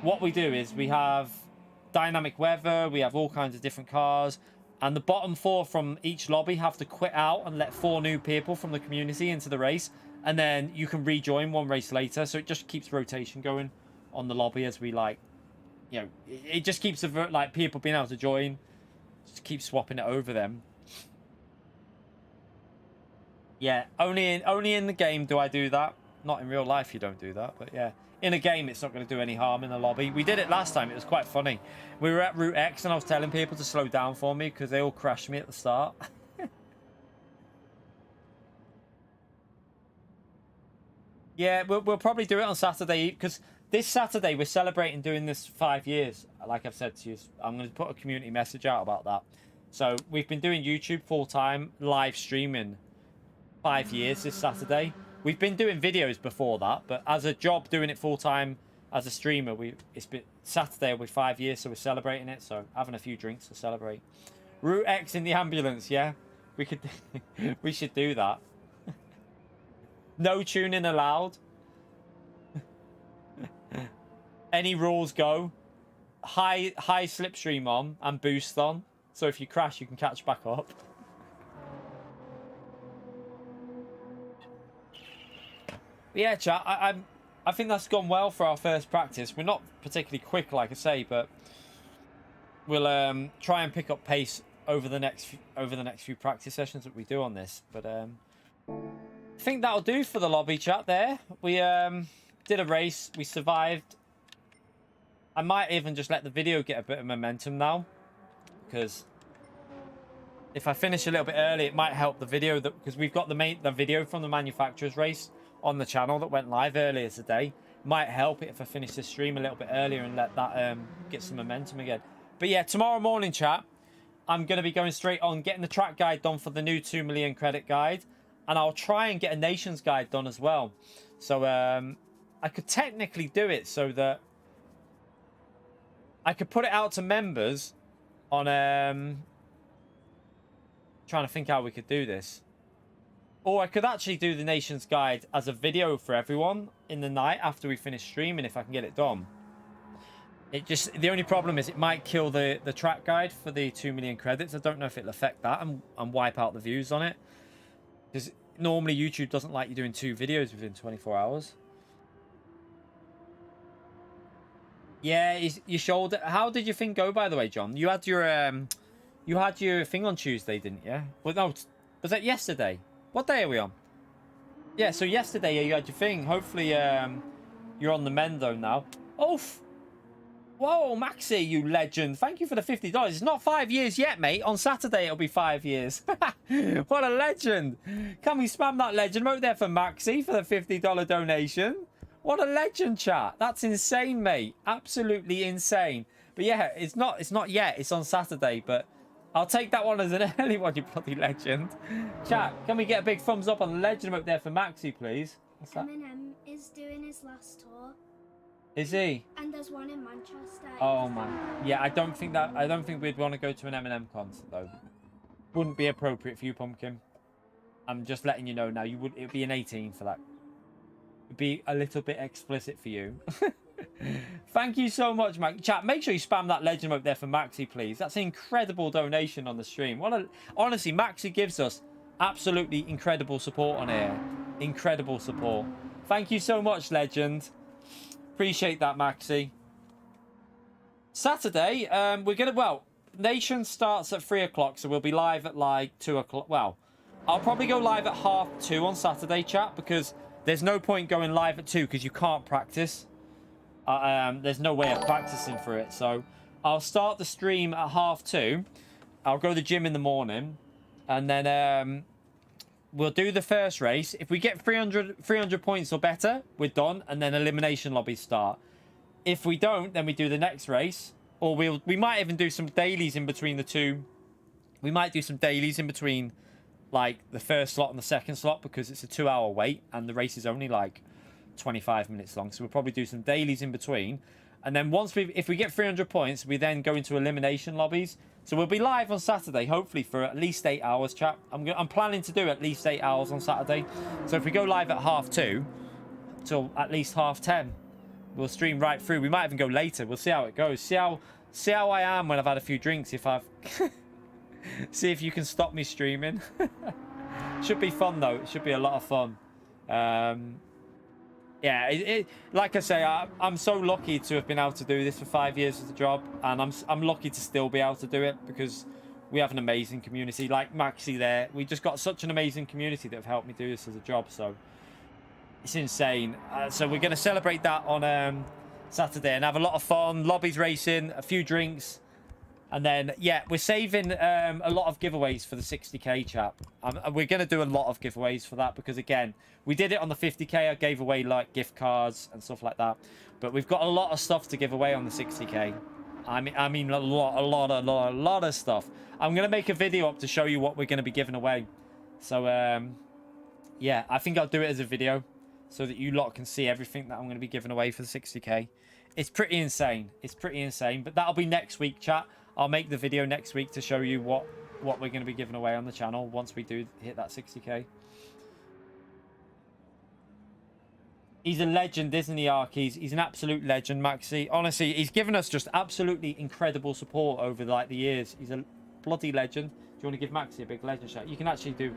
what we do is we have dynamic weather, we have all kinds of different cars, and the bottom 4 from each lobby have to quit out and let 4 new people from the community into the race, and then you can rejoin 1 race later. So it just keeps rotation going on the lobby as we, like, you know, it just keeps like people being able to join, just keep swapping it over them. Yeah, only in the game do I do that. Not in real life you don't do that, but yeah, in a game it's not going to do any harm in the lobby. We did it last time, it was quite funny. We were at Route X and I was telling people to slow down for me because they all crashed me at the start. Yeah, we'll probably do it on Saturday because this Saturday we're celebrating doing this 5 years. Like I've said to you, I'm going to put a community message out about that. So we've been doing YouTube full-time, live streaming 5 years this Saturday. We've been doing videos before that, but as a job doing it full-time as a streamer, it's been Saturday will be 5 years, so we're celebrating it. So having a few drinks to celebrate. Route X in the ambulance, yeah, we could we should do that. No tuning allowed. Any rules go. High slipstream on and boost on, so if you crash you can catch back up. Yeah, chat, I think that's gone well for our first practice. We're not particularly quick, like I say, but we'll try and pick up pace over the next few practice sessions that we do on this. But I think that'll do for the lobby chat there. We did a race, we survived. I might even just let the video get a bit of momentum now, because if I finish a little bit early, it might help the video, because we've got the video from the manufacturer's race on the channel that went live earlier today. Might help it if I finish this stream a little bit earlier and let that get some momentum again. But yeah, tomorrow morning, chat, I'm going to be going straight on getting the track guide done for the new 2 million credit guide, and I'll try and get a nations guide done as well. So I could technically do it so that I could put it out to members on trying to think how we could do this. Or I could actually do the nations guide as a video for everyone in the night after we finish streaming, if I can get it done. The only problem is it might kill the track guide for the 2 million credits. I don't know if it'll affect that and wipe out the views on it, because normally YouTube doesn't like you doing 2 videos within 24 hours. Yeah, your shoulder. How did your thing go, by the way, John? You had your thing on Tuesday, didn't you? Well, no, was that yesterday? What day are we on? Yeah, so yesterday you had your thing. Hopefully you're on the mend though now. Oh, whoa, Maxi, you legend. Thank you for the $50. It's not 5 years yet, mate. On Saturday it'll be 5 years. What a legend. Can we spam that legend right there for Maxi for the $50 donation? What a legend, chat. That's insane, mate. Absolutely insane. But yeah, it's not yet. It's on Saturday, but I'll take that one as an early one, you bloody legend. Chat, can we get a big thumbs up on the legend up there for Maxi, please? What's that? Eminem is doing his last tour. Is he? And there's one in Manchester. Oh man. Yeah, I don't think we'd want to go to an Eminem concert though. Wouldn't be appropriate for you, Pumpkin. I'm just letting you know now. It'd be an 18 for that. It'd be a little bit explicit for you. Thank you so much, Max. Chat, make sure you spam that legend up there for Maxi, please. That's an incredible donation on the stream. Honestly, Maxi gives us absolutely incredible support on here. Incredible support. Thank you so much, legend. Appreciate that, Maxi. Saturday, Nation starts at 3 o'clock, so we'll be live at like 2 o'clock. Well, I'll probably go live at 2:30 on Saturday, chat, because there's no point going live at 2 because you can't practice. There's no way of practicing for it. So I'll start the stream at 2:30. I'll go to the gym in the morning, and then we'll do the first race. If we get 300 points or better, we're done, and then elimination lobbies start. If we don't, then we do the next race, or we might even do some dailies in between the two. We might do some dailies in between, like the first slot and the second slot, because it's a 2-hour wait and the race is only like 25 minutes long. So we'll probably do some dailies in between, and then if we get 300 points, we then go into elimination lobbies. So we'll be live on Saturday, hopefully for at least 8 hours, chat. I'm planning to do at least 8 hours on Saturday. So if we go live at 2:30 till at least 10:30, we'll stream right through. We might even go later. We'll see how it goes. See how I am when I've had a few drinks. If I've see if you can stop me streaming. Should be fun though. It should be a lot of fun. Yeah, like I say, I'm so lucky to have been able to do this for 5 years as a job, and I'm lucky to still be able to do it because we have an amazing community. Like Maxi there, we just got such an amazing community that have helped me do this as a job. So it's insane. So we're going to celebrate that on Saturday and have a lot of fun, lobbies racing, a few drinks. And then, yeah, we're saving a lot of giveaways for the 60k, chat. We're going to do a lot of giveaways for that because, again, we did it on the 50k. I gave away, like, gift cards and stuff like that. But we've got a lot of stuff to give away on the 60k. I mean a lot of stuff. I'm going to make a video up to show you what we're going to be giving away. So, yeah, I think I'll do it as a video so that you lot can see everything that I'm going to be giving away for the 60k. It's pretty insane. It's pretty insane. But that'll be next week, chat. I'll make the video next week to show you what we're going to be giving away on the channel once we do hit that 60k. He's a legend, isn't he, Arkies? He's an absolute legend, Maxi. Honestly, he's given us just absolutely incredible support over like the years. He's a bloody legend. Do you want to give Maxi a big legend shout? You can actually do,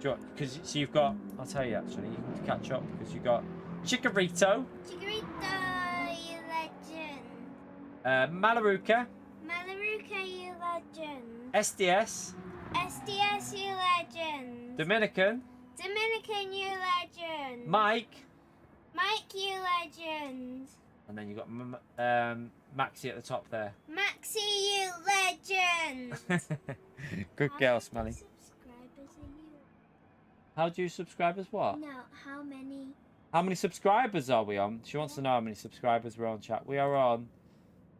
because so you've got. I'll tell you actually. You can catch up because you got Chikorito. Chikorito, you legend. Malaruka. Malaruka, you legend. SDS. SDS, you legend. Dominican. Dominican, you legend. Mike. Mike, you legend. And then you got Maxi at the top there. Maxi, you legend. Good girl, Smelly. Subscribers are you? How do you subscribe as what? No, how many? How many subscribers are we on? She wants to know how many subscribers we're on, chat. We are on,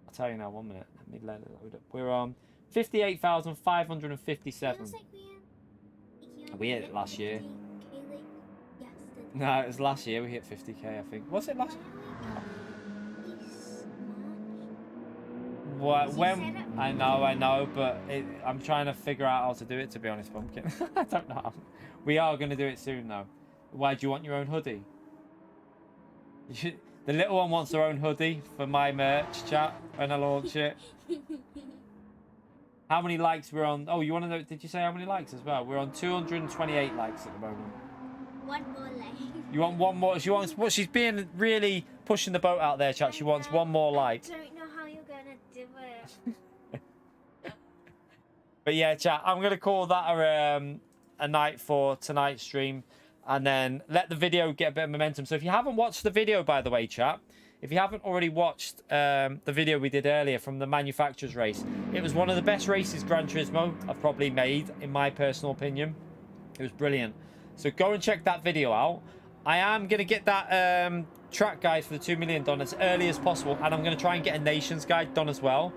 I'll tell you now, 1 minute. Let me let it load up. We're on 58,557. Feels like We hit it last year. yesterday. No, it was last year we hit 50k, I think. Was it last year? What, when? I know, but I'm trying to figure out how to do it, to be honest, Pumpkin. I don't know how. We are going to do it soon, though. Why, do you want your own hoodie? The little one wants her own hoodie for my merch, chat, when I launch it. How many likes we're on? Oh, you want to know? Did you say how many likes as well? We're on 228 likes at the moment. One more like. You want one more? She wants. What? She's being really pushing the boat out there, chat. She wants one more like. I don't know how you're gonna do it. But yeah, chat. I'm gonna call that a night for tonight's stream, and then let the video get a bit of momentum. So if you haven't watched the video, by the way, chat. If you haven't already watched the video we did earlier from the manufacturer's race, it was one of the best races Gran Turismo I've probably made, in my personal opinion. It was brilliant. So go and check that video out. I am going to get that track guide for the 2 million done as early as possible, and I'm going to try and get a nations guide done as well.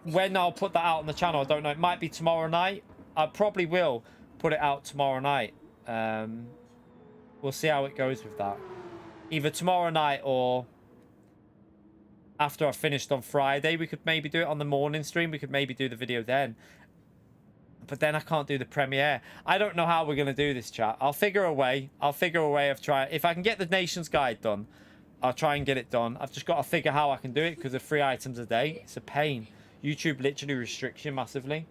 When I'll put that out on the channel, I don't know. It might be tomorrow night. I probably will put it out tomorrow night. We'll see how it goes with that. Either tomorrow night or after I finished on Friday, we could maybe do it on the morning stream. We could maybe do the video then. But then I can't do the premiere. I don't know how we're going to do this, chat. I'll figure a way. I'll figure a way of trying. If I can get the Nations Guide done, I'll try and get it done. I've just got to figure how I can do it because of 3 items a day. It's a pain. YouTube literally restricts you massively.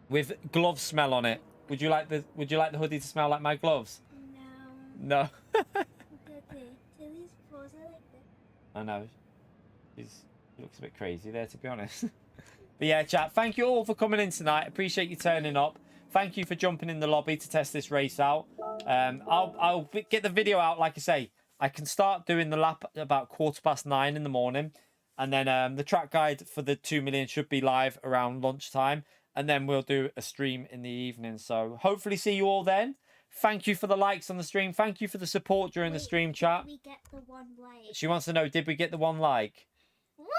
With glove smell on it. Would you like the hoodie to smell like my gloves? No. No. I know. She looks a bit crazy there, to be honest. But yeah, chat, thank you all for coming in tonight. Appreciate you turning up. Thank you for jumping in the lobby to test this race out. I'll get the video out, like I say. I can start doing the lap about 9:15 in the morning. And then the track guide for the 2 million should be live around lunchtime. And then we'll do a stream in the evening. So hopefully see you all then. Thank you for the likes on the stream. Thank you for the support during the stream, chat. Did we get the 1 like? She wants to know, did we get the 1 like?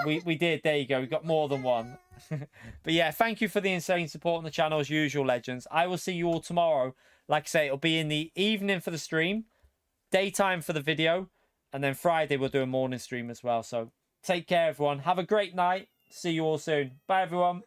We did. There you go. We got more than 1. But yeah, thank you for the insane support on the channel as usual, legends. I will see you all tomorrow. Like I say, it'll be in the evening for the stream, daytime for the video, and then Friday we'll do a morning stream as well. So take care, everyone. Have a great night. See you all soon. Bye, everyone.